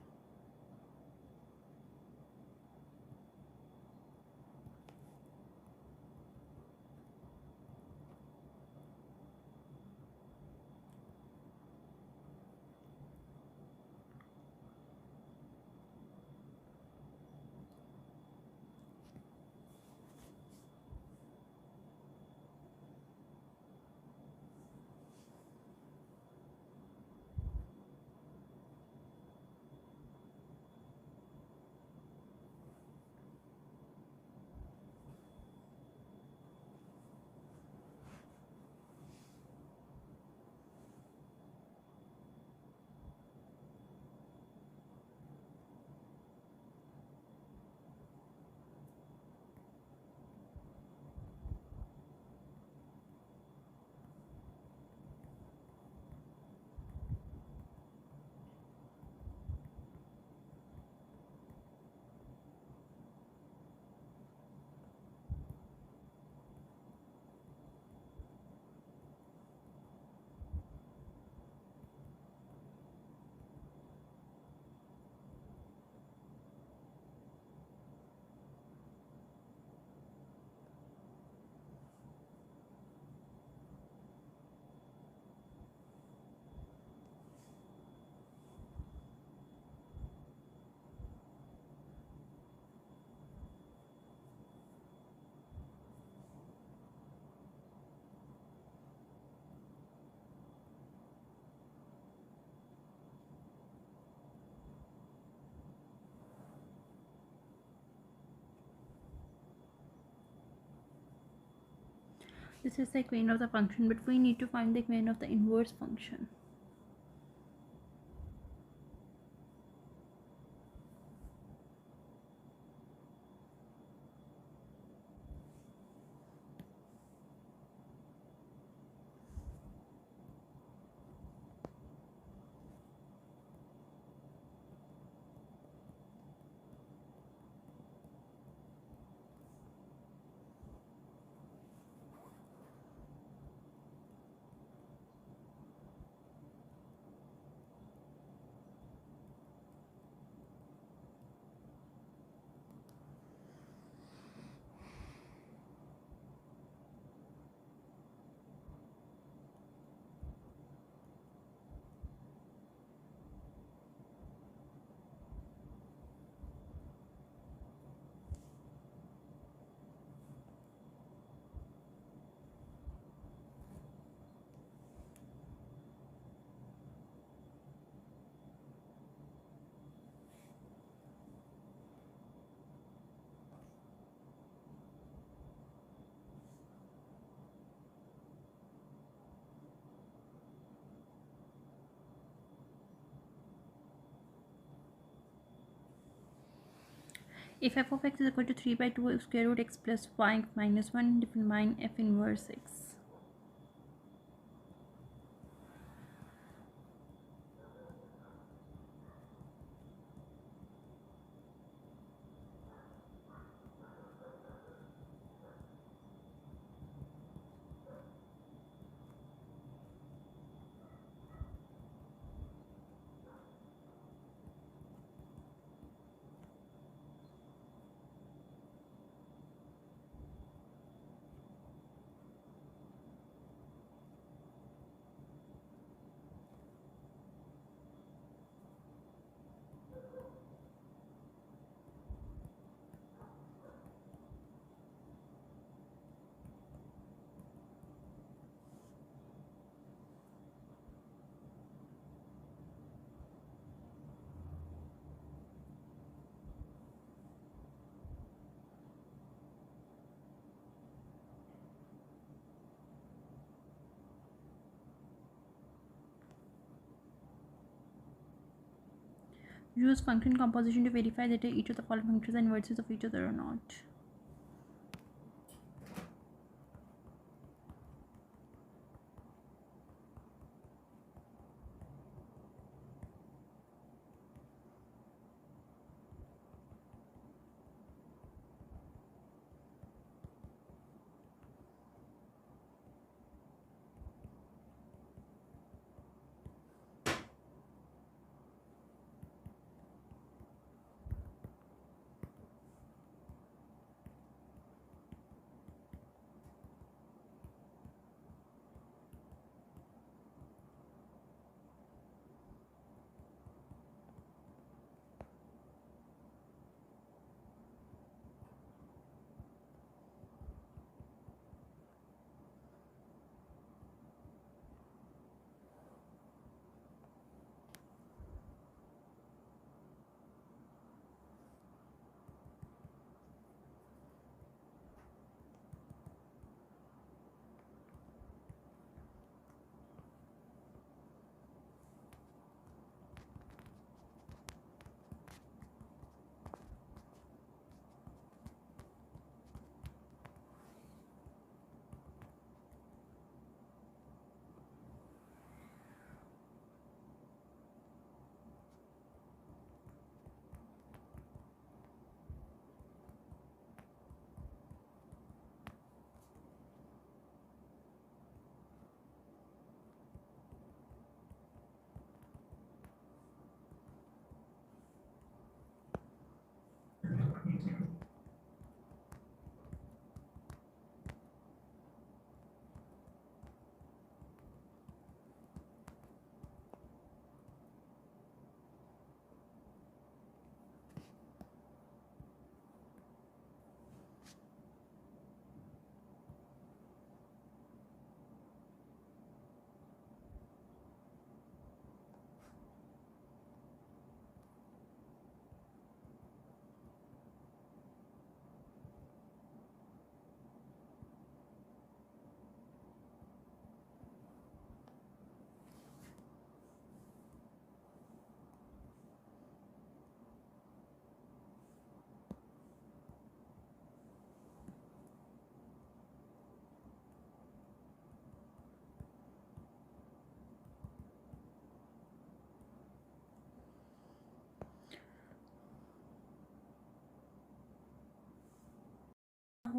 This is the equation of the function, but we need to find the equation of the inverse function. If f of x is equal to 3 by 2 square root x plus y minus 1, define f inverse x. Use function composition to verify that each of the following functions are inverses of each other or not.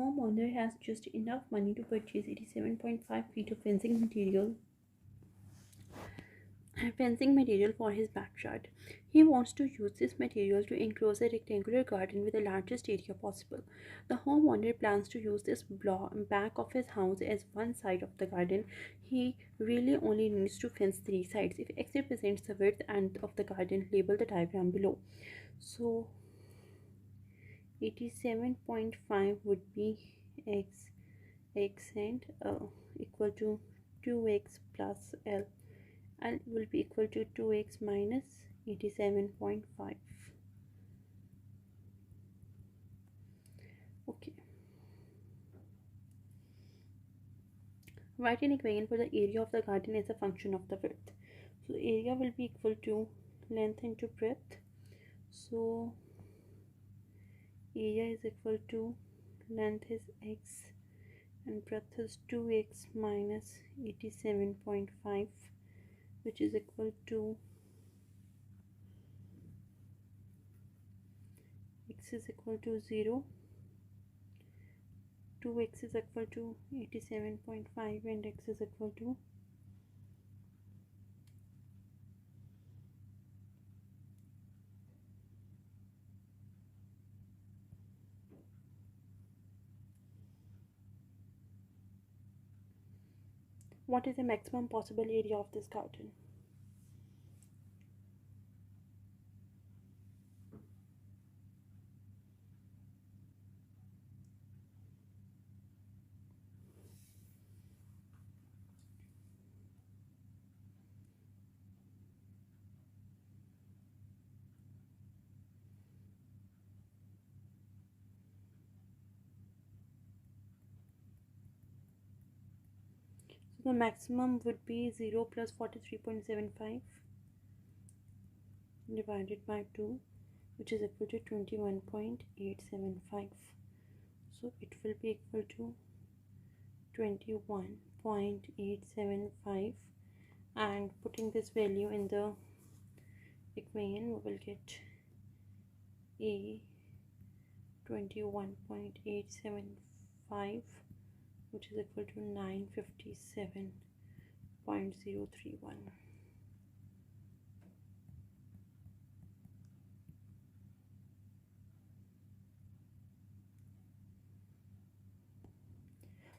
homeowner has just enough money to purchase 87.5 feet of fencing material for his backyard. He wants to use this material to enclose a rectangular garden with the largest area possible. The homeowner plans to use this back of his house as one side of the garden. He really only needs to fence three sides. If x represents the width and of the garden, label the diagram below. So 87.5 would be x and equal to 2x plus L, and will be equal to 2x minus 87.5. Okay, write an equation for the area of the garden as a function of the width. So area will be equal to length into breadth. So area is equal to length is x and breadth is 2x minus 87.5, which is equal to x is equal to 0, 2x is equal to 87.5 and x is equal to what is the maximum possible area of this garden? So the maximum would be 0 plus 43.75 divided by 2, which is equal to 21.875. So it will be equal to 21.875, and putting this value in the equation we will get a 21.875, which is equal to 957.031.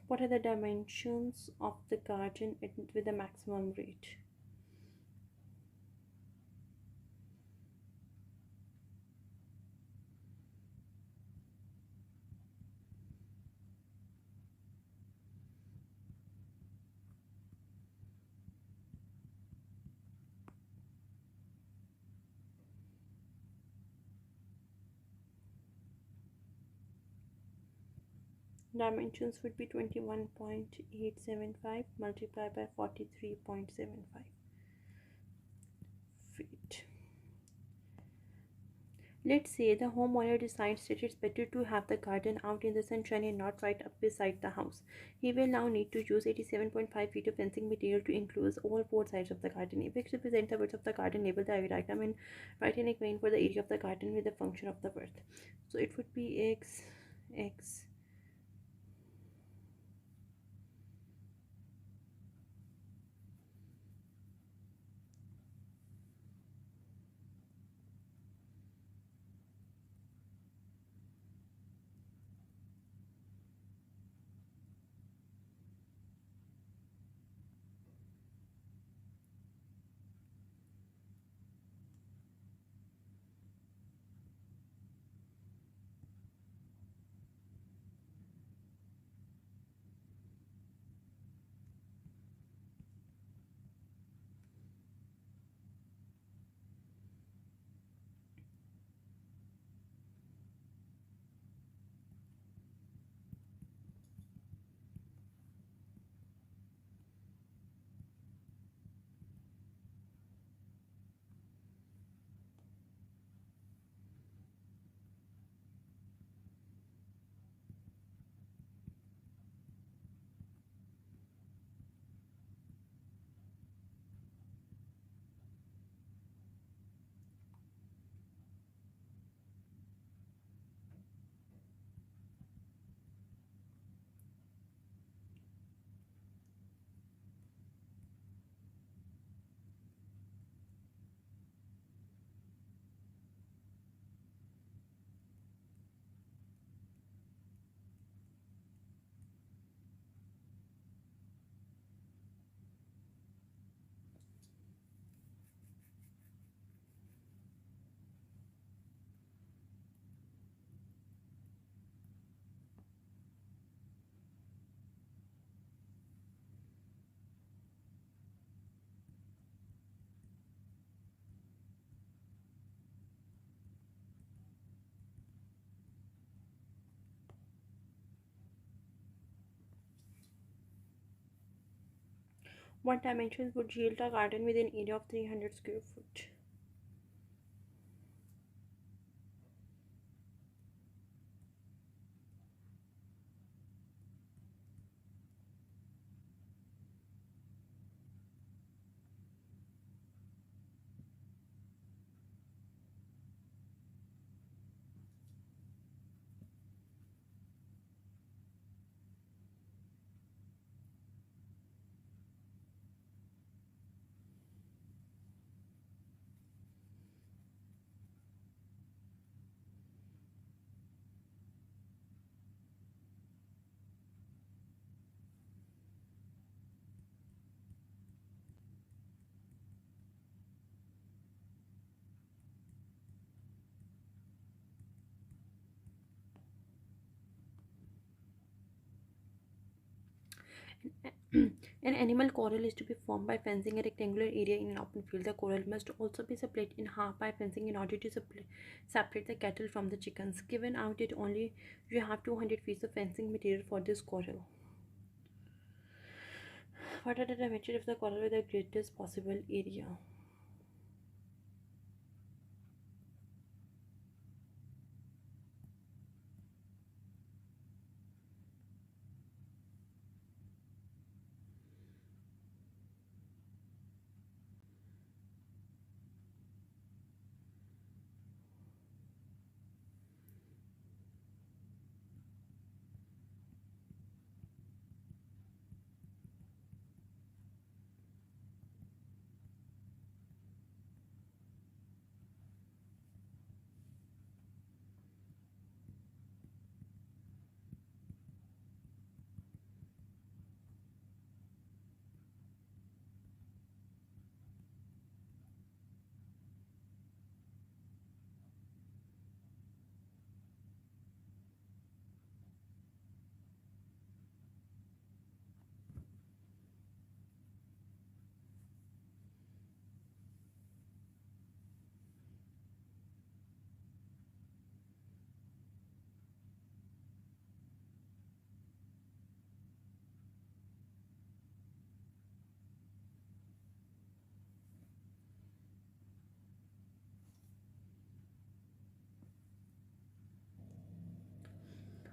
What are the dimensions of the garden with the maximum rate? Dimensions would be 21.875 multiplied by 43.75 feet. Let's say the homeowner decides that it's better to have the garden out in the sunshine and not right up beside the house. He will now need to use 87.5 feet of fencing material to enclose all four sides of the garden. If x represents the width of the garden, label the diagram and write an equation for the area of the garden with the function of the width. So it would be x What dimensions would yield a garden with an area of 300 square foot? An animal coral is to be formed by fencing a rectangular area in an open field. The coral must also be split in half by fencing in order to separate the cattle from the chickens. Given out it only you have 200 feet of fencing material for this coral. What are the dimensions of the coral with the greatest possible area?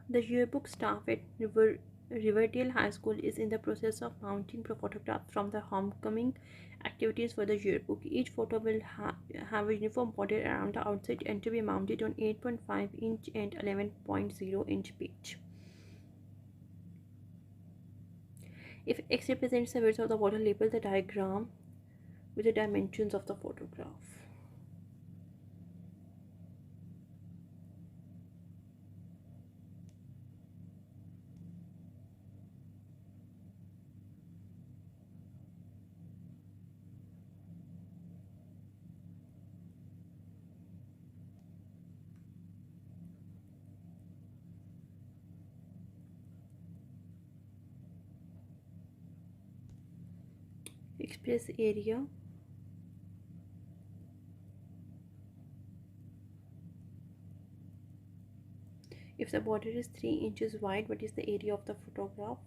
The yearbook staff at Riverdale High School is in the process of mounting photographs from the homecoming activities for the yearbook. Each photo will have a uniform border around the outside and to be mounted on 8.5-inch and 11.0-inch page. If X represents the width of the border, label the diagram with the dimensions of the photograph. Express area. If the border is 3 inches wide, what is the area of the photograph?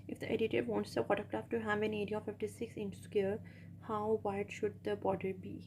If the editor wants the photograph to have an area of 56 inch square, how wide should the border be?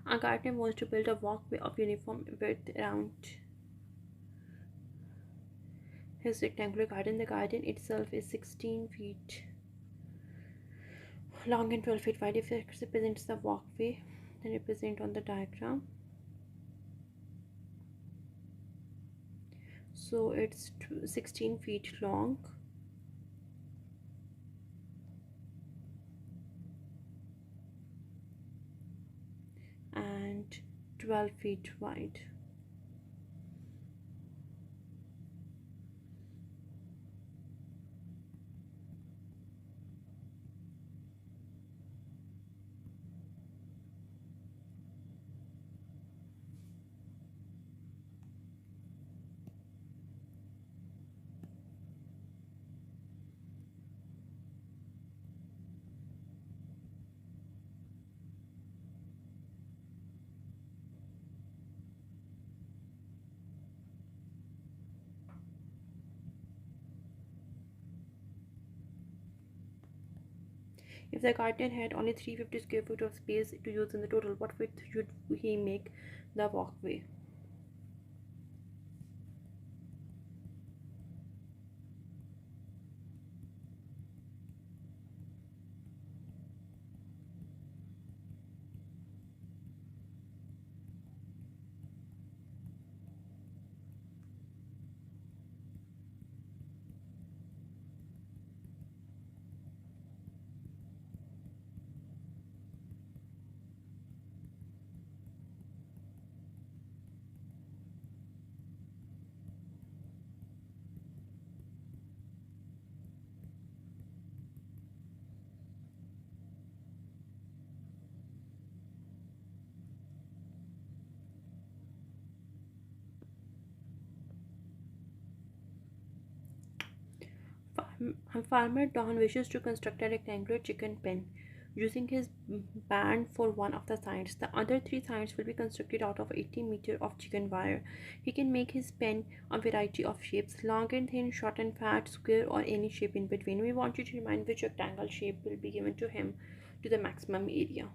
A gardener wants to build a walkway of uniform width around his rectangular garden. The garden itself is 16 feet long and 12 feet wide. If it represents the walkway, then represent on the diagram. So it's 16 feet long and 12 feet wide. If the gardener had only 350 square feet of space to use in the total, what width should he make the walkway? Farmer Don wishes to construct a rectangular chicken pen using his band for one of the sides. The other three sides will be constructed out of 80 meters of chicken wire. He can make his pen a variety of shapes: long and thin, short and fat, square, or any shape in between. We want you to remind which rectangle shape will be given to him to the maximum area.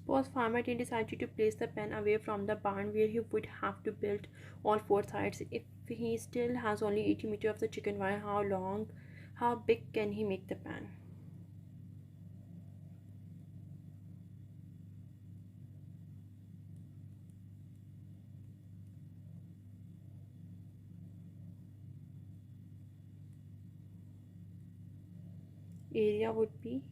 Suppose farmer Tin decided to place the pen away from the barn where he would have to build all four sides. If he still has only 80 meters of the chicken wire, how big can he make the pen? Area would be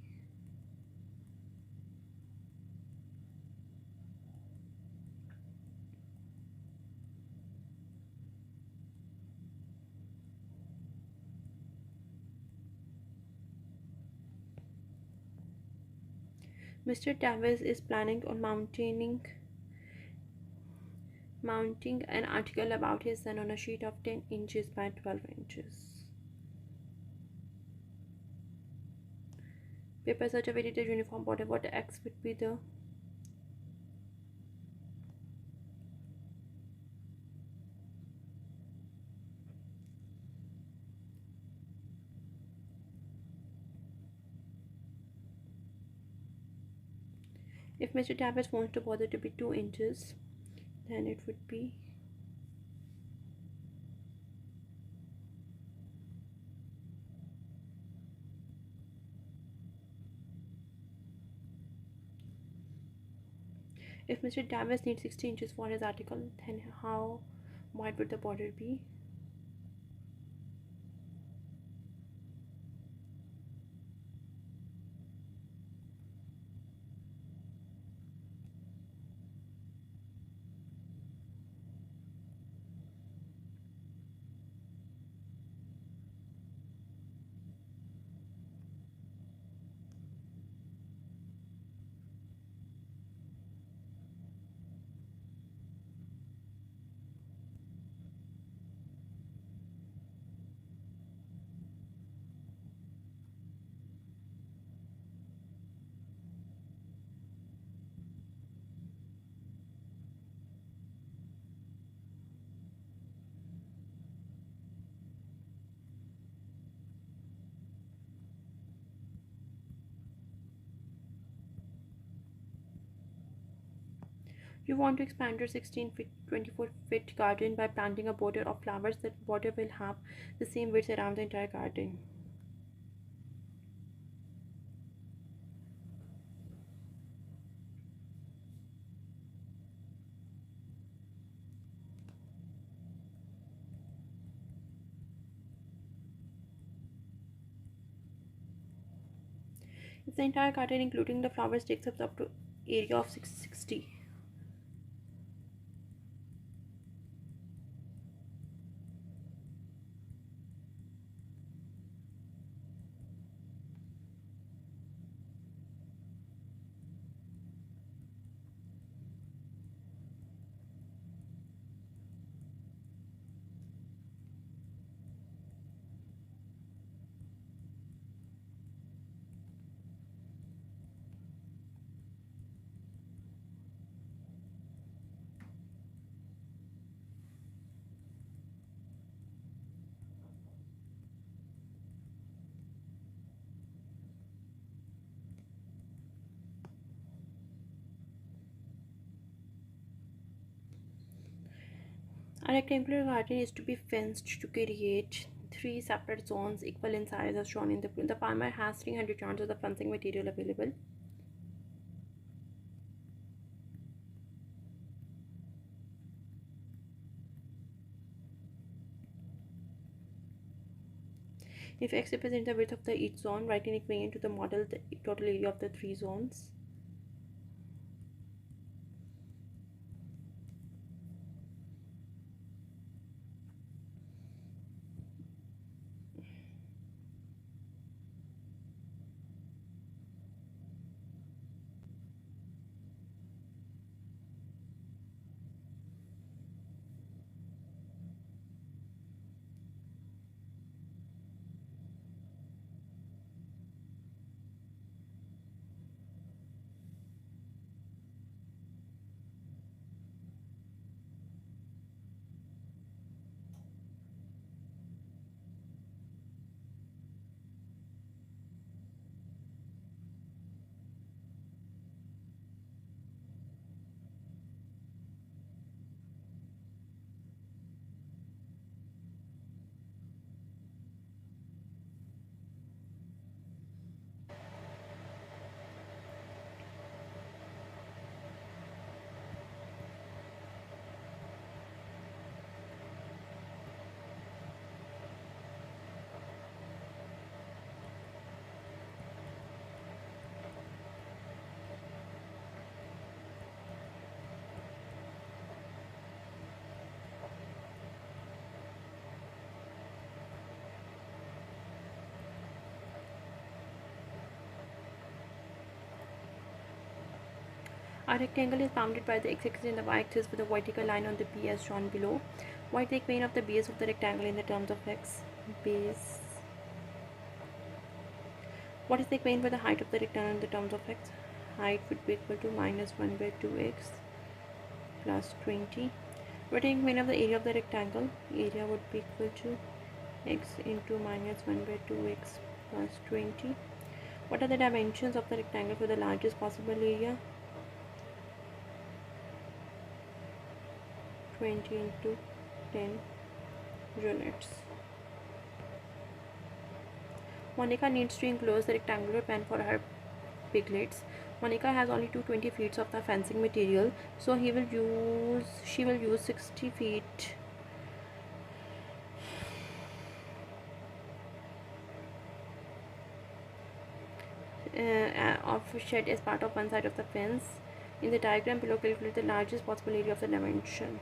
Mr. Davis is planning on mounting an article about his son on a sheet of 10 inches by 12 inches. Paper such a very uniform border. What X would be the if Mr. Davis wants to bother to be 2 inches, then it would be if Mr. Davis needs 60 inches for his article, then how wide would the border be? You want to expand your 16 feet 24 feet garden by planting a border of flowers. That border will have the same width around the entire garden. If the entire garden including the flowers takes up to area of 660. A rectangular garden is to be fenced to create three separate zones equal in size as shown in the print. The farmer has 300 yards of the fencing material available. If x represents the width of the each zone, write an equation to the model the total area of the three zones. A rectangle is bounded by the x-axis and the y-axis with a vertical line on the b as shown below. Write the equation of the base of the rectangle in the terms of x. Base. What is the equation for the height of the rectangle in the terms of x? Height would be equal to minus 1 by 2x plus 20. Write the equation of the area of the rectangle. Area would be equal to x into minus 1 by 2x plus 20. What are the dimensions of the rectangle for the largest possible area? 20 into 10 units. Monica needs to enclose the rectangular pen for her piglets. Monica has only 220 feet of the fencing material, so she will use 60 feet of shed as part of one side of the fence. In the diagram below, calculate the largest possible area of the dimension.